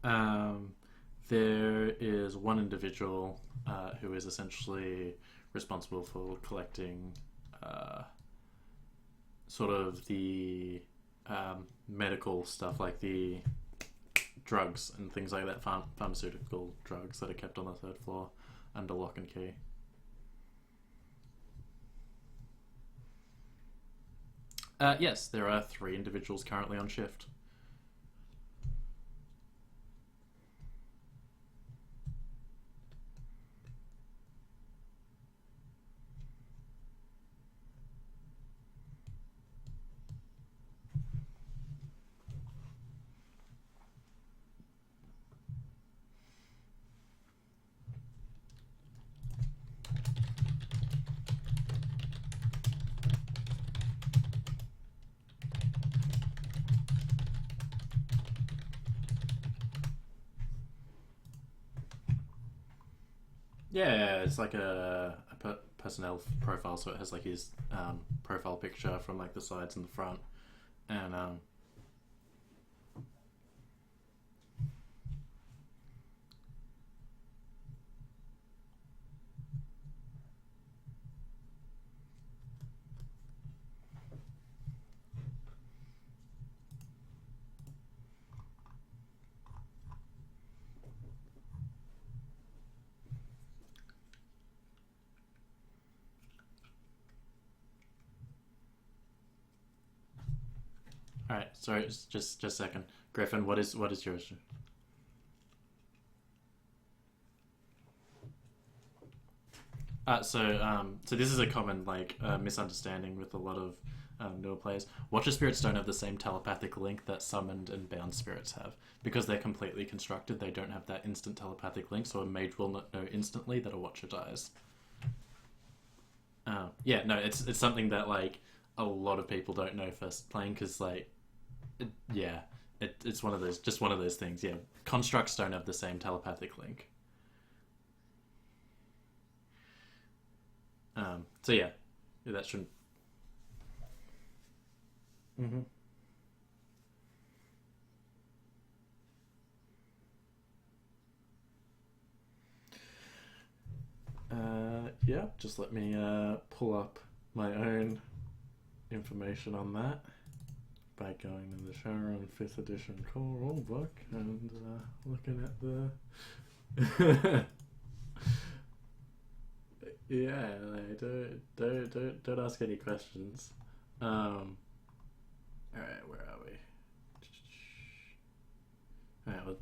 Um, there is one individual who is essentially responsible for collecting uh, sort of the medical stuff, like the drugs and things like that, pharmaceutical drugs that are kept on the third floor under lock and key. Yes, there are 3 individuals currently on shift. Yeah, it's like a personnel profile, so it has like his profile picture from like the sides and the front, and all right. Sorry, just a second, Griffin. What is yours? So this is a common like misunderstanding with a lot of newer players. Watcher spirits don't have the same telepathic link that summoned and bound spirits have because they're completely constructed. They don't have that instant telepathic link, so a mage will not know instantly that a watcher dies. Yeah, no, it's something that like a lot of people don't know first playing because like yeah, it's one of those things. Yeah, constructs don't have the same telepathic link. So yeah, that shouldn't. Hmm. Yeah, just let me pull up my own information on that by going in the Shadowrun 5th edition core rulebook and looking at the. Yeah, like, don't ask any questions. All right, where are we? All right, well,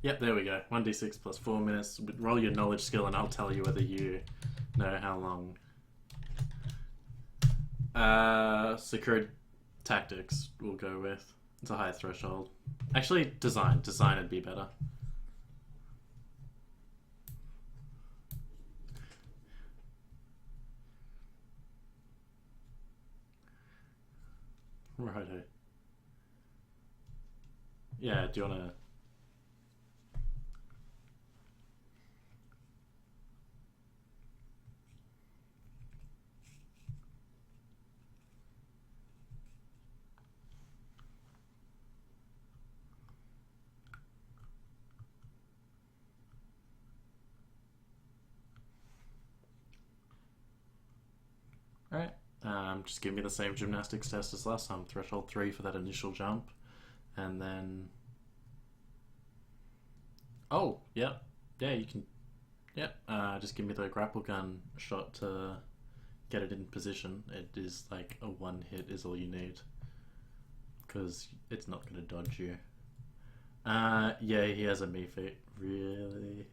yep, there we go. 1d6 plus 4 minutes. Roll your knowledge skill, and I'll tell you whether you know how long. Secured tactics we'll go with. It's a high threshold. Actually, design would be better. Righto. Yeah, do you wanna? All right. Just give me the same gymnastics test as last time. Threshold 3 for that initial jump, and then. Oh, yeah, yeah, you can. Yeah, just give me the grapple gun shot to get it in position. It is like a one hit is all you need because it's not going to dodge you. Yeah, he has a me feat. Really?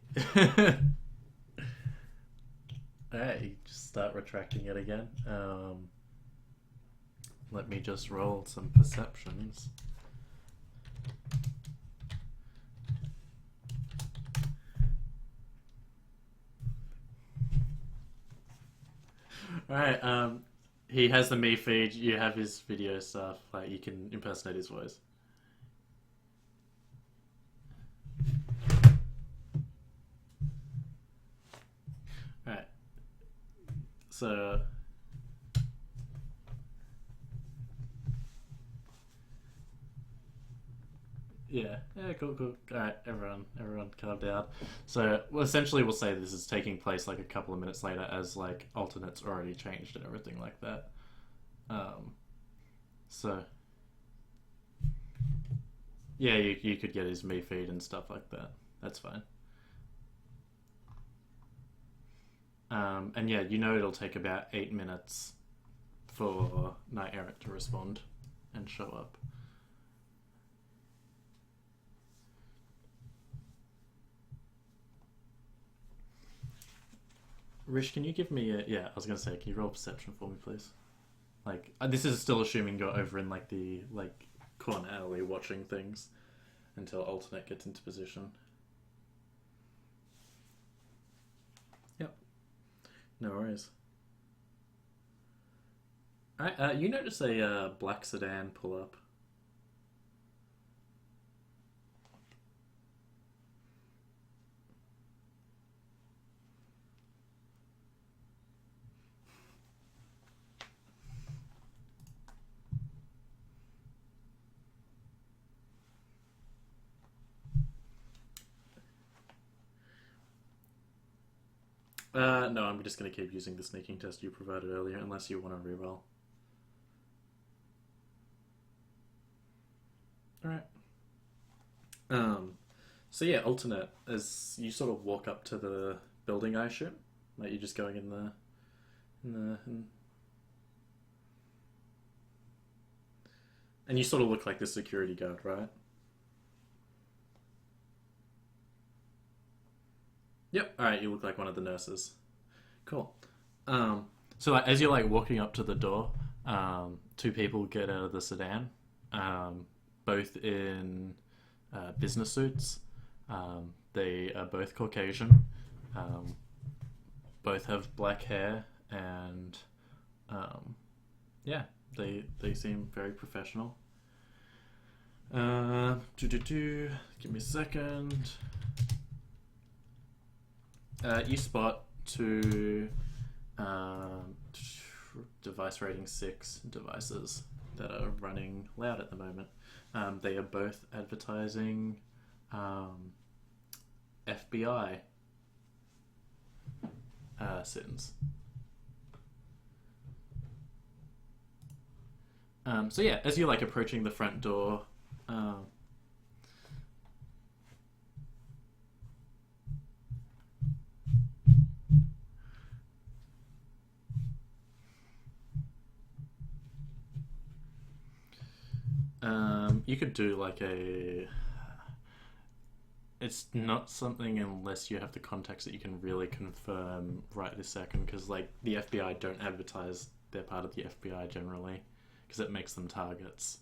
Alright, just start retracting it again. Let me just roll some perceptions. Alright, he has the me feed, you have his video stuff, like you can impersonate his voice. Alright. So yeah, cool. Alright, everyone calm down. So well, essentially we'll say this is taking place like a couple of minutes later as like alternates already changed and everything like that. Um so yeah, you could get his me feed and stuff like that. That's fine. And yeah, you know it'll take about 8 minutes for Knight Errant to respond and show up. Rish, can you give me a... Yeah, I was going to say, can you roll perception for me, please? Like, this is still assuming you're over in, like, the, like, corner alley watching things until alternate gets into position. Yep. No worries. Alright, you notice a black sedan pull up. No, I'm just going to keep using the sneaking test you provided earlier, unless you want to reroll. Alright. So yeah, alternate, as you sort of walk up to the building, I assume? Like you're just going and you sort of look like the security guard, right? Yep. Alright, you look like one of the nurses. Cool. Um, so like, as you're like walking up to the door, two people get out of the sedan, both in business suits. They are both Caucasian. Um, both have black hair, and yeah, they seem very professional. Give me a second. You spot two device rating 6 devices that are running loud at the moment. They are both advertising FBI sins. So yeah, as you're like approaching the front door, you could do like a... It's not something unless you have the context that you can really confirm right this second, because like the FBI don't advertise they're part of the FBI generally, because it makes them targets.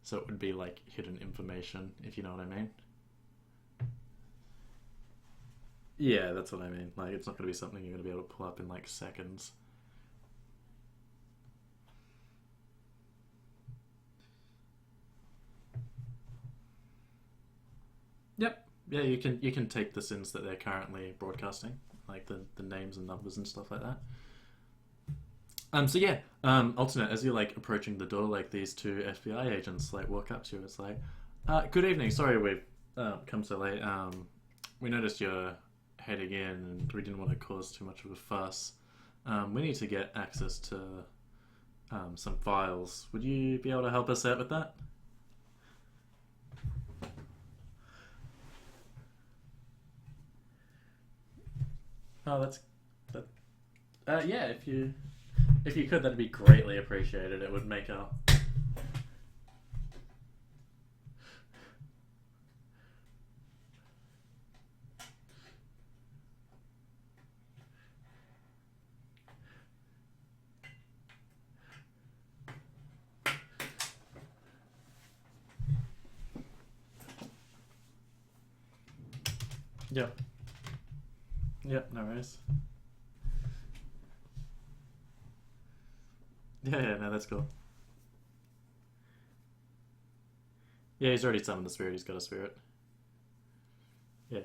So it would be like hidden information, if you know what I mean. Yeah, that's what I mean. Like it's not going to be something you're going to be able to pull up in like seconds. Yep. Yeah, you can take the sins that they're currently broadcasting, like the names and numbers and stuff like that. So yeah, alternate, as you're like approaching the door, like these two FBI agents like walk up to you. It's like, good evening. Sorry we've come so late. We noticed you're heading in, and we didn't want to cause too much of a fuss. We need to get access to some files. Would you be able to help us out with that? Oh, that's that. Yeah, if you could, that'd be greatly appreciated. It would make our... Yep. Yep, no worries. Yeah, no, that's cool. Yeah, he's already summoned the spirit. He's got a spirit. Yeah,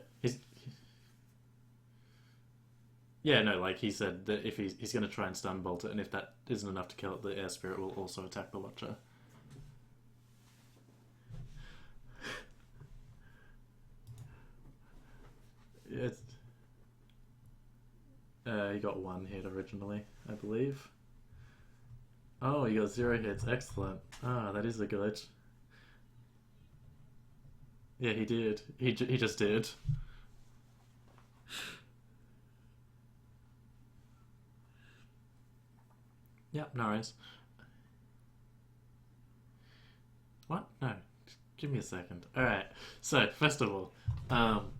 yeah, no, like he said that if he's going to try and stun bolt it, and if that isn't enough to kill it, the air spirit will also attack the Watcher. It's he got one hit originally, I believe. Oh, he got zero hits. Excellent. Ah, that is a glitch. Yeah, he did. He just did. Yep, no worries. What? No, give me a second. All right. So first of all, um,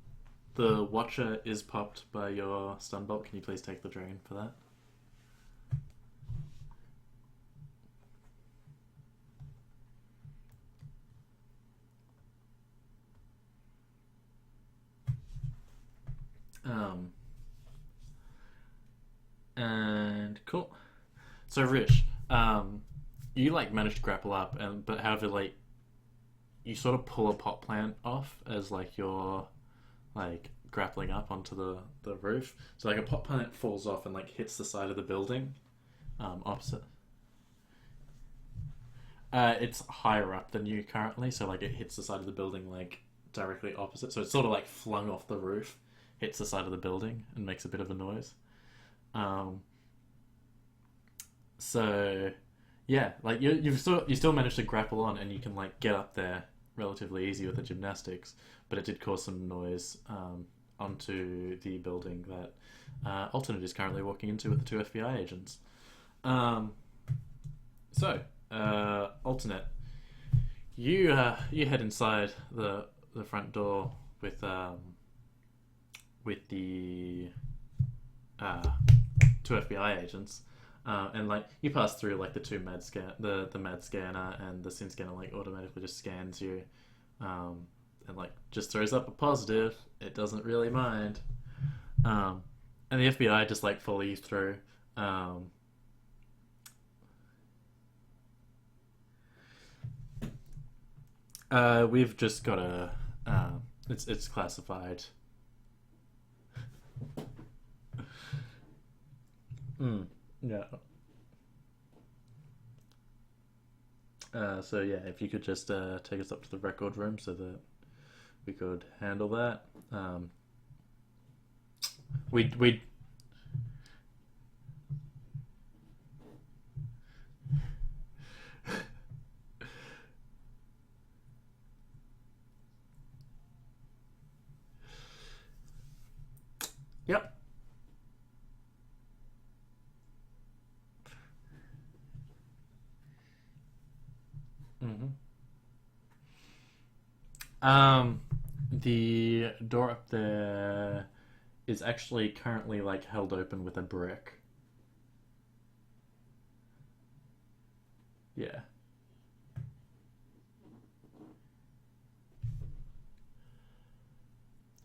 the Watcher is popped by your stun bolt. Can you please take the drain for that? Um, and cool. So Rich, you like managed to grapple up, and but however, like you sort of pull a pot plant off as like your like grappling up onto the roof. So like a pot plant falls off and like hits the side of the building, opposite. It's higher up than you currently, so like it hits the side of the building like directly opposite. So it's sort of like flung off the roof, hits the side of the building, and makes a bit of a noise. Um, so yeah, like you still managed to grapple on, and you can like get up there relatively easy with the gymnastics, but it did cause some noise onto the building that Alternate is currently walking into with the two FBI agents. Um, so, Alternate, you head inside the front door with the uh, two FBI agents, and like you pass through like the two med scan the med scanner, and the Sin scanner like automatically just scans you, um, and like just throws up a positive. It doesn't really mind, um, and the FBI just like follow you through. Um, we've just got a it's classified. Mm, yeah. So yeah, if you could just take us up to the record room so that we could handle that. We yep. Hmm. Um, the door up there is actually currently like held open with a brick. Yeah.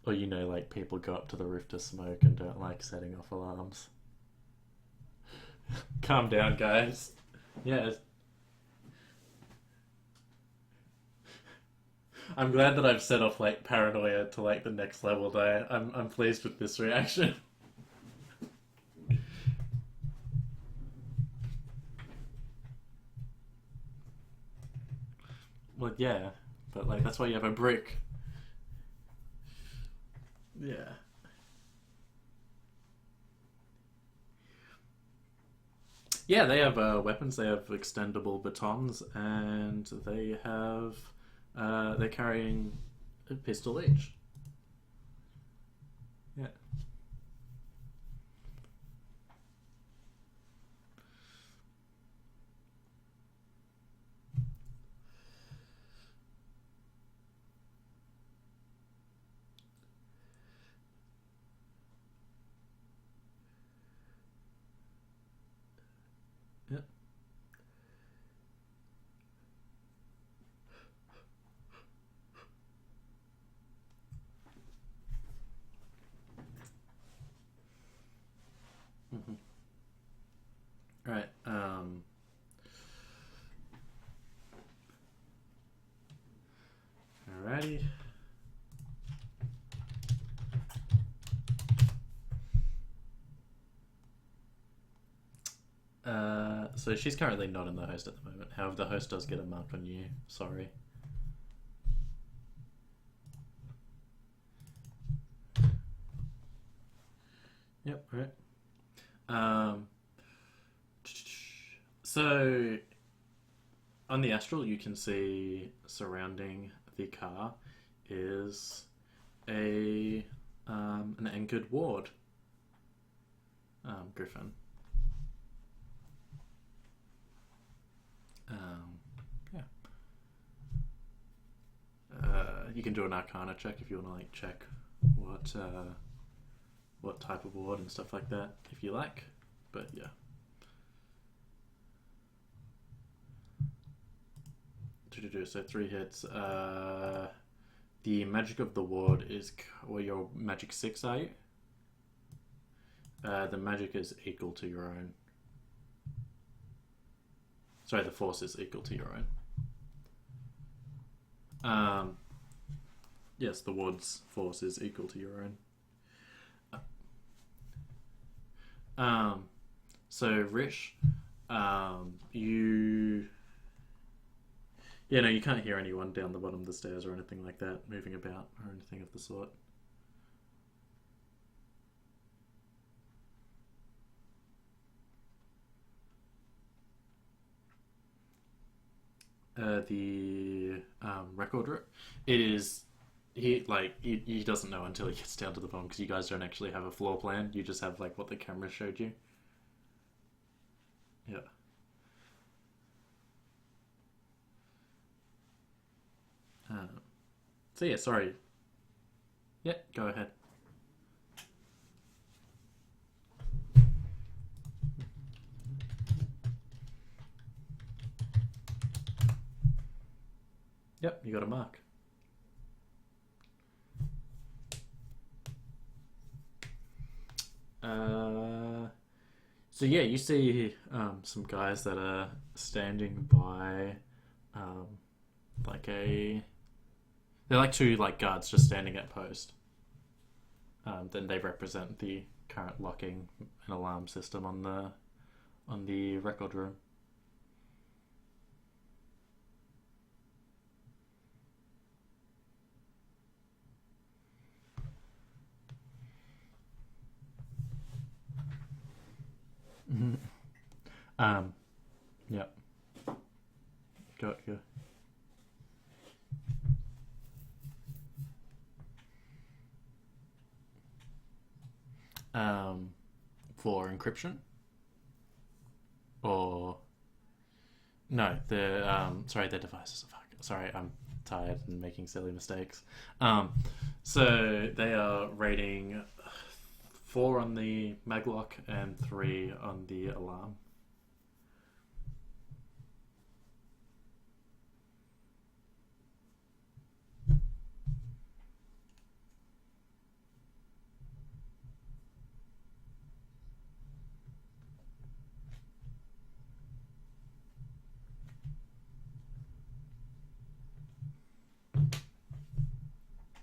Or like people go up to the roof to smoke and don't like setting off alarms. Calm down, guys. Yeah, I'm glad that I've set off like paranoia to like the next level there. I'm pleased with this reaction. Well, yeah, but like that's why you have a brick. Yeah. Yeah, they have weapons. They have extendable batons, and they're carrying a pistol each. Yeah. Yeah. So she's currently not in the host at the moment. However, the host does get a mark on you. Sorry. Yep, right. So on the astral, you can see surrounding the car is a an anchored ward, Griffin. Yeah. You can do an Arcana check if you want to like check what type of ward and stuff like that, if you like. But yeah. So 3 hits. The magic of the ward is your magic 6, are you? The magic is equal to your own. Sorry, the force is equal to your own. Yes, the ward's force is equal to your own. So Rish, you... Yeah, no, you can't hear anyone down the bottom of the stairs or anything like that moving about or anything of the sort. The record room, it is... He doesn't know until he gets down to the bottom because you guys don't actually have a floor plan. You just have like what the camera showed you. Yeah. So yeah, sorry. Yeah, go ahead. Yep, you got a mark. So yeah, you see some guys that are standing by like a... They're like 2 like guards just standing at post. Then they represent the current locking and alarm system on the record room. Yeah. Go. For encryption? Or... No, sorry, their devices. Fuck. Sorry, I'm tired and making silly mistakes. So they are rating 4 on the maglock and 3 on the alarm.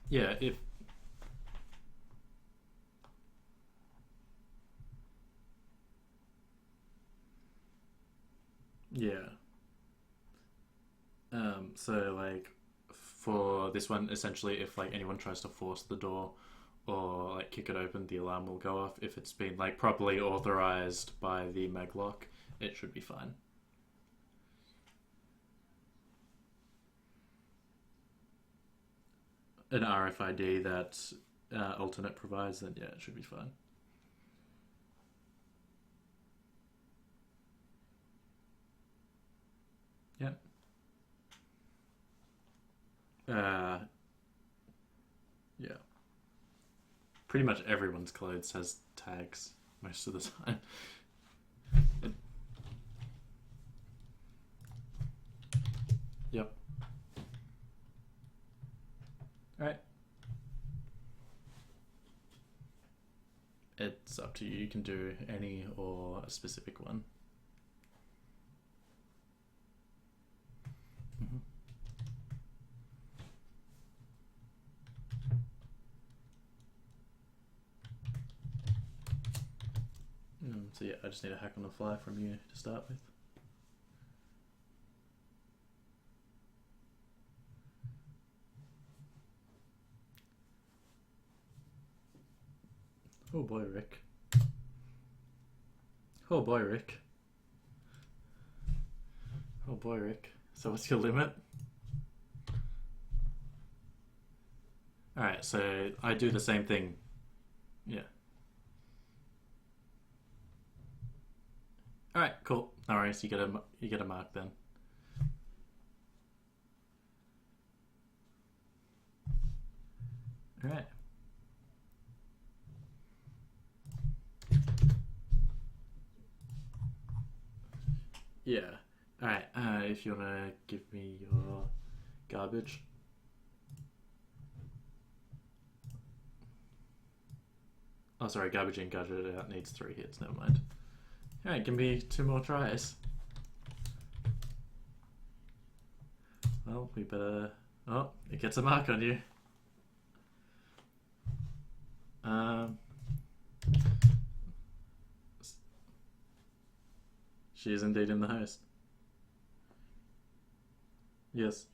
Yeah, if... Yeah. So like for this one, essentially, if like anyone tries to force the door or like kick it open, the alarm will go off. If it's been like properly authorized by the maglock, it should be fine. An RFID that alternate provides, then yeah, it should be fine. Yeah. Yeah. Pretty much everyone's clothes has tags most of the time. Yep. Alright. It's up to you. You can do any or a specific one. So yeah, I just need a hack on the fly from you to start with. Oh boy, Rick. Oh boy, Rick. Oh boy, Rick. So what's your limit? Alright, so I do the same thing. Yeah. Alright, cool. No worries, you get a mark then. Alright. Yeah. Alright, if you wanna give me your garbage. Oh, sorry, garbage in, garbage out needs 3 hits, never mind. Alright, give me 2 more tries. Well, we better... Oh, it gets a mark on you. She is indeed in the host. Yes.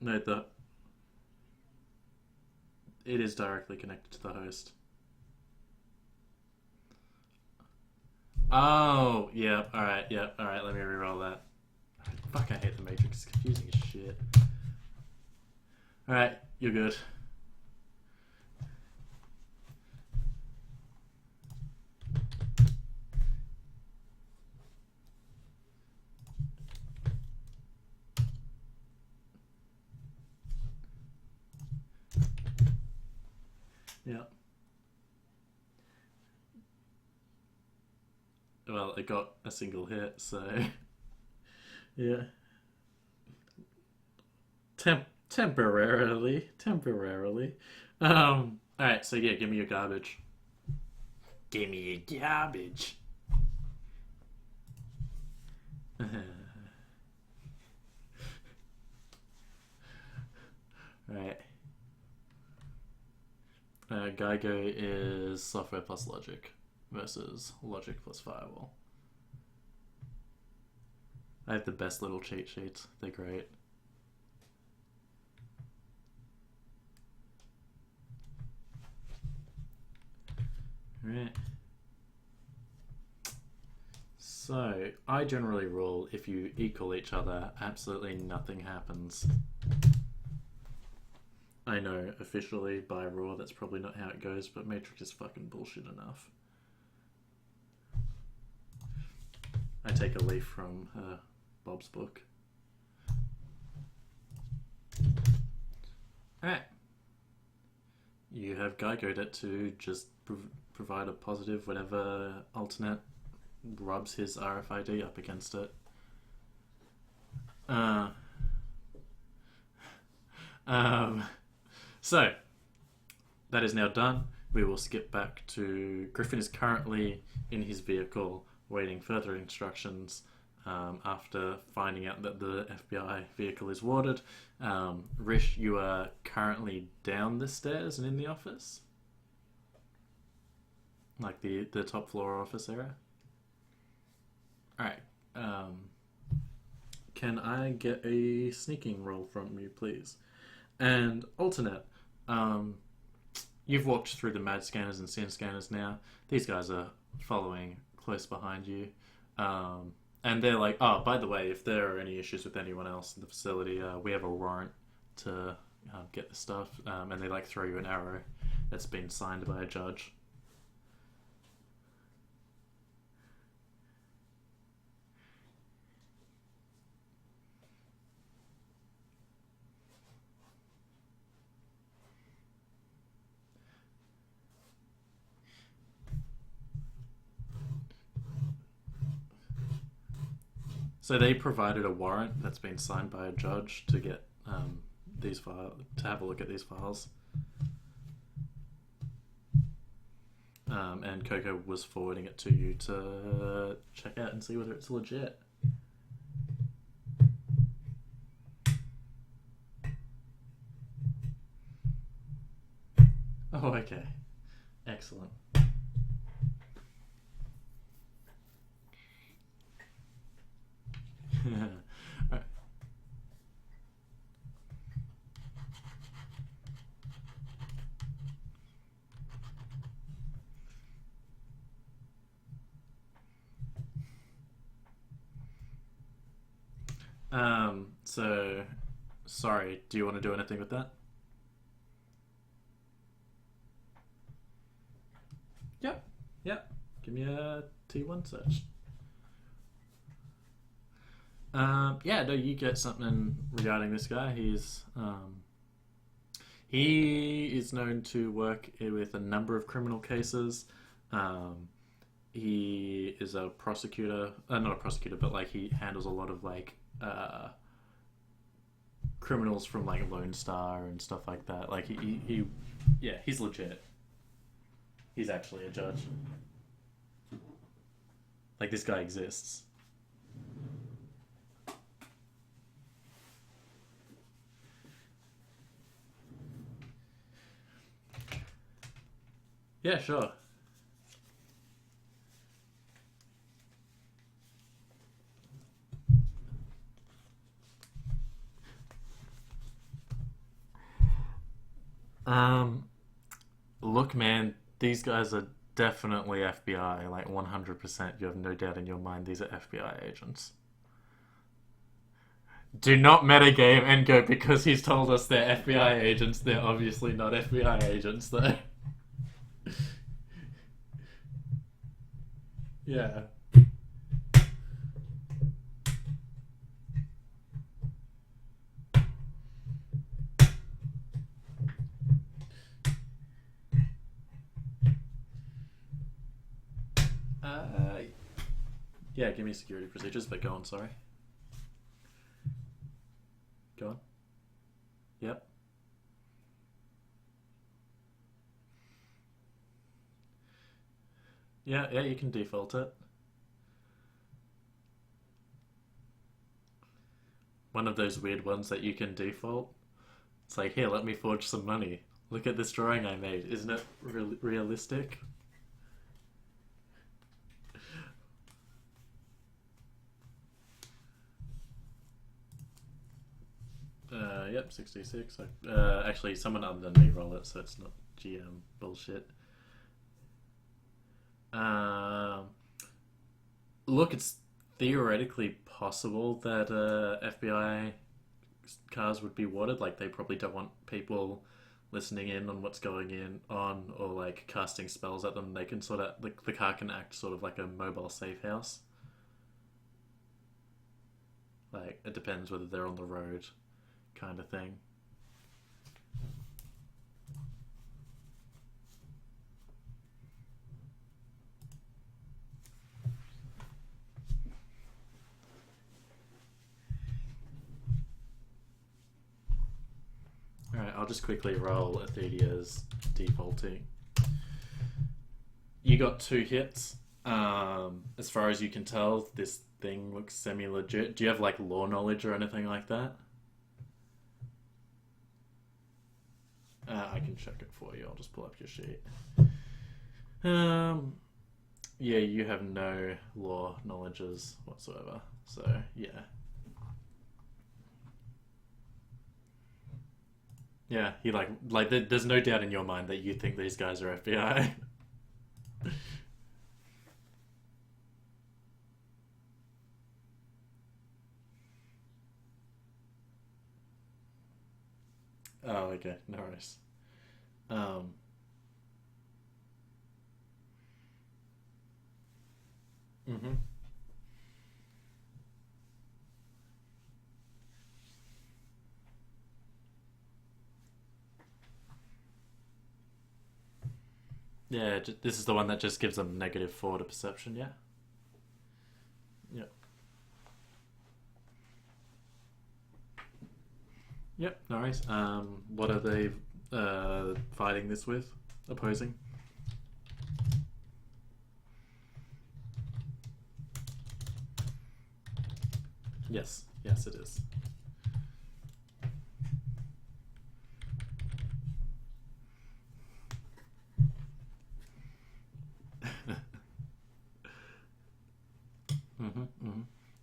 No, it is directly connected to the host. Oh, yeah, alright, let me reroll that. Fuck, I hate the Matrix, it's confusing as shit. Alright, you're good. Yeah. Well, it got a single hit, so yeah. Temporarily. Alright, so yeah, give me your garbage. Give me your garbage. Right. Geico is software plus logic versus logic plus firewall. I have the best little cheat sheets. They're great. Right. So, I generally rule if you equal each other, absolutely nothing happens. I know, officially, by rule, that's probably not how it goes, but Matrix is fucking bullshit enough. I take a leaf from Bob's book. Alright. You have Geicoed it to just provide a positive whenever alternate rubs his RFID up against it. So, that is now done. We will skip back to... Griffin is currently in his vehicle waiting further instructions after finding out that the FBI vehicle is warded. Rish, you are currently down the stairs and in the office? Like the top floor office area? Alright. Can I get a sneaking roll from you, please? And alternate, you've walked through the MAD scanners and SIN scanners now. These guys are following close behind you. And they're like, oh, by the way, if there are any issues with anyone else in the facility, we have a warrant to get the stuff. And they like throw you an arrow that's been signed by a judge. So they provided a warrant that's been signed by a judge to get these files, to have a look at these files. And Coco was forwarding it to you to check out and see whether it's legit. Oh, okay. Excellent. Right. So, sorry, do you want to do anything with that? Yep. Yep. Give me a T1 search. Yeah, no, you get something regarding this guy. He is known to work with a number of criminal cases. Um, he is a prosecutor, not a prosecutor, but like he handles a lot of like criminals from like Lone Star and stuff like that. Like yeah, he's legit. He's actually a judge. Like this guy exists. Yeah, sure. Um, Look, man, these guys are definitely FBI. Like 100%. You have no doubt in your mind these are FBI agents. Do not metagame and go because he's told us they're FBI agents. They're obviously not FBI agents, though. Yeah. Uh, yeah, give me security procedures, but go on, sorry. Go on. Yep. Yeah, yeah, you can default it. One of those weird ones that you can default. It's like, here, let me forge some money. Look at this drawing I made. Isn't it realistic? Yep, 66. Actually, someone other than me roll it, so it's not GM bullshit. Um, Look, it's theoretically possible that FBI cars would be watered. Like, they probably don't want people listening in on what's going in on or like casting spells at them. They can sort of the car can act sort of like a mobile safe house. Like, it depends whether they're on the road, kind of thing. All right, I'll just quickly roll Athenia's defaulting. You got two hits. As far as you can tell, this thing looks semi legit. Do you have like law knowledge or anything like that? I can check it for you. I'll just pull up your sheet. Um, yeah, you have no law knowledges whatsoever. So yeah, yeah. He like. There's no doubt in your mind that you think these guys are FBI. Oh, okay, no worries. Um, hmm Yeah, this is the one that just gives them -4 to perception. Yeah. Yep. Yep. No worries. What are they fighting this with? Opposing? Yes. Yes, it is.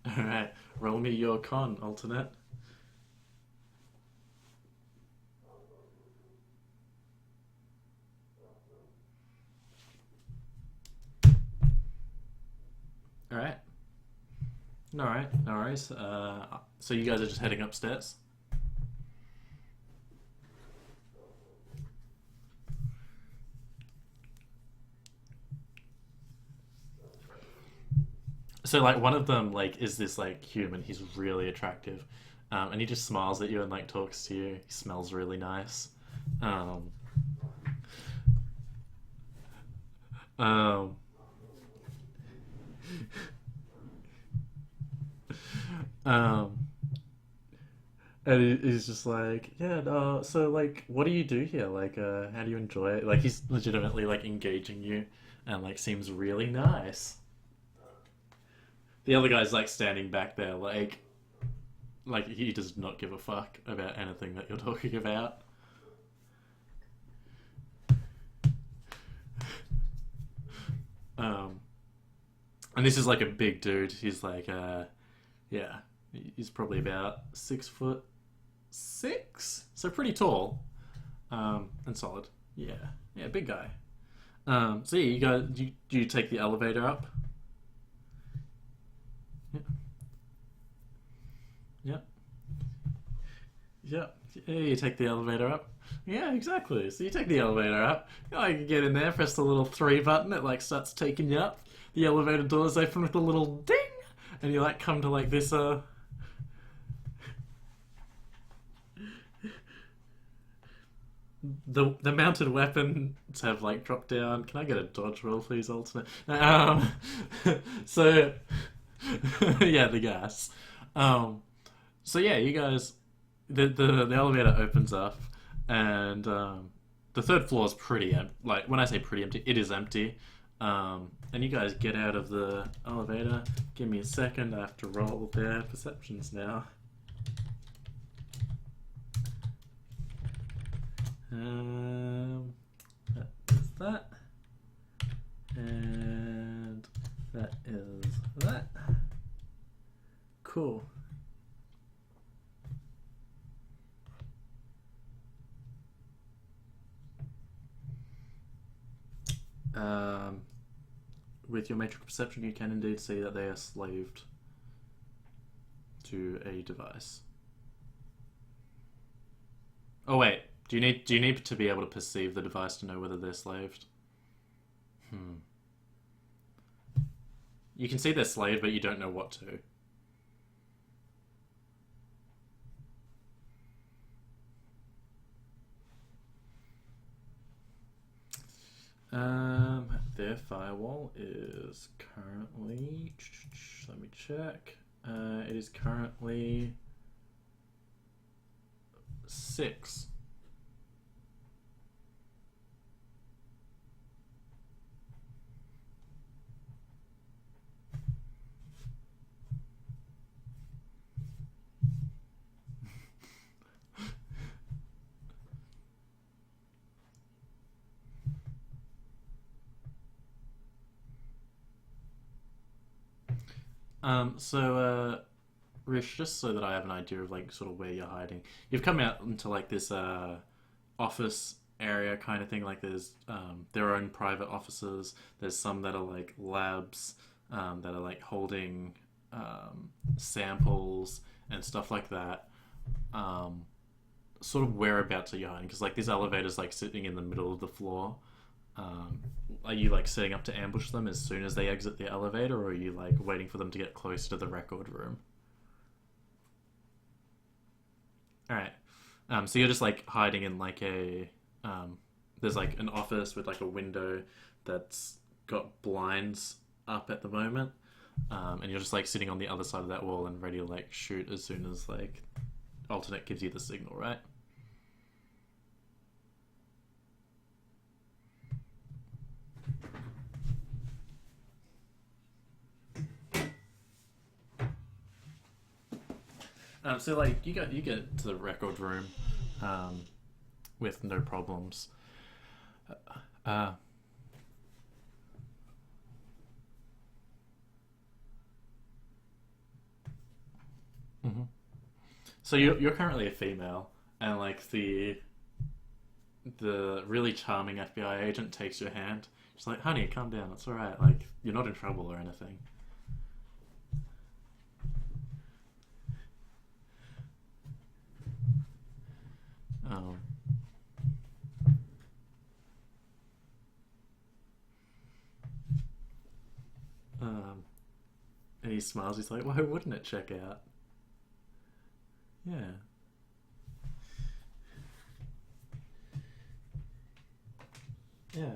All right. Roll me your con alternate. All right. Alright, no worries. So you guys are just heading upstairs? So like one of them like is this like human. He's really attractive, and he just smiles at you and like talks to you. He smells really nice. Um, um, um, and he's just like, yeah. So like, what do you do here? Like, how do you enjoy it? Like, he's legitimately like engaging you, and like seems really nice. The other guy's like standing back there, like he does not give a fuck about anything that you're talking about. Um, and this is like a big dude. He's like, yeah, he's probably about 6'6", so pretty tall, and solid. Yeah, yeah, big guy. So yeah, you take the elevator up. Yeah, yeah, yeah. Yeah, you take the elevator up. Yeah, exactly. So you take the elevator up. You like get in there, press the little three button. It like starts taking you up. The elevator doors open with a little ding, and you like come to like this the mounted weapons have like dropped down. Can I get a dodge roll, please, alternate? So yeah, the gas. Um, so yeah, you guys, the elevator opens up, and the third floor is pretty empty. Like when I say pretty empty, it is empty. And you guys get out of the elevator. Give me a second. I have to roll their perceptions now. That is that, and that is that. Cool. Um, with your matrix perception, you can indeed see that they are slaved to a device. Oh wait, do you need to be able to perceive the device to know whether they're slaved? Hmm. You can see they're slaved, but you don't know what to. Their firewall is currently. Let me check. It is currently 6. Rish, just so that I have an idea of like sort of where you're hiding, you've come out into like this office area kind of thing. Like there's their own private offices. There's some that are like labs that are like holding samples and stuff like that. Um, Sort of whereabouts are you hiding? Because like this elevator's like sitting in the middle of the floor. Um, are you like setting up to ambush them as soon as they exit the elevator, or are you like waiting for them to get close to the record room? All right. So you're just like hiding in like a there's like an office with like a window that's got blinds up at the moment, and you're just like sitting on the other side of that wall and ready to like shoot as soon as like alternate gives you the signal, right? So like you get to the record room, um, with no problems. Uh, mhm. So you're currently a female, and like the really charming FBI agent takes your hand. She's like, "Honey, calm down. It's all right. Like you're not in trouble or anything." Um, um, and he smiles. He's like, "Why wouldn't it check out?" Yeah. Yeah.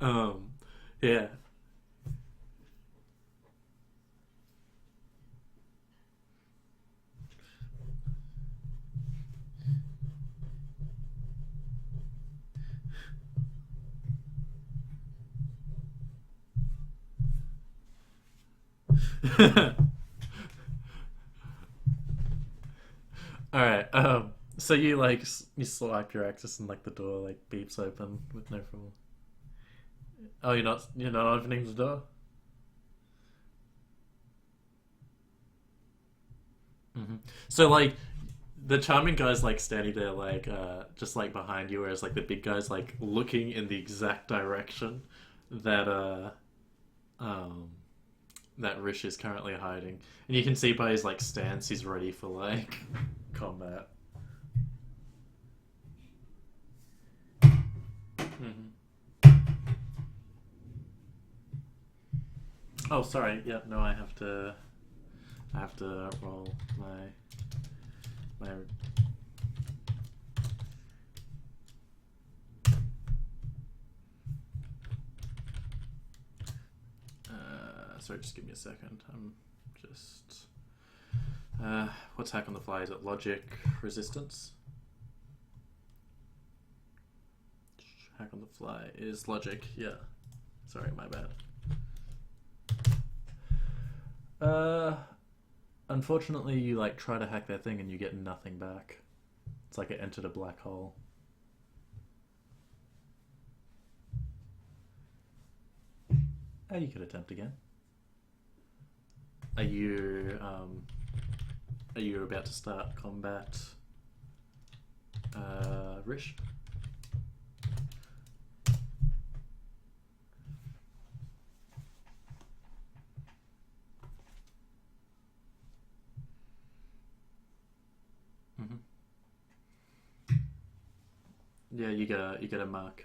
um, yeah. All right. So you like you swipe your access and like the door like beeps open with no problem. Oh, you're not opening the door. So like the charming guy's like standing there like just like behind you, whereas like the big guy's like looking in the exact direction that um that Rish is currently hiding, and you can see by his like stance he's ready for like combat. hmm Oh, sorry. Yeah, no, I have to roll my. Sorry, just give me a second. I'm just. What's hack on the fly? Is it logic resistance? Hack on the fly is logic. Yeah. Sorry, my bad. Uh, Unfortunately, you like try to hack that thing and you get nothing back. It's like it entered a black hole. You could attempt again. Are you are you about to start combat, Rish? hmm Yeah, you get a mark.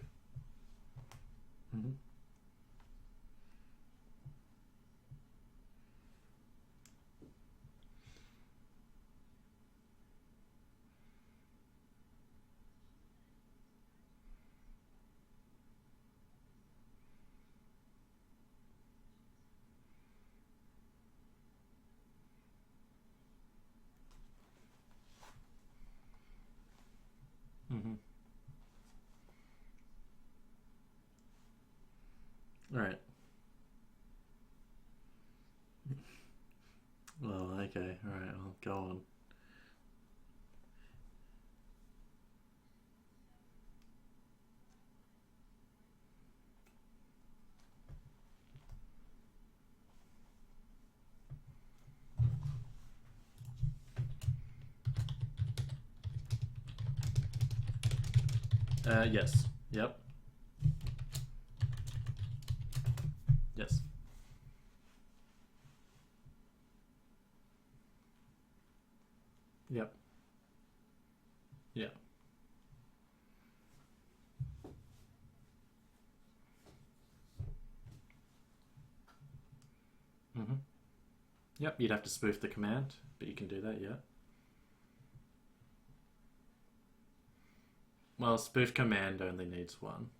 hmm hmm All right. Well, okay. All right. I'll go on. Yes. Yep. Yes. Yep. Yeah. hmm Yep. You'd have to spoof the command, but you can do that. Yeah. Well, spoof command only needs one.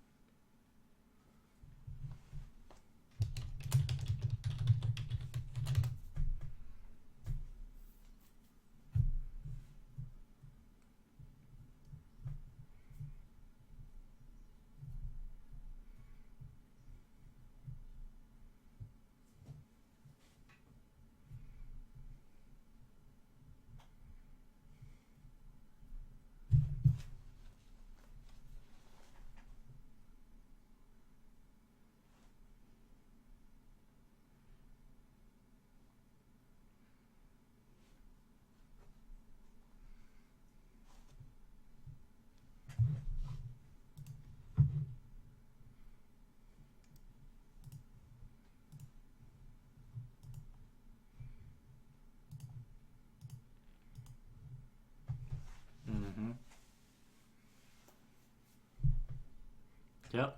Yep.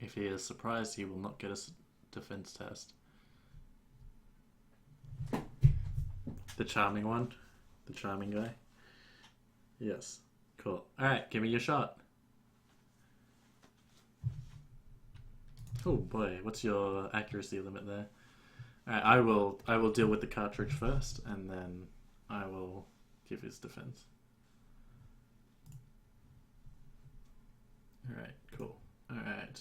If he is surprised, he will not get a defense test. The charming one? The charming guy? Yes. Cool. Alright, give me your shot. Oh boy, what's your accuracy limit there? Alright, I will deal with the cartridge first, and then I will give his defense. Alright, cool. Alright.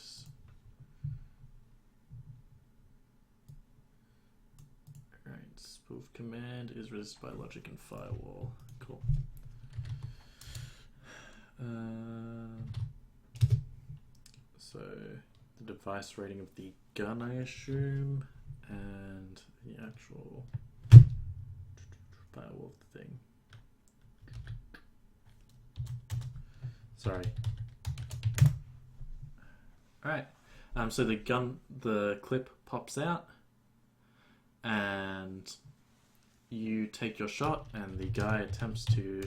Alright, spoof command is resisted by logic and firewall. Cool. So, the device rating of the gun, I assume, and the actual firewall of the thing. Sorry. Alright, so the clip pops out, and you take your shot, and the guy attempts to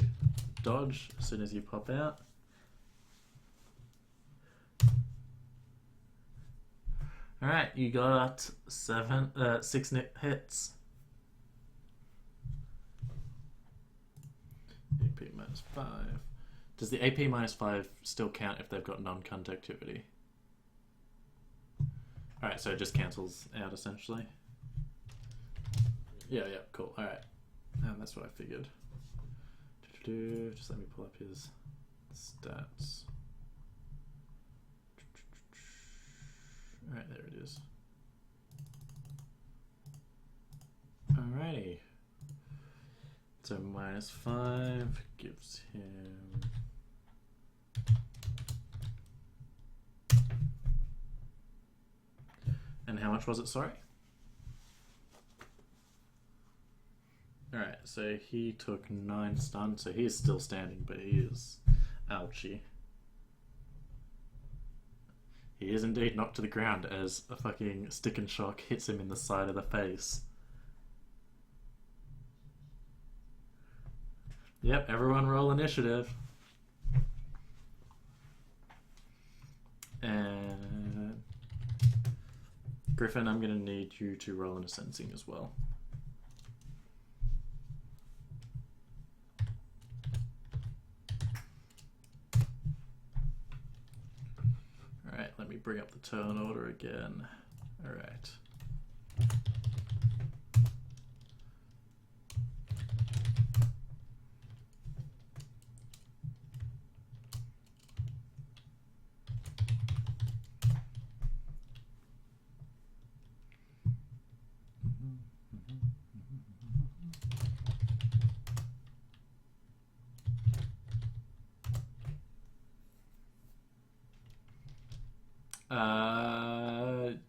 dodge as soon as you pop out. Alright, you got 6 hits. AP minus 5. Does the AP minus 5 still count if they've got non-conductivity? Alright, so it just cancels out essentially. Yeah, cool. Alright. And that's what I figured. Just let me pull up his stats. Alright, there it is. Alrighty. So minus 5 gives him... And how much was it, sorry? Alright, so he took 9 stun, so he is still standing, but he is ouchie. He is indeed knocked to the ground as a fucking stick and shock hits him in the side of the face. Yep, everyone roll initiative. And Griffin, I'm gonna need you to roll in a sensing as well. Alright, let me bring up the turn order again. Alright.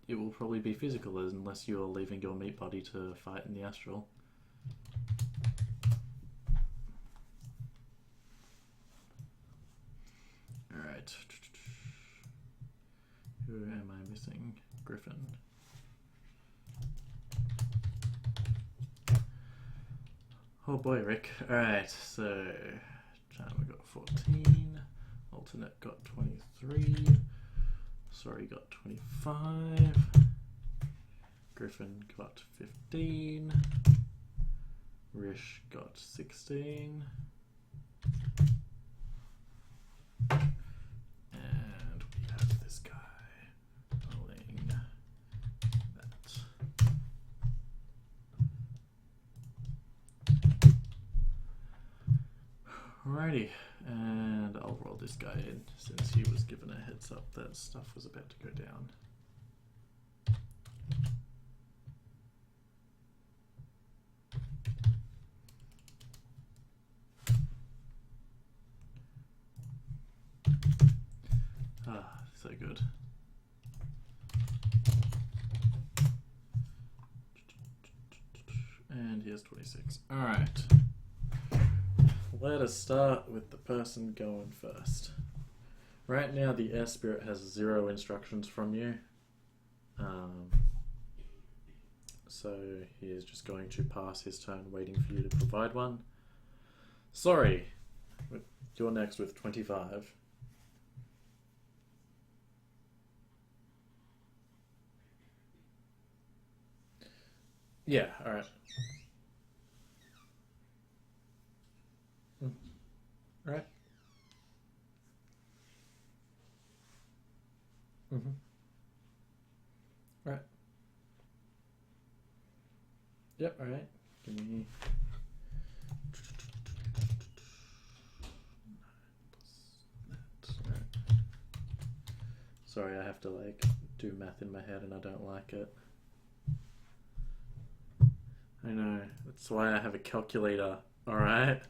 It will probably be physical unless you're leaving your meat body to fight in the astral. Alright. Who am I missing? Griffin. Oh boy, Rick. Alright, so Chandler got 14, alternate got 23. Sorry, got 25. Griffin got 15. Rish got 16. And we have this guy rolling that. Alrighty. And I'll roll this guy in since he was given a heads up that stuff was about to go down. Ah, so good. And here's 26. Alright. Let us start with the person going first. Right now, the air spirit has 0 instructions from you. So he is just going to pass his turn waiting for you to provide one. Sorry, you're next with 25. Yeah, alright. Alright. Mm-hmm. Alright. Yep, alright. Give me. Sorry, I have to like do math in my head and I don't like it. I know. That's why I have a calculator. Alright?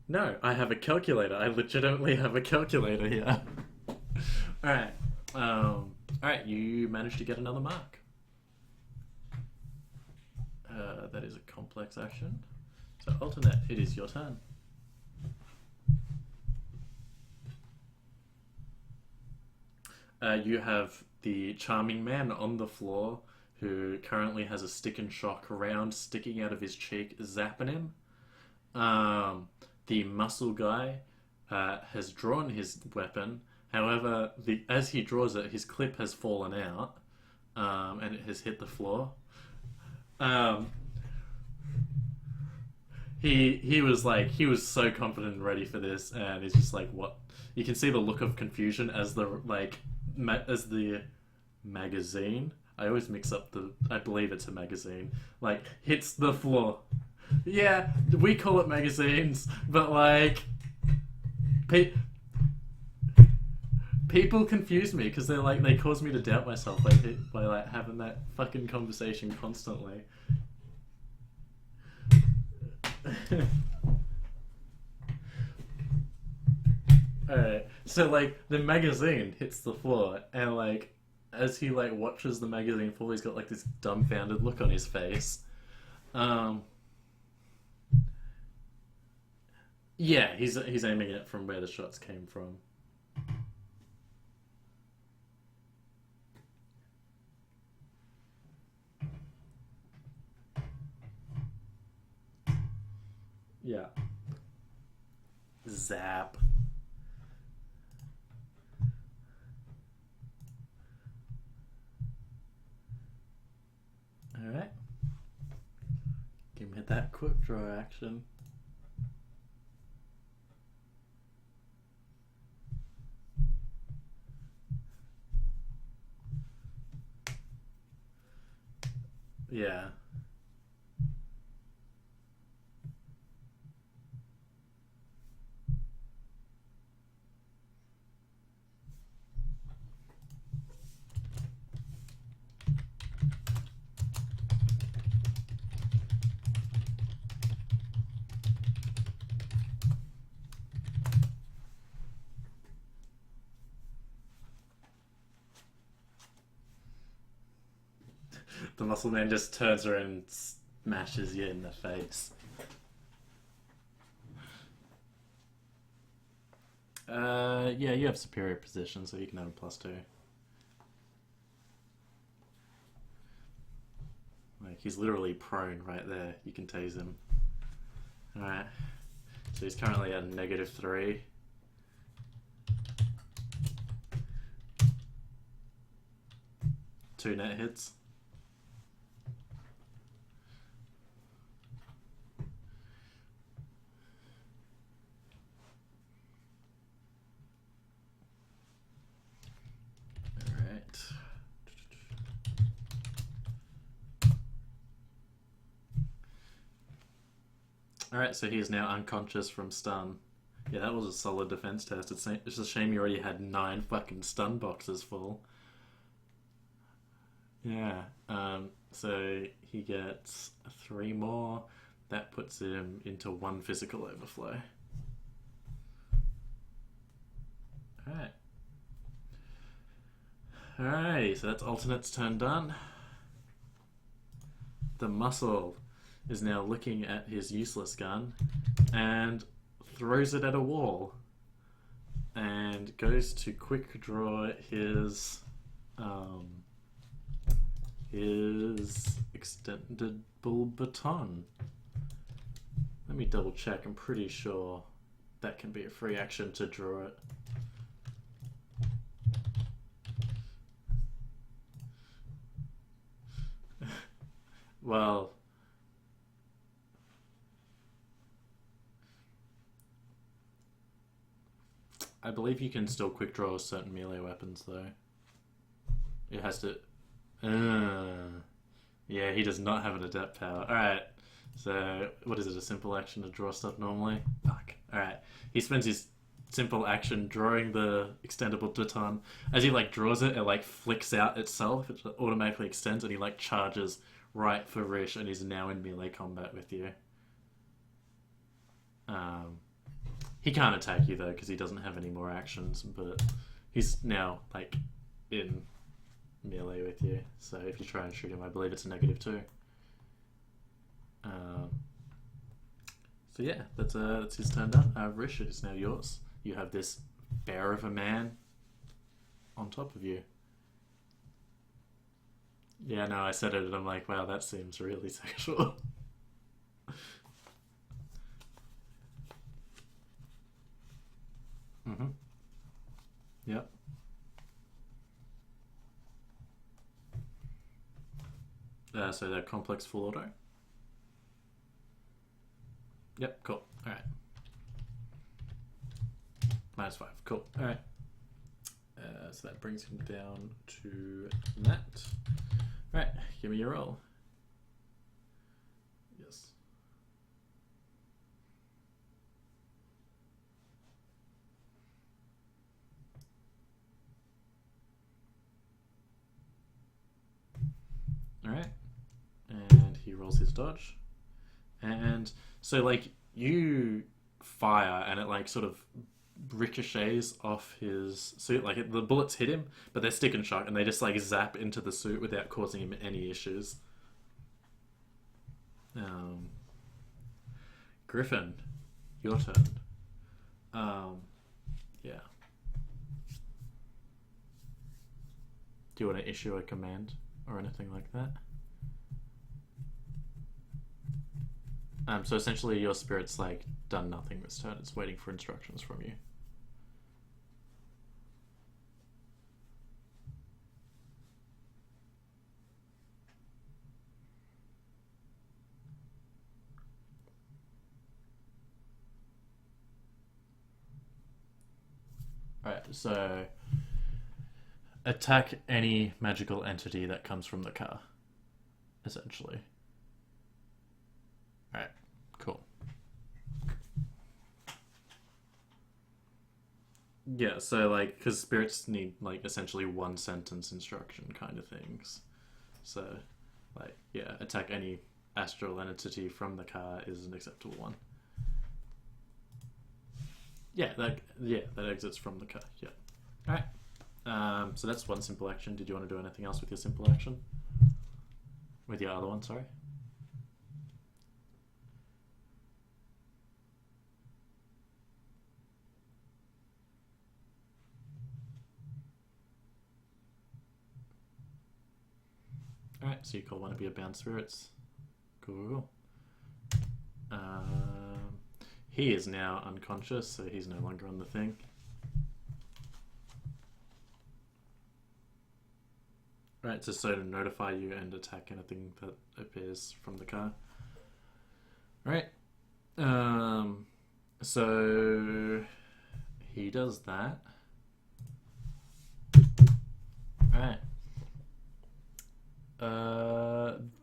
No, I have a calculator. I legitimately have a calculator here. Alright. Alright, you managed to get another mark. That is a complex action. So, alternate, it is your turn. You have the charming man on the floor who currently has a stick and shock round sticking out of his cheek, zapping him. The muscle guy has drawn his weapon. However, as he draws it, his clip has fallen out and it has hit the floor. He was so confident and ready for this, and he's just like, what? You can see the look of confusion as the magazine. I always mix up I believe it's a magazine. Like hits the floor. Yeah, we call it magazines, but like, people confuse me because they cause me to doubt myself by like having that fucking conversation constantly. Alright, so like the magazine hits the floor, and like as he like watches the magazine fall, he's got like this dumbfounded look on his face. Yeah, he's aiming it from where the shots came from. Yeah. Zap. Alright. Give me that quick draw action. Yeah. The muscle man just turns around and smashes you in the face. Yeah, you have superior position, so you can have a +2. Like, he's literally prone right there. You can tase him. Alright. So he's currently at -3. Two net hits. Alright, so he is now unconscious from stun. Yeah, that was a solid defense test. It's a shame you already had 9 fucking stun boxes full. Yeah, so he gets 3 more. That puts him into 1 physical overflow. Alright. Alrighty, so that's alternate's turn done. The muscle is now looking at his useless gun and throws it at a wall and goes to quick draw his extendable baton. Let me double check. I'm pretty sure that can be a free action to draw it. Well, I believe you can still quick draw certain melee weapons though. It has to. Yeah, he does not have an adept power. Alright. So, what is it? A simple action to draw stuff normally? Fuck. Alright. He spends his simple action drawing the extendable baton. As he like draws it, it like flicks out itself. It automatically extends and he like charges right for Rish and he's now in melee combat with you. Um, he can't attack you though because he doesn't have any more actions, but he's now like in melee with you. So if you try and shoot him, I believe it's a -2. Um, so yeah, that's his turn done. Rish, it is now yours. You have this bear of a man on top of you. Yeah, no, I said it and I'm like, wow, that seems really sexual. Mm-hmm. Yep. So that complex full auto. Yep, cool. Alright. -5. Cool. Alright. So that brings him down to that. Alright, give me your roll. Yes. Alright. And he rolls his dodge. And so, like, you fire and it, like, sort of ricochets off his suit. Like, the bullets hit him, but they're stick and shock and they just, like, zap into the suit without causing him any issues. Griffin, your turn. Yeah. Do you want to issue a command or anything like that? So essentially your spirit's like done nothing this turn. It's waiting for instructions from you. Alright, so attack any magical entity that comes from the car, essentially. Alright, cool. Yeah, so like, because spirits need like essentially one sentence instruction kind of things. So, like, yeah, attack any astral entity from the car is an acceptable one. Yeah, that exits from the car. Yeah. All right. So that's one simple action. Did you want to do anything else with your simple action? With your other one, sorry. Alright, so you call one of your bound spirits. Cool. He is now unconscious, so he's no longer on the thing. Right, so to notify you and attack anything that appears from the car. Alright. So he does that. Alright.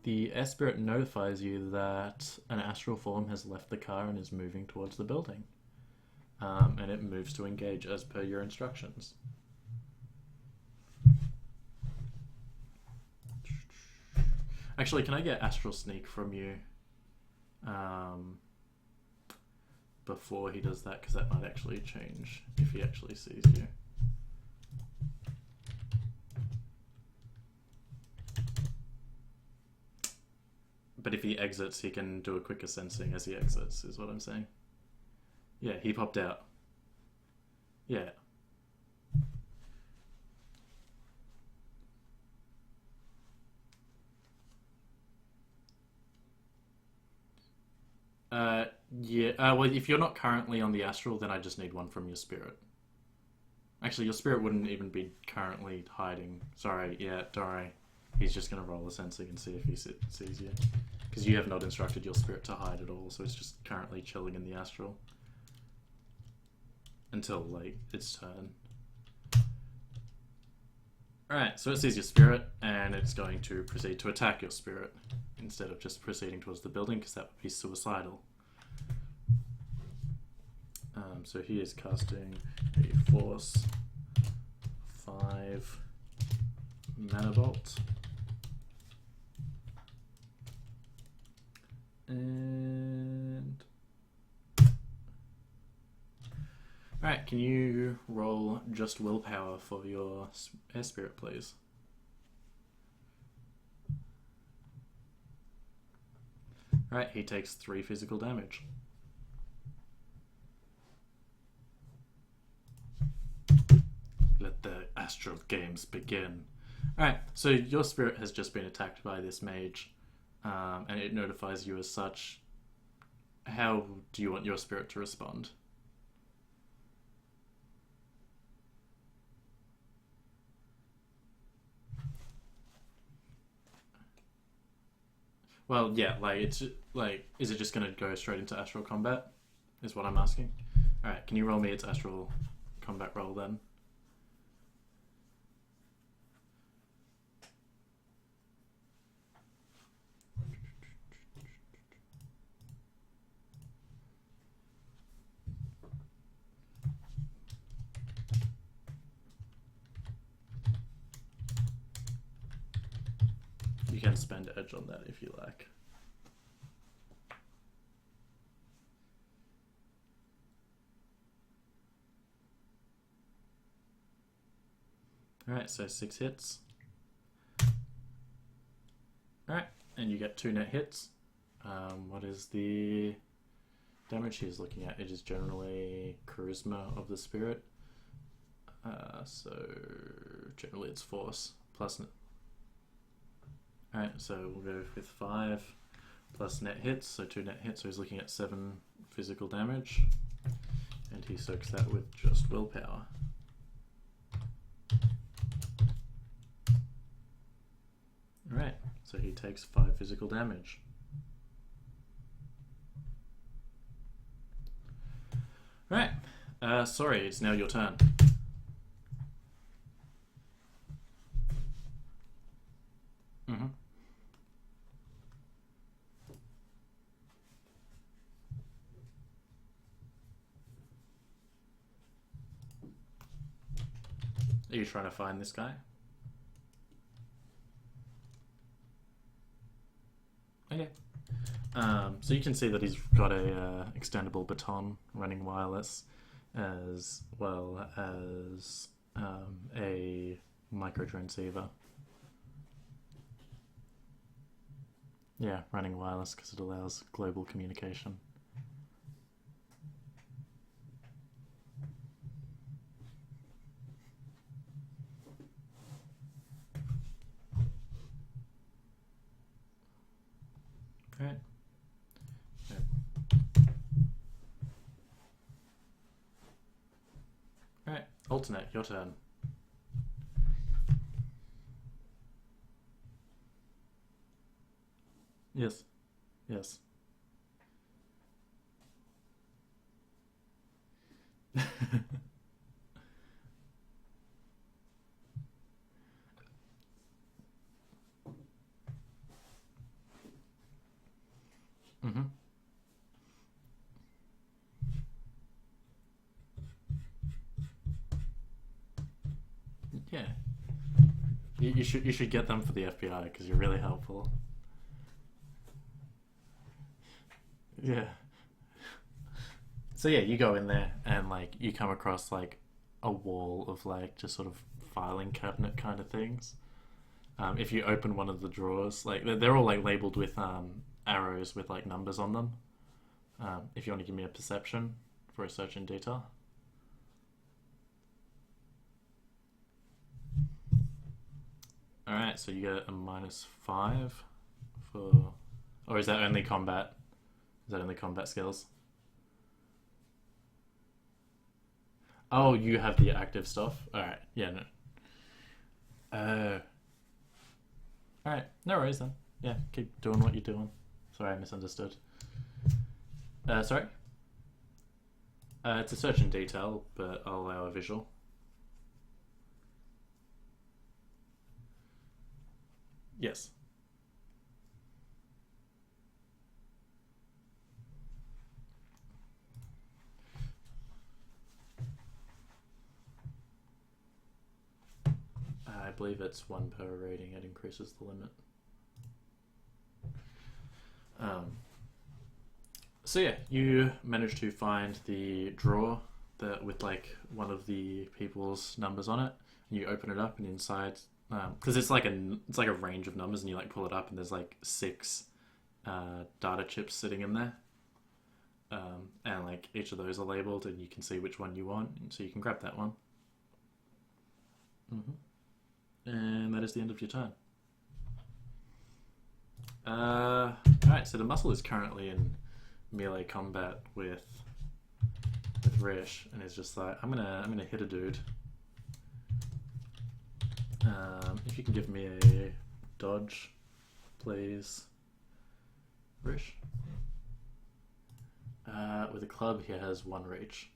The Spirit notifies you that an astral form has left the car and is moving towards the building. And it moves to engage as per your instructions. Actually, can I get astral sneak from you before he does that? Because that might actually change if he actually sees you. But if he exits, he can do a quicker sensing as he exits, is what I'm saying. Yeah, he popped out. Yeah. Yeah. Well, if you're not currently on the astral, then I just need one from your spirit. Actually, your spirit wouldn't even be currently hiding. Sorry. Yeah, don't worry. He's just going to roll a sensing and see if he sees you. Because you have not instructed your spirit to hide at all, so it's just currently chilling in the astral. Until, like, its turn. Alright, so it sees your spirit, and it's going to proceed to attack your spirit, instead of just proceeding towards the building, because that would be suicidal. So he is casting a Force 5 Mana Bolt. And... Alright, can you roll just willpower for your air spirit, please? Alright, he takes 3 physical damage. Let the astral games begin. Alright, so your spirit has just been attacked by this mage, and it notifies you as such. How do you want your spirit to respond? Well, yeah, like, it's like, is it just gonna go straight into astral combat? Is what I'm asking. Alright, can you roll me its astral combat roll then? You can spend edge on that if you like. Alright, so 6 hits. Alright, and you get 2 net hits. What is the damage he's looking at? It is generally charisma of the spirit. So generally it's force plus... Alright, so we'll go with 5 plus net hits, so 2 net hits, so he's looking at 7 physical damage. And he soaks that with just willpower. Alright, so he takes 5 physical damage. Alright, sorry, it's now your turn. Mm-hmm. Are you trying to find this guy? Okay. So you can see that he's got a extendable baton running wireless, as well as a micro transceiver. Yeah, running wireless because it allows global communication. Right. Yep. Right. Alternate, your turn. Yes. Yes. Mm-hmm. Yeah. You should get them for the FBI because you're really helpful. Yeah. So yeah, you go in there and like you come across like a wall of like just sort of filing cabinet kind of things. If you open one of the drawers, like they're all like labeled with arrows with like numbers on them. If you want to give me a perception for a search in detail. Alright, so you get a -5 for... Or is that only combat? Is that only combat skills? Oh, you have the active stuff? Alright, yeah, no. Alright, no worries then. Yeah, keep doing what you're doing. Sorry, I misunderstood. Sorry? It's a search in detail, but I'll allow a visual. Yes. I believe it's one per rating. It increases the limit. So yeah, you managed to find the drawer that with like one of the people's numbers on it. And you open it up, and inside, because it's like a range of numbers, and you like pull it up, and there's like six data chips sitting in there. And like each of those are labeled, and you can see which one you want, and so you can grab that one. And that is the end of your turn. Alright, so the muscle is currently in melee combat with Rish, and is just like, I'm gonna hit a dude. If you can give me a dodge, please, Rish. With a club, he has one reach.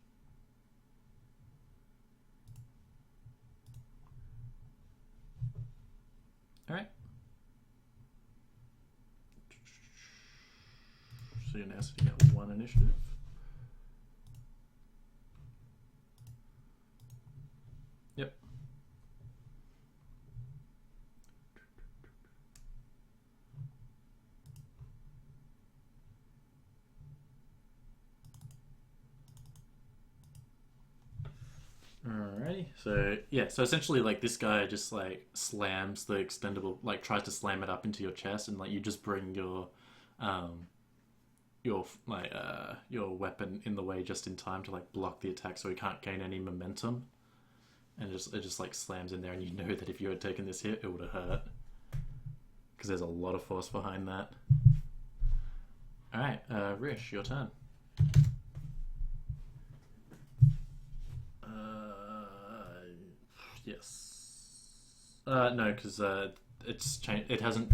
Alright. So you're now sitting at one initiative. Yep. Alrighty. So yeah, so essentially like this guy just like slams the extendable, like tries to slam it up into your chest, and like you just bring your weapon in the way just in time to like block the attack, so he can't gain any momentum, and it just like slams in there, and you know that if you had taken this hit, it would have hurt because there's a lot of force behind that. All right, Rish, your turn. Yes. No, because it's changed. It hasn't.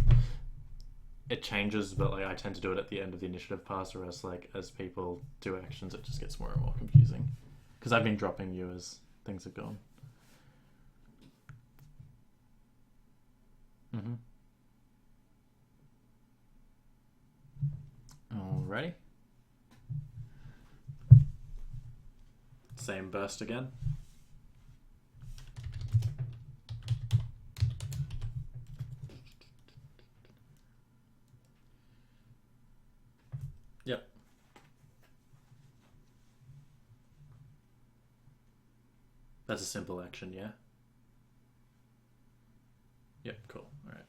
It changes, but like I tend to do it at the end of the initiative pass, or else like as people do actions, it just gets more and more confusing. Because I've been dropping you as things have gone. Alrighty. Same burst again. Yep. That's a simple action, yeah? Yep, cool. Alright.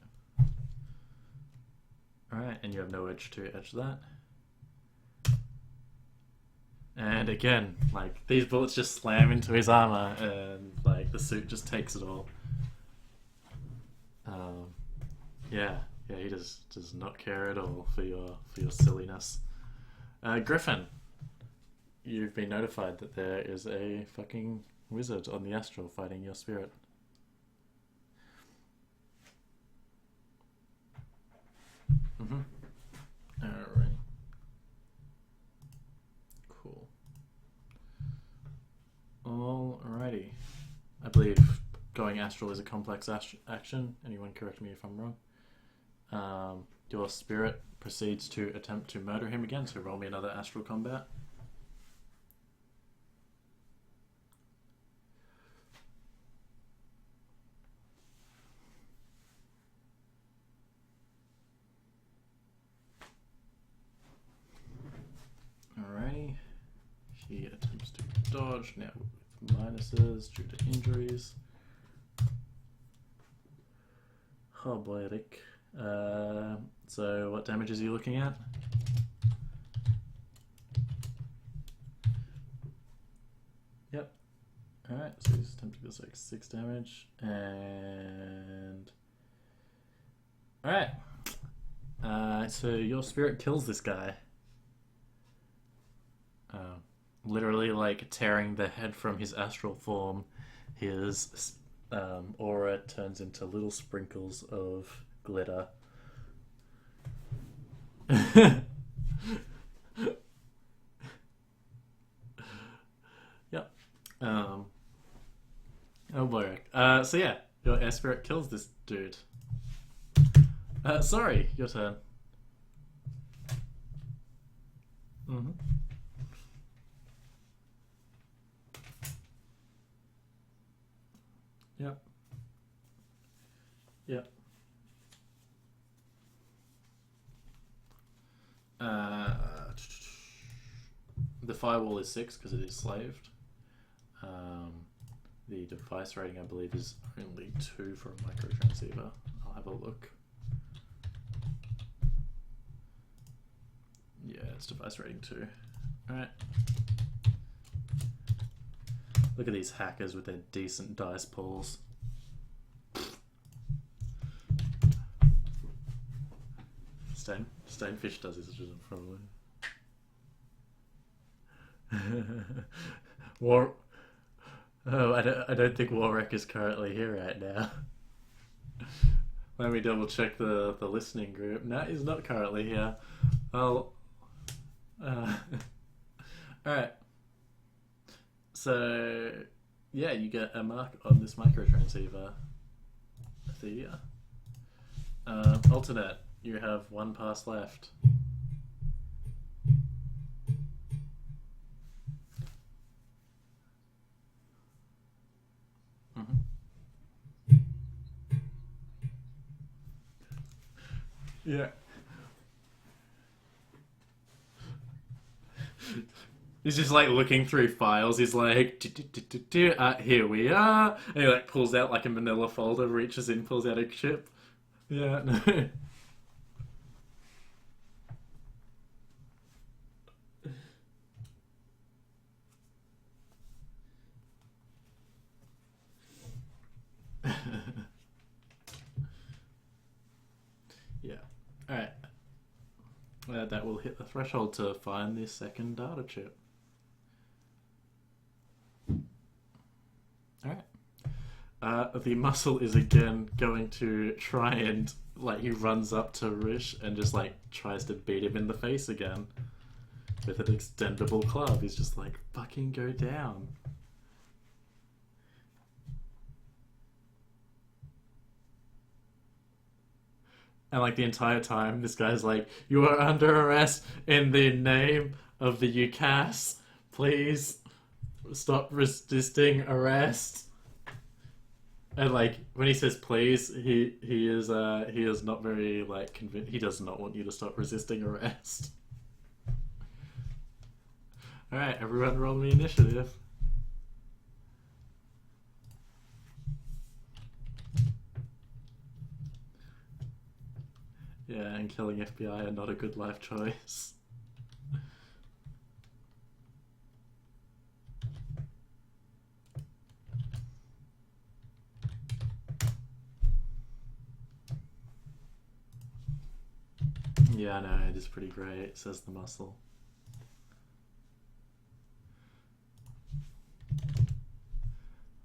Alright, and you have no edge to edge that. And again, like, these bullets just slam into his armor, and like the suit just takes it all. Yeah, he does not care at all for your silliness. Griffin, you've been notified that there is a fucking wizard on the astral fighting your spirit. Alright. Cool. Alrighty. I believe going astral is a complex action. Anyone correct me if I'm wrong. Your spirit proceeds to attempt to murder him again, so roll me another astral combat. Alrighty. He attempts to dodge, now with minuses due to injuries. Oh boy, Rick. So what damage is he looking at? Yep. Alright, so his attempt does like 6 damage, and... Alright. So your spirit kills this guy. Literally like tearing the head from his astral form. His aura turns into little sprinkles of glitter. Yep. Oh boy. So yeah, your air spirit kills this dude. Sorry, your turn. Mm-hmm. Yep. Yep. Uh, the firewall is 6 because it is slaved. The device rating, I believe, is only 2 for a microtransceiver. I'll have a look. Yeah, it's device rating 2. Alright. Look at these hackers with their decent dice pulls. Stonefish does this, probably. War. Oh, I don't think Warwick is currently here right now. Let me double check the listening group. No, he's not currently here. I'll. Alright. So, yeah, you get a mark on this microtransceiver. Thea. Alternate, you have 1 pass left. Yeah. He's just like looking through files. He's like, here we are. And he like pulls out like a manila folder, reaches in, pulls out a chip. Yeah, no. Yeah. Alright. That will hit the threshold to find the second data chip. Alright. The muscle is again going to try and, like, he runs up to Rish and just, like, tries to beat him in the face again. With an extendable club. He's just like, fucking go down. And like the entire time, this guy's like, you are under arrest in the name of the UCAS. Please stop resisting arrest. And like when he says please, he is not very like convinced. He does not want you to stop resisting arrest. All right, everyone, roll me initiative. Yeah, and killing FBI are not a good life choice. Yeah, I know, it is pretty great, says the muscle.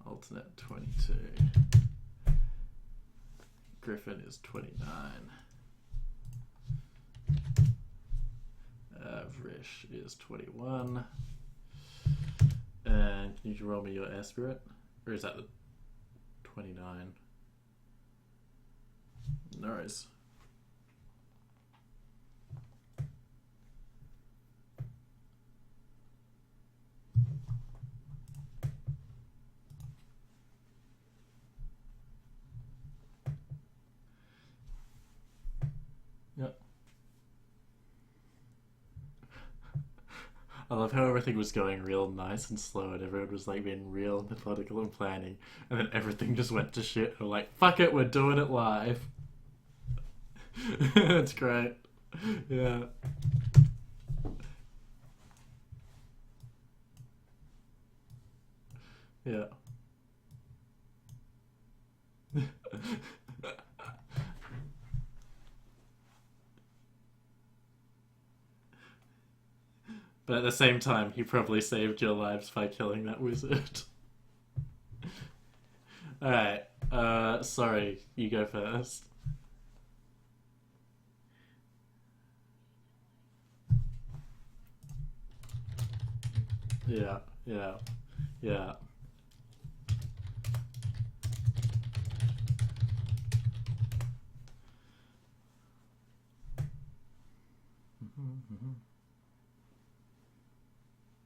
Alternate 22. Griffin is 29. Vrish is 21. And can you roll me your air spirit? Or is that the 29? No worries. Yep. I love how everything was going real nice and slow and everyone was like being real methodical and planning, and then everything just went to shit. We're like, fuck it, we're doing it live. That's great. Yeah. Yeah. But at the same time, he probably saved your lives by killing that wizard. Alright, sorry, you go first. Yeah, yeah, yeah.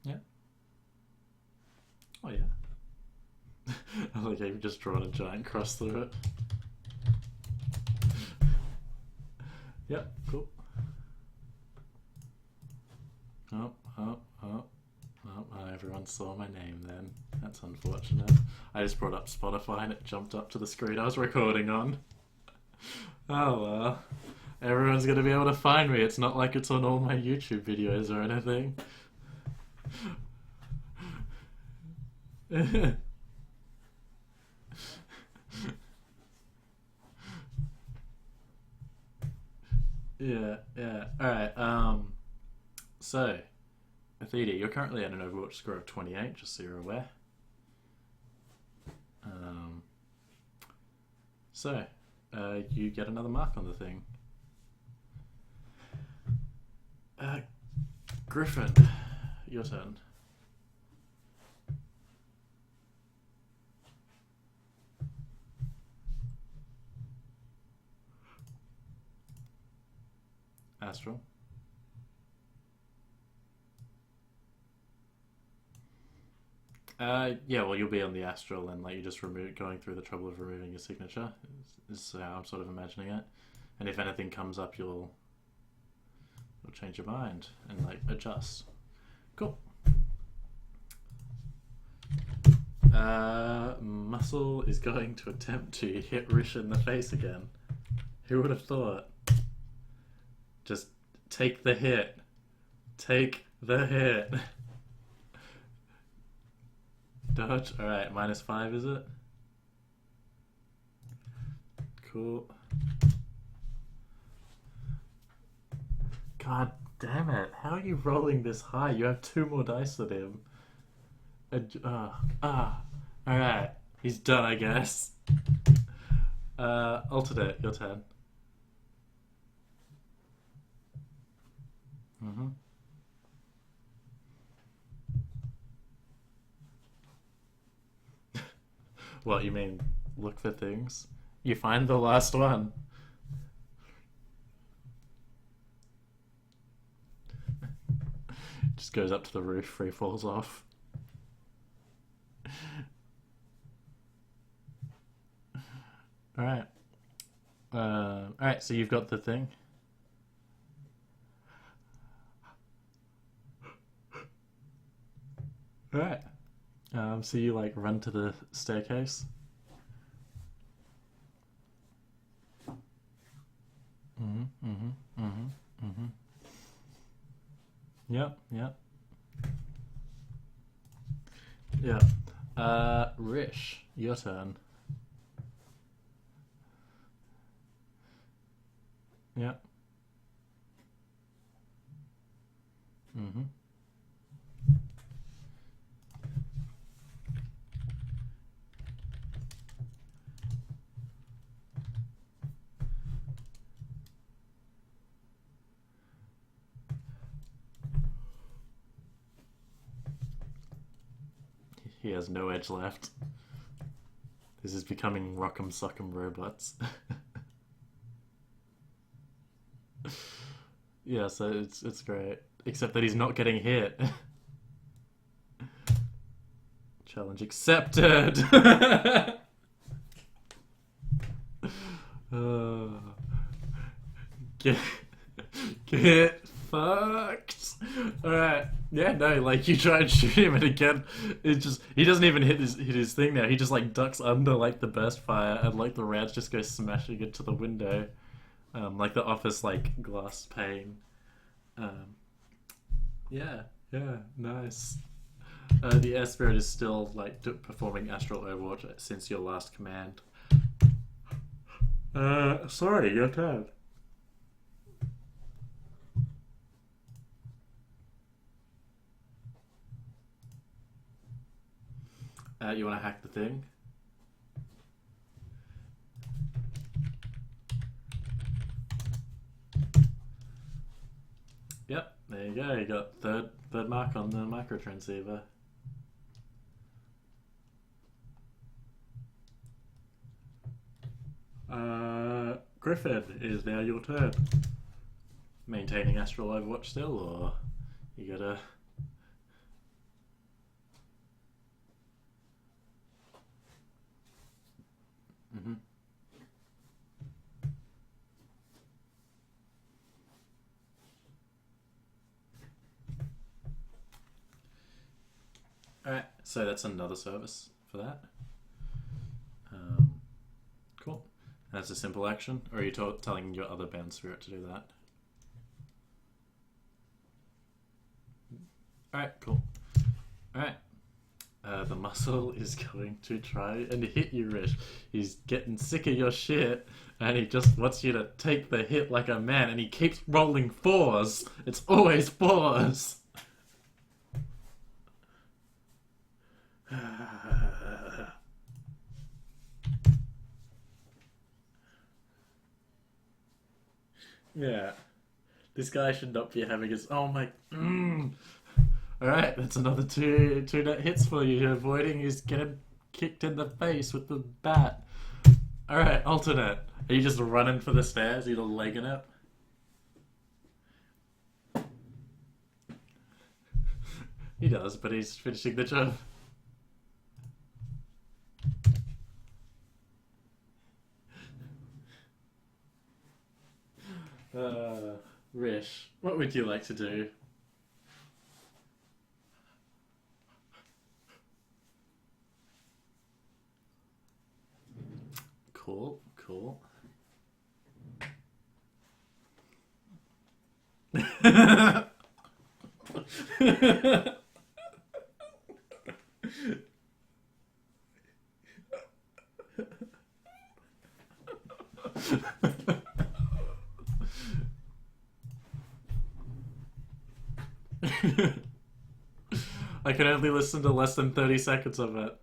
Yeah. Oh yeah. I like how you've just drawn a giant cross through it. Yep, cool. Oh, oh, oh. Oh, everyone saw my name then. That's unfortunate. I just brought up Spotify and it jumped up to the screen I was recording on. Oh well. Everyone's gonna be able to find me. It's not like it's on all my YouTube videos or anything. Yeah, yeah. Alright, so, Athena, you're currently at an Overwatch score of 28, just so you're aware. Um, so, you get another mark on the thing. Griffin, your turn. Astral. Yeah, well, you'll be on the Astral and like you just going through the trouble of removing your signature. Is how I'm sort of imagining it. And if anything comes up, you'll change your mind and like adjust. Cool. Muscle is going to attempt to hit Rish in the face again. Who would have thought? Just take the hit. Take the hit. Dodge. Alright, -5 is it? Cool. God damn it. How are you rolling this high? You have 2 more dice than him. Alright. He's done, I guess. Alternate, your turn. Mm-hmm. What, you mean look for things? You find the last one. Just goes up to the roof, free falls off. Alright. Alright, so you've got the thing. Alright. So you like run to the staircase. Mm-hmm, mm-hmm, mm-hmm, mm-hmm. Yep, yep. Yeah. Rish, your turn. Yep. Mm-hmm. He has no edge left. This is becoming Rock'em Sock'em Robots. Yeah, so it's great. Except that he's not getting hit. Challenge accepted! uh, get, get fucked! Alright. Yeah, no, like you try and shoot him and again it just he doesn't even hit his thing now. He just like ducks under like the burst fire and like the rounds just go smashing into the window. Like the office like glass pane. Um, yeah, yeah, nice. The air spirit is still like performing astral overwatch since your last command. Sorry, your turn. You want to hack the thing? Yep, there you you go. You got third mark on the micro transceiver. Griffin, it is now your turn. Maintaining Astral Overwatch still, or you gotta... Alright, so that's another service for that. Cool. That's a simple action, or are you telling your other bound spirit to do that? Alright, cool. Alright. The muscle is going to try and hit you, Rish. He's getting sick of your shit, and he just wants you to take the hit like a man, and he keeps rolling 4s. It's always 4s. Yeah. This guy should not be having his... Oh my... Alright, that's another two net hits for you. You're avoiding is getting kicked in the face with the bat. Alright, alternate. Are you just running for the stairs? Are you legging it? He does, but he's finishing the job. Rish, what would you like to do? Cool, cool. I can only listen to less than 30 seconds of it.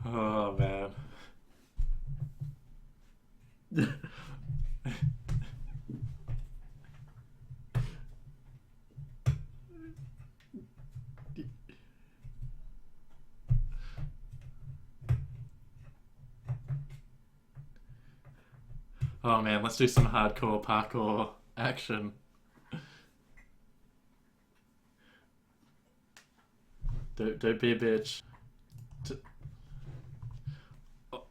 Oh, man. Oh man, let's do some hardcore parkour action. Don't be a bitch.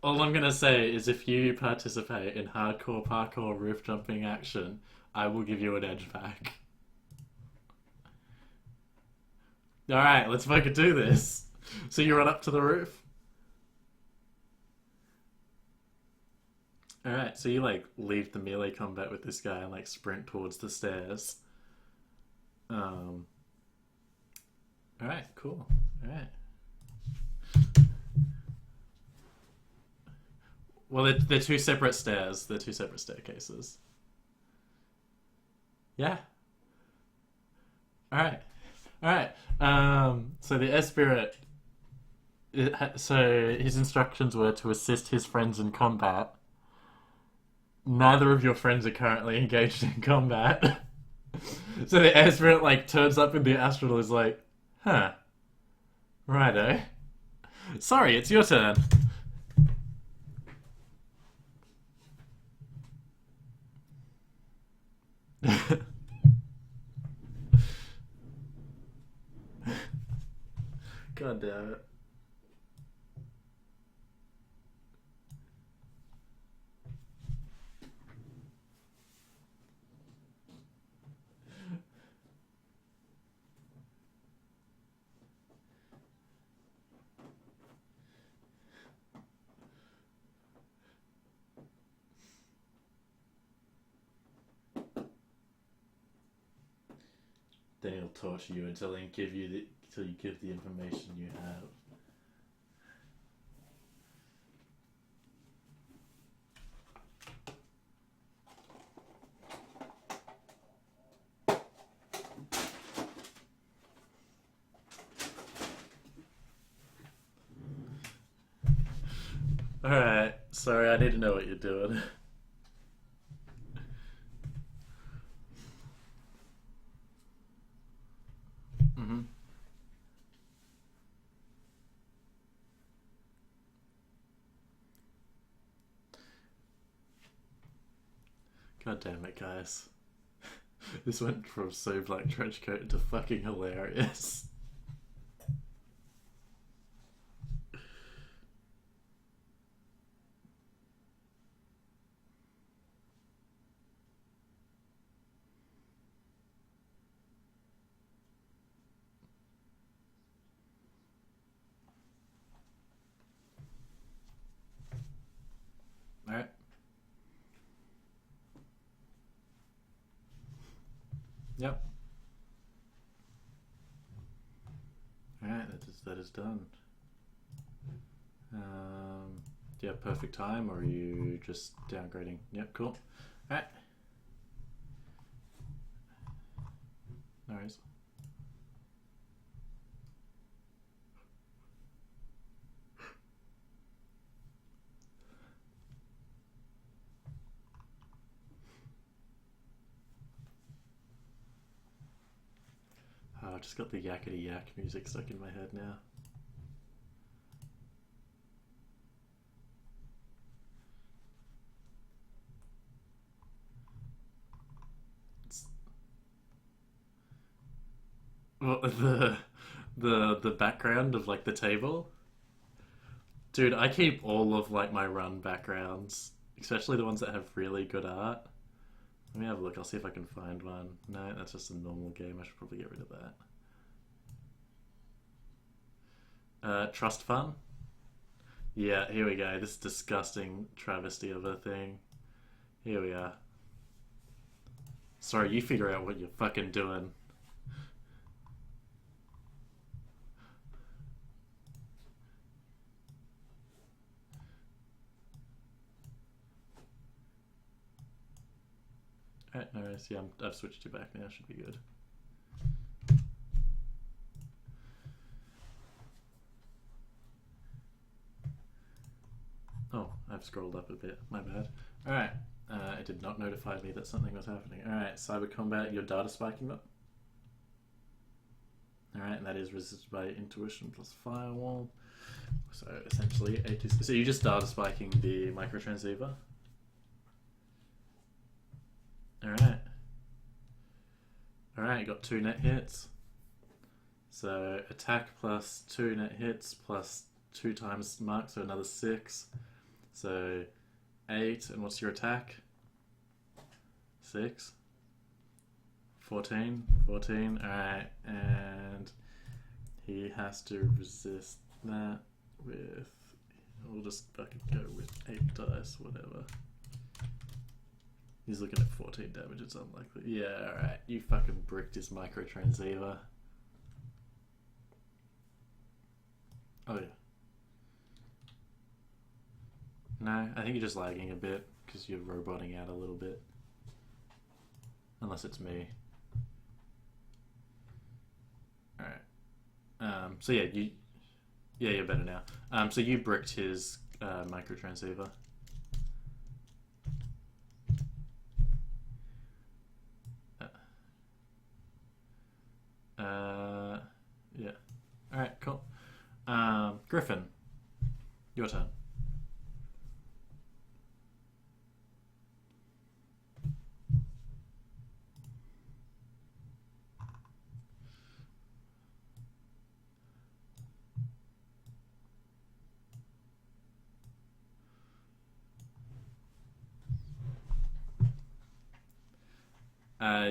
All I'm gonna say is if you participate in hardcore parkour roof jumping action, I will give you an edge back. Alright, let's fucking do this. So you run up to the roof? Alright, so you like leave the melee combat with this guy and like sprint towards the stairs. Alright, cool. Alright. Well, they're two separate stairs. They're two separate staircases. Yeah. Alright. Alright. So the air spirit... So his instructions were to assist his friends in combat. Neither of your friends are currently engaged in combat. So the air spirit like turns up in the astral is like, huh. Righto. Sorry, it's your turn. God damn it. Then he'll torture you until you give the information you have. Alright, sorry, I need to know what you're doing. Mm-hmm. God damn it, guys. This went from so black trench coat to fucking hilarious. Alright. Yep. Alright, that is done. Do you have perfect time, or are you just downgrading? Yep, cool. Alright. No worries. Oh, I've just got the yakety yak music stuck in my head now. What, the background of like the table? Dude, I keep all of like my run backgrounds, especially the ones that have really good art. Let me have a look. I'll see if I can find one. No, that's just a normal game. I should probably get rid of that. Trust Fund? Yeah, here we go. This disgusting travesty of a thing. Here we are. Sorry, you figure out what you're fucking doing. Alright, no worries. Yeah, I've switched you back now. Should be good. Oh, I've scrolled up a bit. My bad. Alright. It did not notify me that something was happening. Alright, Cyber Combat, your data spiking bot. Alright, and that is resisted by Intuition plus Firewall. So essentially, so you just data spiking the microtransceiver? Alright. Alright, you got 2 net hits. So attack plus 2 net hits plus 2 times mark, so another 6. So 8, and what's your attack? 6. 14. 14, alright, and he has to resist that with, we'll just fucking go with 8 dice, whatever. He's looking at 14 damage, it's unlikely. Yeah, alright, you fucking bricked his microtransceiver. Oh yeah. No, I think you're just lagging a bit because you're roboting out a little bit. Unless it's me. Alright. So yeah, you're better now. So you bricked his microtransceiver. Yeah. Alright, cool. Griffin, your turn.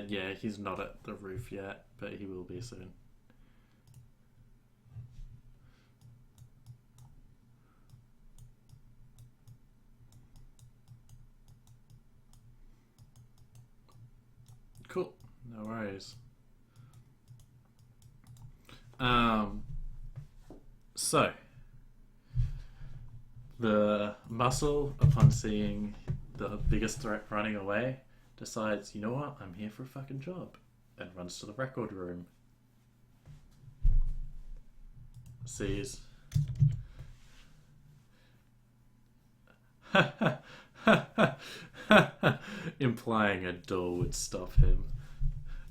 Yeah, he's not at the roof yet, but he will be soon. Cool, no worries. So the muscle, upon seeing the biggest threat running away, decides, you know what, I'm here for a fucking job, and runs to the record room. Sees. Implying a door would stop him.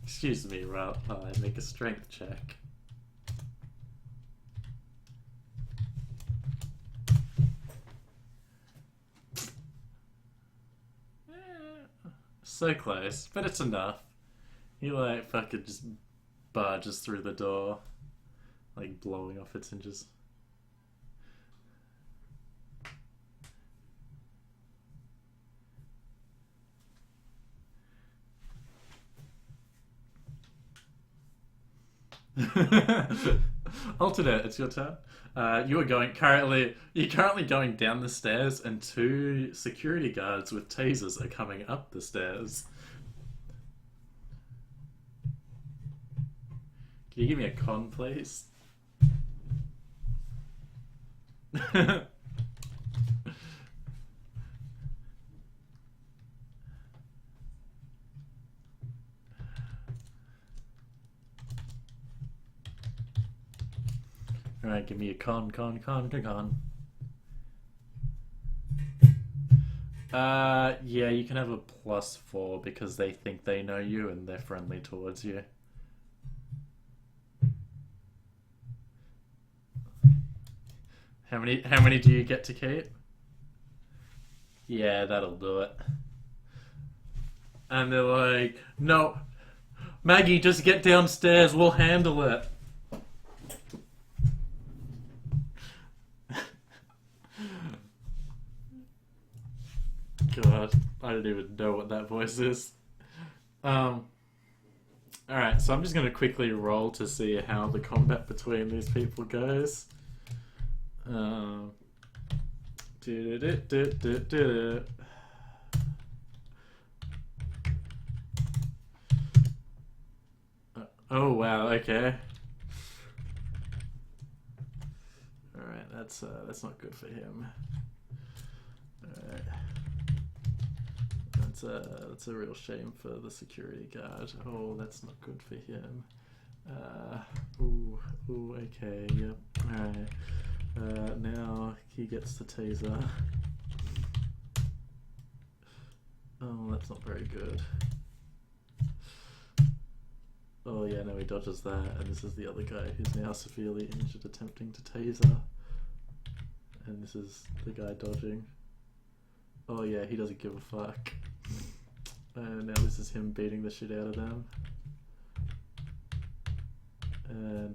Excuse me, Ralph, I make a strength check. So close, but it's enough. He like fucking just barges through the door, like blowing off its hinges. Alternate, it's your turn. You're currently going down the stairs, and two security guards with tasers are coming up the stairs. Can you give me a con, please? Alright, give me a con. Yeah, you can have a +4 because they think they know you and they're friendly towards you. How many do you get to keep? Yeah, that'll do it. And they're like, no, Maggie, just get downstairs, we'll handle it. God, I don't even know what that voice is. Alright, so I'm just gonna quickly roll to see how the combat between these people goes. Oh wow, okay. Alright, that's not good for him. Alright. That's a real shame for the security guard. Oh, that's not good for him. Ooh, okay, yep. Alright. Now he gets the taser. Oh, that's not very good. Oh yeah, no, he dodges that, and this is the other guy who's now severely injured attempting to taser. And this is the guy dodging. Oh yeah, he doesn't give a fuck. And now this is him beating the shit out of them. And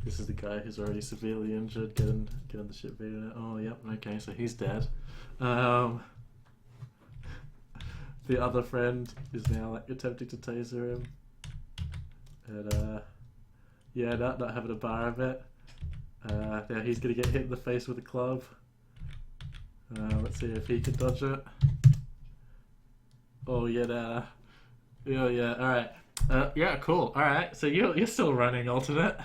this is the guy who's already severely injured, getting the shit beaten out. Oh yep, okay, so he's dead. The other friend is now like attempting to taser him. And yeah, not having a bar of it. Now he's gonna get hit in the face with a club. Let's see if he can dodge it. Oh yeah, yeah. All right. Yeah, cool. All right. So you're still running, alternate.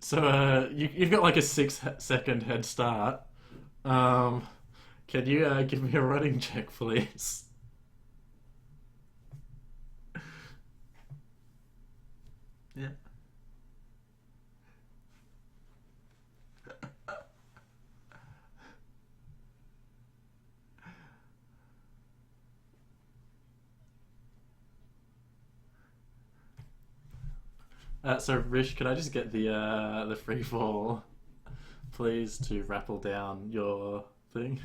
So you've got like a 6-second head start. Can you give me a running check, please? Yeah. So Rish, could I just get the free fall, please, to rappel down your thing?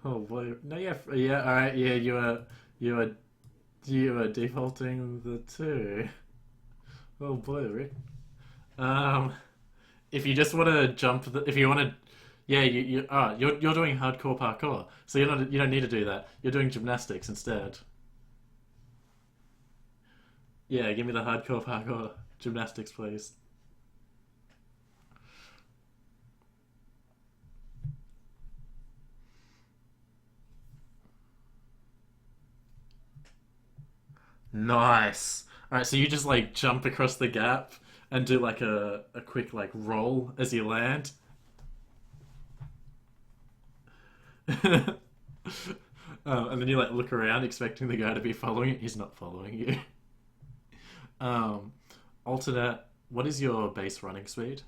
Oh boy, no, yeah, all right, yeah, you are defaulting the 2. Oh boy, Rick. If you just want to if you want to, yeah, you're doing hardcore parkour, so you don't need to do that. You're doing gymnastics instead. Yeah, give me the hardcore parkour gymnastics, please. Nice. All right, so you just like jump across the gap and do like a quick like roll as you land. And then you like look around expecting the guy to be following it. He's not following you. Um, Alternate, what is your base running speed?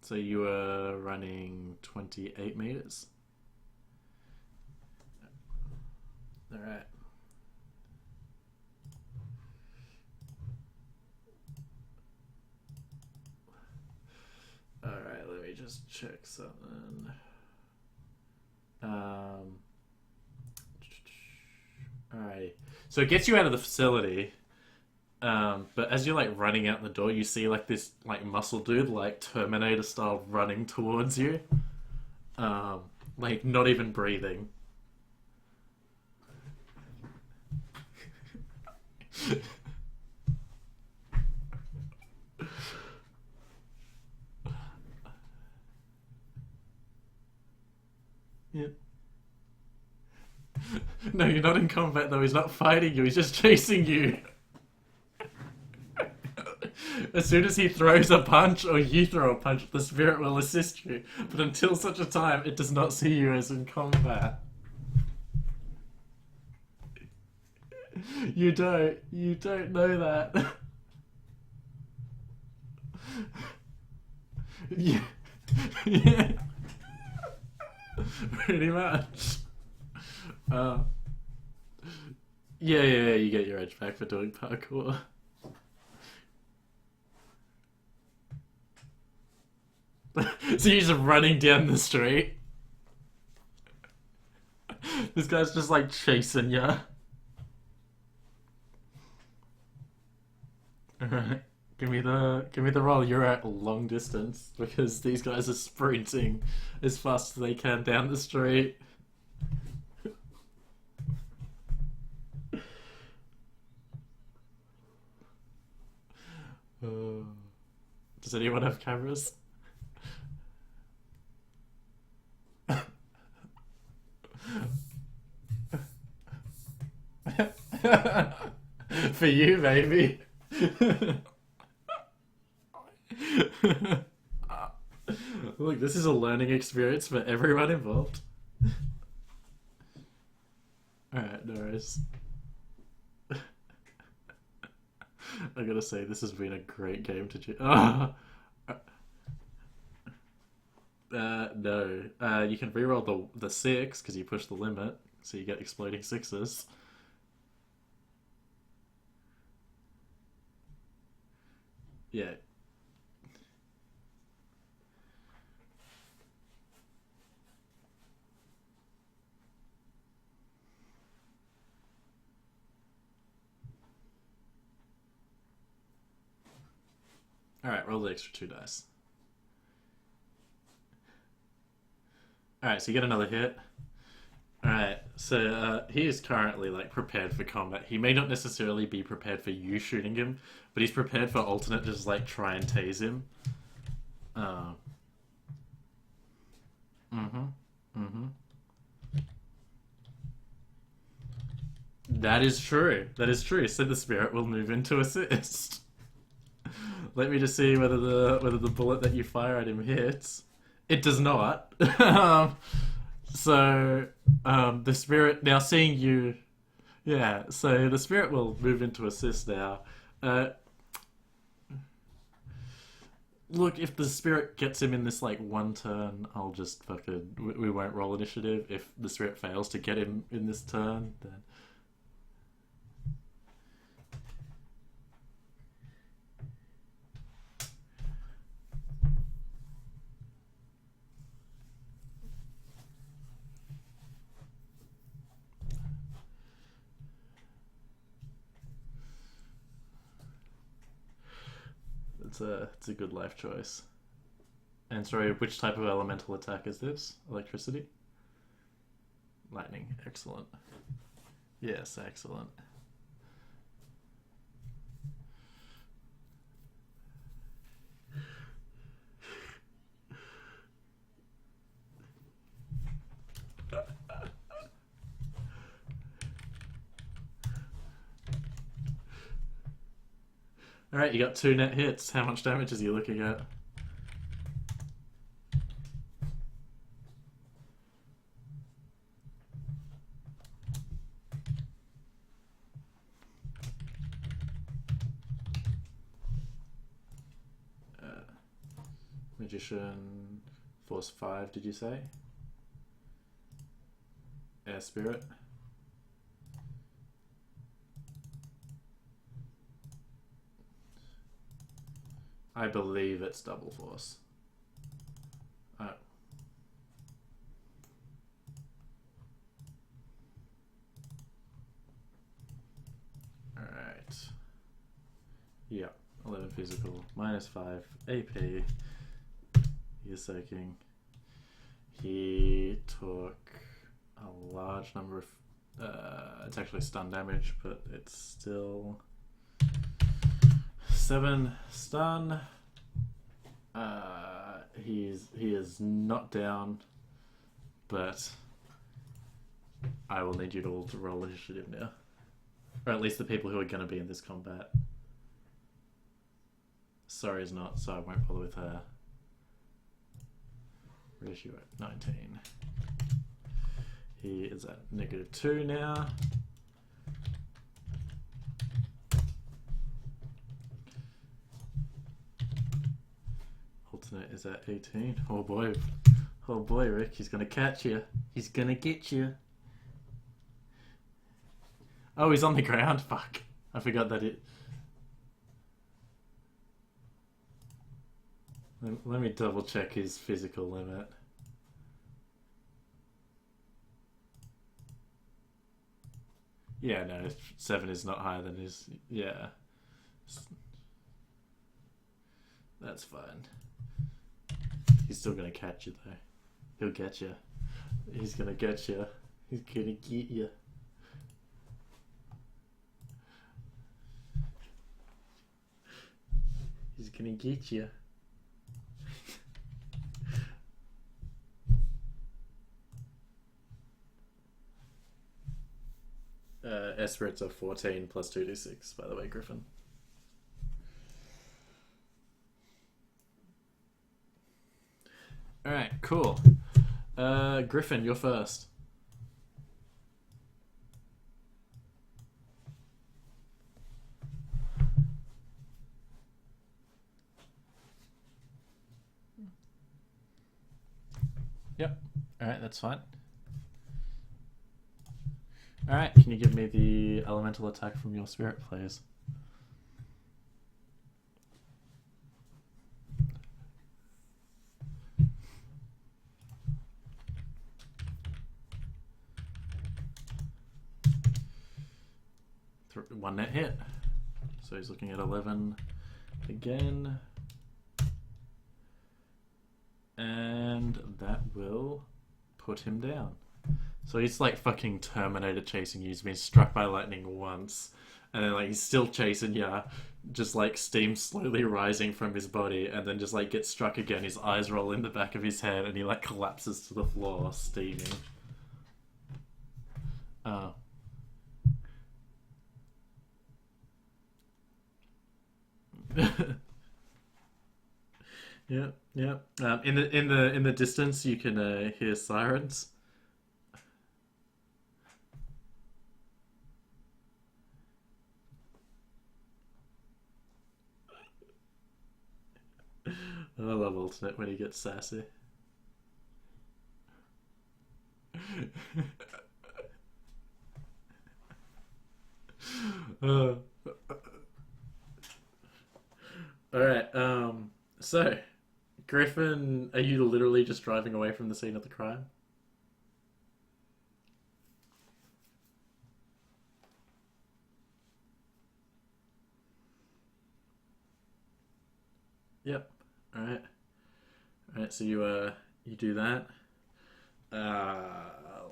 So you were running 28 meters. All right. All right. Let me just check something. Alrighty. So it gets you out of the facility. But as you're like running out the door, you see like this like muscle dude, like Terminator style, running towards you. Like not even breathing. Yeah. No, you're not in combat though. He's not fighting you. He's just chasing you. As soon as he throws a punch or you throw a punch, the spirit will assist you. But until such a time, it does not see you as in combat. You don't. You don't know that. Yeah. Yeah. Pretty much. Uh, yeah, you get your edge back for doing parkour. So you're just running down the street. This guy's just like chasing you. Alright. Give me the roll. You're at long distance because these guys are sprinting as fast as they can down the street. Does anyone have cameras? For you, baby. Look, this is a learning experience for everyone involved. Alright, no worries. I gotta say, this has been a great game to do. Oh! No. You can reroll the 6 because you push the limit, so you get exploding 6s. Yeah. Alright, roll the extra 2 dice. Alright, so you get another hit. Alright, so he is currently like prepared for combat. He may not necessarily be prepared for you shooting him, but he's prepared for alternate just like try and tase him. Uh, mm-hmm. Mm-hmm. That is true. That is true. So the spirit will move into assist. Let me just see whether the bullet that you fire at him hits. It does not. So the spirit now seeing you, yeah. So the spirit will move into assist now. Look, if the spirit gets him in this like one turn, I'll just fucking we won't roll initiative. If the spirit fails to get him in this turn, then. It's a good life choice. And sorry, which type of elemental attack is this? Electricity? Lightning. Excellent. Yes, excellent. Alright, you got 2 net hits. How much damage is he looking at? Magician, Force 5, did you say? Air Spirit. I believe it's double force. Oh. Alright. Yeah, 11 physical, -5 AP. He's soaking. He took a large number of. It's actually stun damage, but it's still 7 stun. He is not down, but I will need you to all to roll initiative now, or at least the people who are going to be in this combat. Sorry is not, so I won't bother with her. Ratio at 19. He is at -2 now. Alternate is at 18. Oh boy, Rick, he's gonna catch you. He's gonna get you. Oh, he's on the ground. Fuck, I forgot that it. Let me double check his physical limit. Yeah, no, 7 is not higher than his. Yeah. That's fine. He's still gonna catch you though. He'll get you. He's gonna get you. He's gonna get you. He's gonna get you. Esprit's are 14 plus 2d6, by the way, Griffin. Alright, cool. Griffin, you're first. Yep. Alright, that's fine. Alright, can you give me the elemental attack from your spirit, please? One net hit. So he's looking at 11 again. And that will put him down. So he's like fucking Terminator chasing you. He's been struck by lightning once. And then like he's still chasing you. Just like steam slowly rising from his body. And then just like gets struck again. His eyes roll in the back of his head. And he like collapses to the floor, steaming. Yep. In the distance, you can hear sirens. I love Alternate when he gets sassy. Alright, so, Griffin, are you literally just driving away from the scene of the crime? Yep. Alright. Alright, so you do that.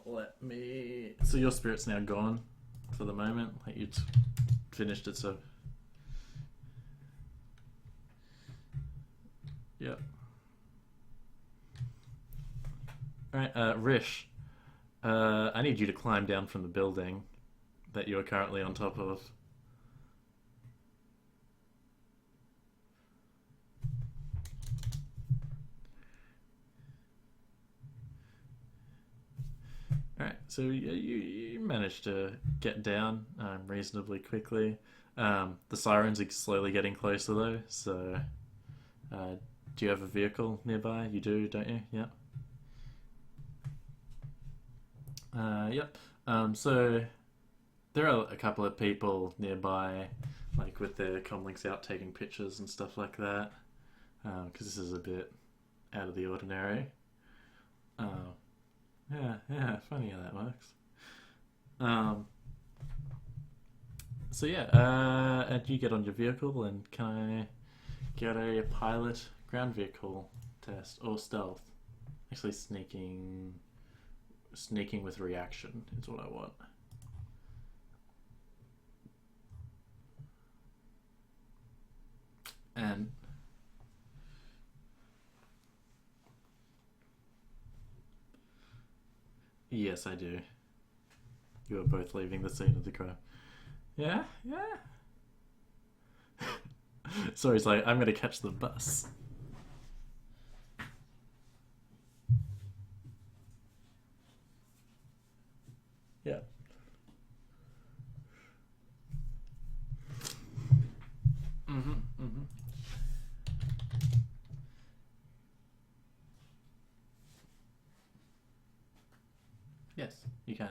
Let me... So your spirit's now gone for the moment. Like you'd finished it, so... Yep. Alright, Rish. I need you to climb down from the building that you're currently on top of. Alright, so you managed to get down reasonably quickly. The sirens are slowly getting closer though, so Do you have a vehicle nearby? You do, don't you? Yeah. Yep. So there are a couple of people nearby, like with their comlinks out taking pictures and stuff like that, because this is a bit out of the ordinary. Yeah, funny how that works. Um, so yeah, and you get on your vehicle, and can I get a pilot ground vehicle test or stealth? Actually, sneaking with reaction is what I want. And yes, I do. You are both leaving the scene of the crime. Yeah, yeah. Sorry, it's like I'm gonna catch the bus. Yeah. Mm-hmm. Yes, you can.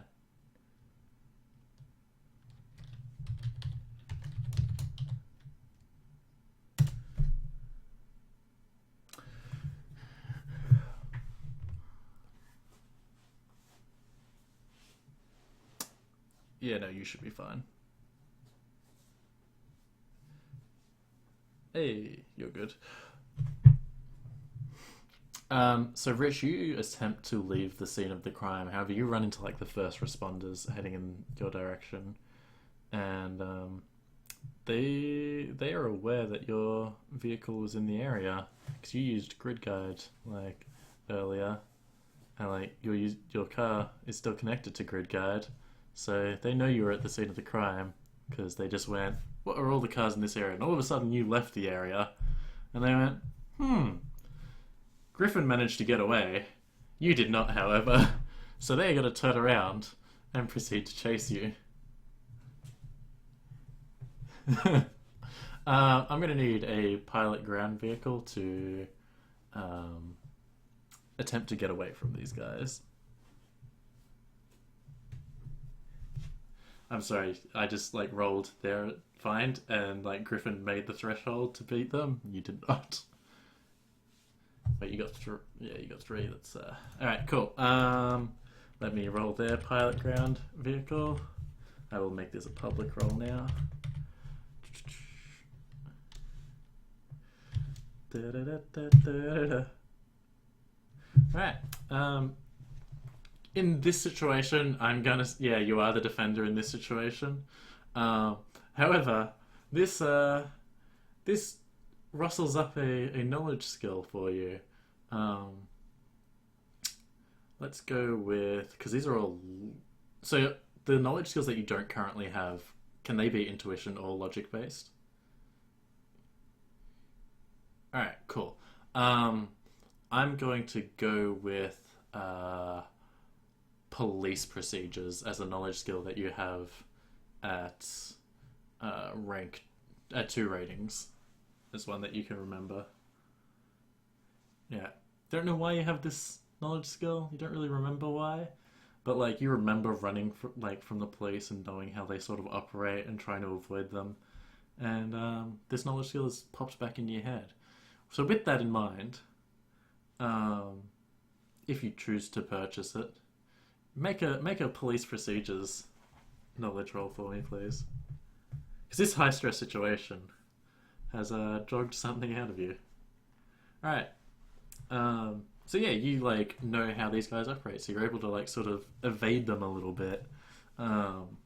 Yeah, no, you should be fine. Hey, you're good. So Rich, you attempt to leave the scene of the crime. However, you run into like the first responders heading in your direction, and they are aware that your vehicle was in the area because you used grid guide like earlier, and like your car is still connected to grid guide, so they know you were at the scene of the crime because they just went, "What are all the cars in this area?" And all of a sudden, you left the area, and they went, "Hmm." Griffin managed to get away. You did not, however. So they're going to turn around and proceed to chase you. I'm going to need a pilot ground vehicle to um, attempt to get away from these guys. I'm sorry, I just like rolled their find and like Griffin made the threshold to beat them. You did not. Wait, you got three. Yeah, you got three. That's all right. Cool. Let me roll their pilot ground vehicle. I will make this a public roll now. Right. In this situation, I'm gonna. Yeah, you are the defender in this situation. However, this rustles up a knowledge skill for you. Um, let's go with because these are all. So the knowledge skills that you don't currently have, can they be intuition or logic based? All right, cool. Um, I'm going to go with police procedures as a knowledge skill that you have at rank at 2 ratings. Is one that you can remember. Yeah. Don't know why you have this knowledge skill. You don't really remember why, but like you remember running from the police and knowing how they sort of operate and trying to avoid them. And this knowledge skill has popped back into your head. So with that in mind, um, if you choose to purchase it, make a police procedures knowledge roll for me, please. Because this high stress situation has jogged something out of you. All right. So yeah, you like know how these guys operate, so you're able to like sort of evade them a little bit. Um,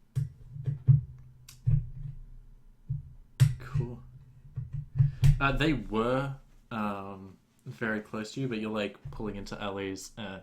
cool. They were very close to you, but you're like pulling into alleys and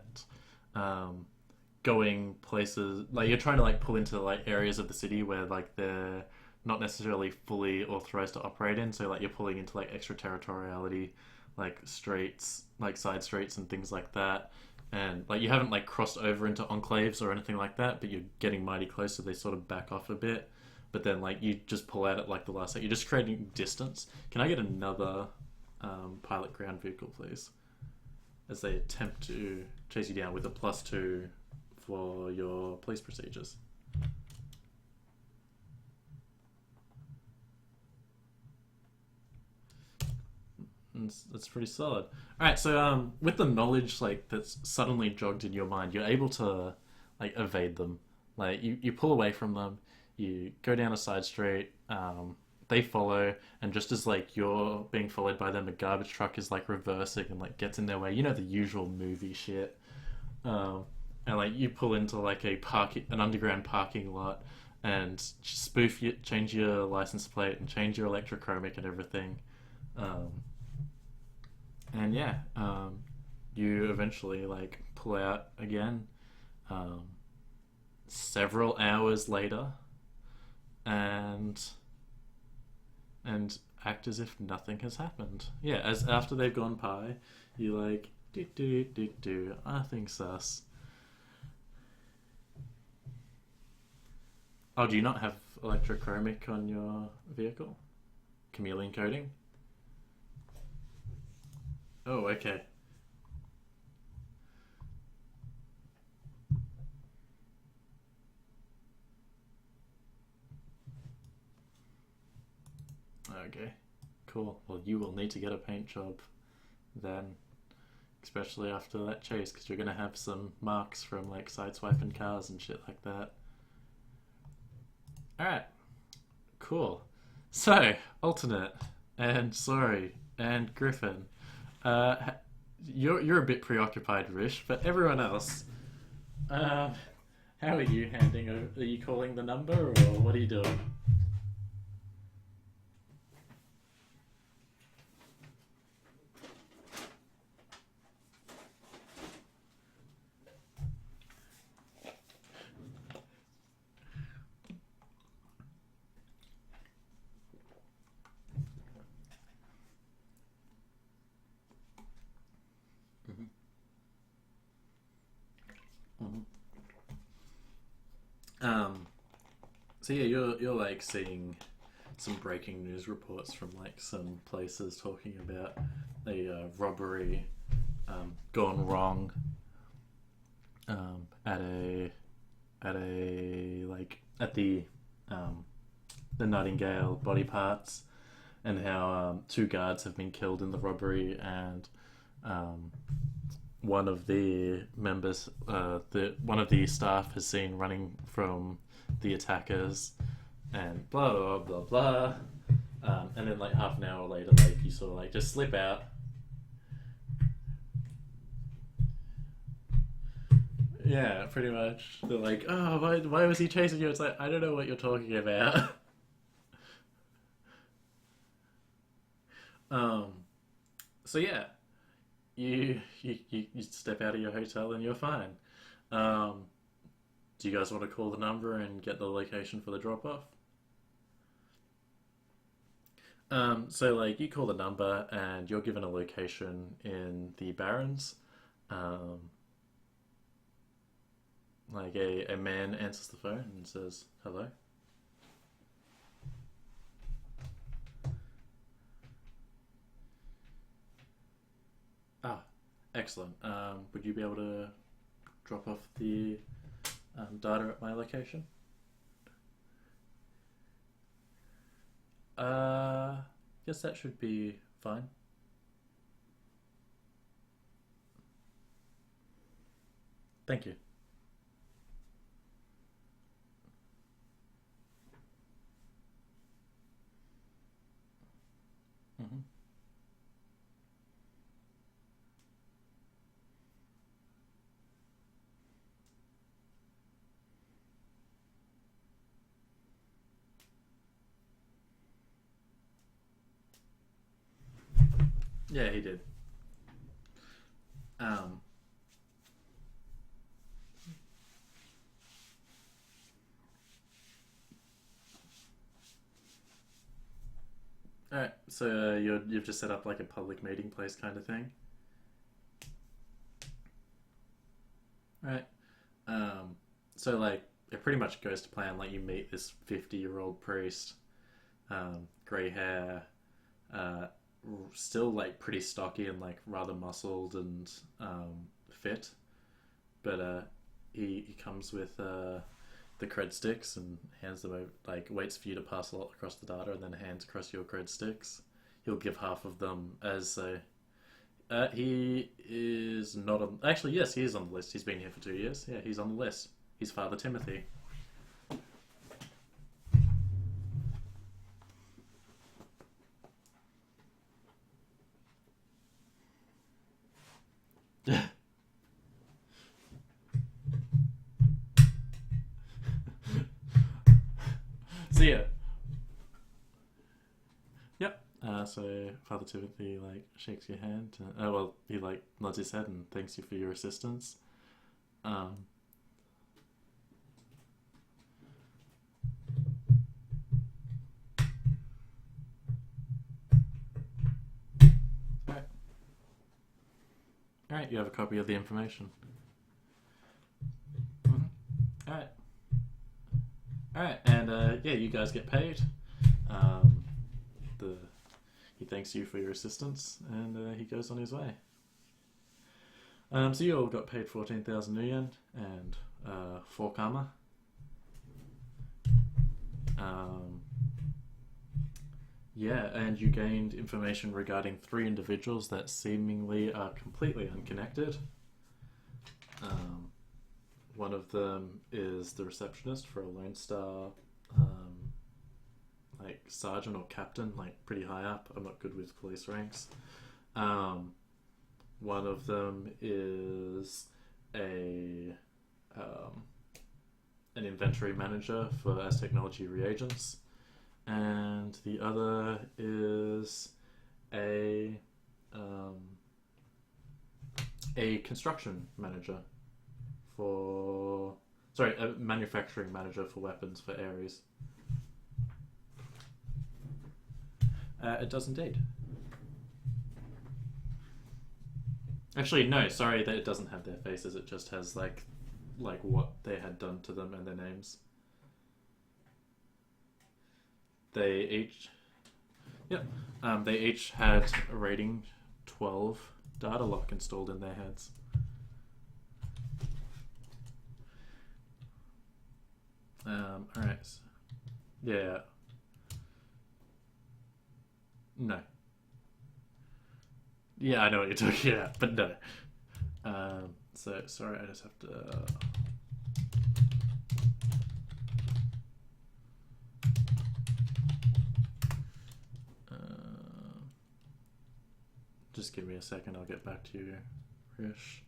going places. Like you're trying to like pull into like areas of the city where like they're not necessarily fully authorized to operate in. So like you're pulling into like extraterritoriality, like streets, like side streets and things like that. And like you haven't like crossed over into enclaves or anything like that, but you're getting mighty close, so they sort of back off a bit. But then like you just pull out at like the last second. You're just creating distance. Can I get another pilot ground vehicle, please, as they attempt to chase you down with a +2 for your police procedures. That's pretty solid. All right, so with the knowledge like that's suddenly jogged in your mind, you're able to like evade them. Like you pull away from them, you go down a side street. They follow, and just as like you're being followed by them, a garbage truck is like reversing and like gets in their way. You know the usual movie shit. And like you pull into like an underground parking lot, and change your license plate and change your electrochromic and everything. Um, and yeah, you eventually like pull out again, um, several hours later, and and act as if nothing has happened. Yeah, as after they've gone by, you like do. I think sus. Oh, do you not have electrochromic on your vehicle? Chameleon coating? Oh, okay. Okay. Cool. Well, you will need to get a paint job then, especially after that chase, because you're gonna have some marks from like sideswiping cars and shit like that. All right. Cool. So, alternate and sorry and Griffin. Uh, you're a bit preoccupied, Rish, but everyone else, uh, how are you handing over? Are you calling the number or what are you doing? Mhm. Mhm. Um, so yeah, you're like seeing some breaking news reports from like some places talking about a robbery gone wrong at um, the Nightingale body parts, and how two guards have been killed in the robbery, and um, one of the members, one of the staff, has seen running from the attackers, and blah blah blah blah. And then like half an hour later, like you sort of like just slip out. Yeah, pretty much. They're like, oh, why was he chasing you? It's like, I don't know what you're talking about. um, so yeah, you step out of your hotel and you're fine. Um, do you guys want to call the number and get the location for the drop off? So like you call the number and you're given a location in the Barrens. Um, like a man answers the phone and says hello. Ah, excellent. Would you be able to drop off the data at my location? Uh, yes, that should be fine. Thank you. Hmm. Yeah, he did. Um, all right. So you've just set up like a public meeting place kind of thing. All right. Um, so like it pretty much goes to plan. Like you meet this 50-year-old priest, grey hair, uh, still like pretty stocky and like rather muscled and fit, but he comes with the cred sticks and hands them over, like waits for you to pass a lot across the data and then hands across your cred sticks. He'll give half of them as a. He is not on. Actually, yes, he is on the list. He's been here for 2 years. Yeah, he's on the list. He's Father Timothy. See ya. Yep. So Father Timothy like shakes your hand. Well, he like nods his head and thanks you for your assistance. Um, Alright. Alright, you have a copy of the information. Alright. Alright, and yeah, you guys get paid. He thanks you for your assistance, and he goes on his way. So you all got paid 14,000 nuyen and 4 karma. Yeah, and you gained information regarding 3 individuals that seemingly are completely unconnected. One of them is the receptionist for a Lone Star, like sergeant or captain, like pretty high up. I'm not good with police ranks. One of them is an inventory manager for As Technology reagents, and the other is a construction manager for a manufacturing manager for weapons for Ares. It does indeed. Actually, no, sorry, that it doesn't have their faces. It just has like what they had done to them and their names. They each, yep, they each had a rating 12 data lock installed in their heads. All right. Yeah. No. Yeah, I know what you're talking about, but no. So sorry, I just have to. Just give me a second. I'll get back to you, Rish.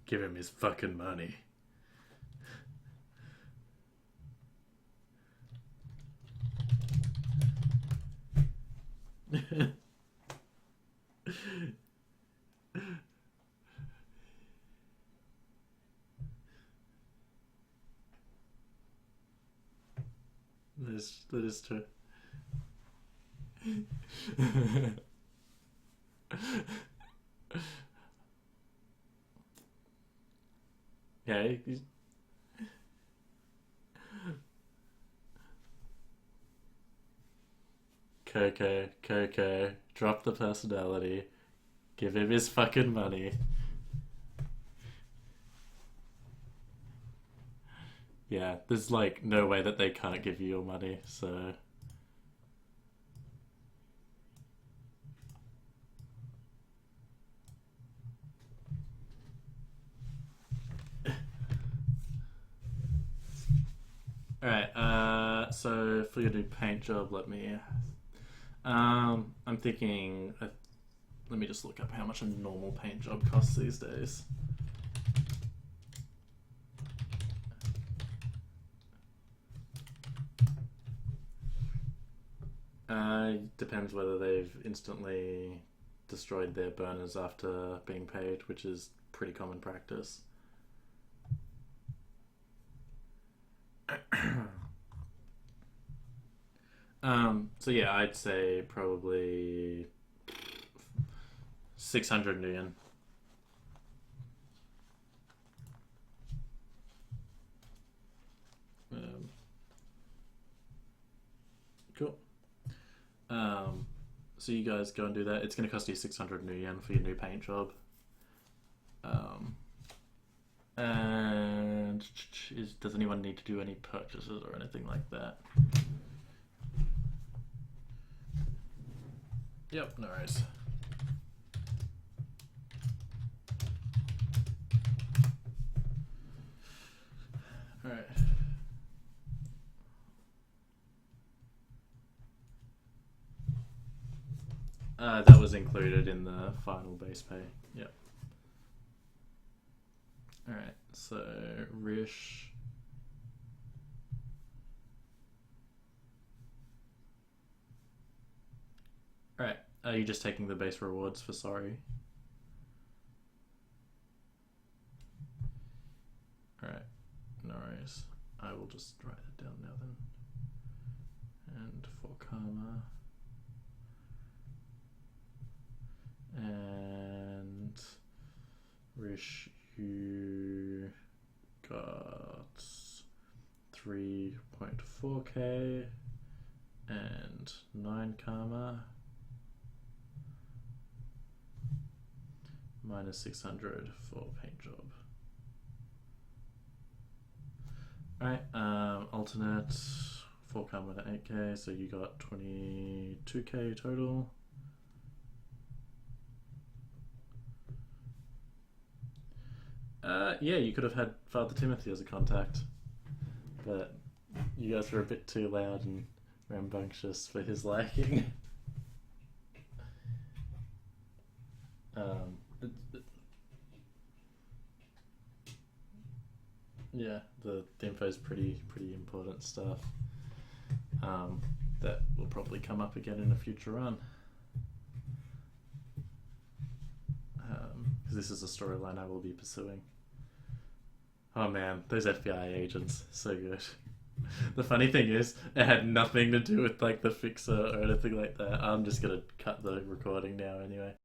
Give him his fucking money. That is true. Yeah. Coco, drop the personality. Give him his fucking money. Yeah, there's like no way that they can't give you your money, so. Alright, so for your new paint job, let me. I'm thinking. Let me just look up how much a normal paint job costs these days. Depends whether they've instantly destroyed their burners after being paid, which is pretty common practice. So yeah, I'd say probably 600 nuyen. Um, cool. So you guys go and do that. It's going to cost you 600 nuyen for your new paint job. And does anyone need to do any purchases or anything like that? Yep, no worries. Alright. That was included in the final base pay. Yep. Alright, so Rish. Alright, are you just taking the base rewards for sorry? Alright, no worries. I will just write it down now then. And for karma. And Rish, you got 3.4k and 9 karma. Minus 600 for paint job. Alright, alternate 4 karma to 8k, so you got 22k total. Yeah, you could have had Father Timothy as a contact, but you guys were a bit too loud and rambunctious for his liking. Yeah, the info is pretty important stuff. That will probably come up again in a future run. Because this is a storyline I will be pursuing. Oh man, those FBI agents, so good. The funny thing is, it had nothing to do with like the fixer or anything like that. I'm just gonna cut the recording now anyway.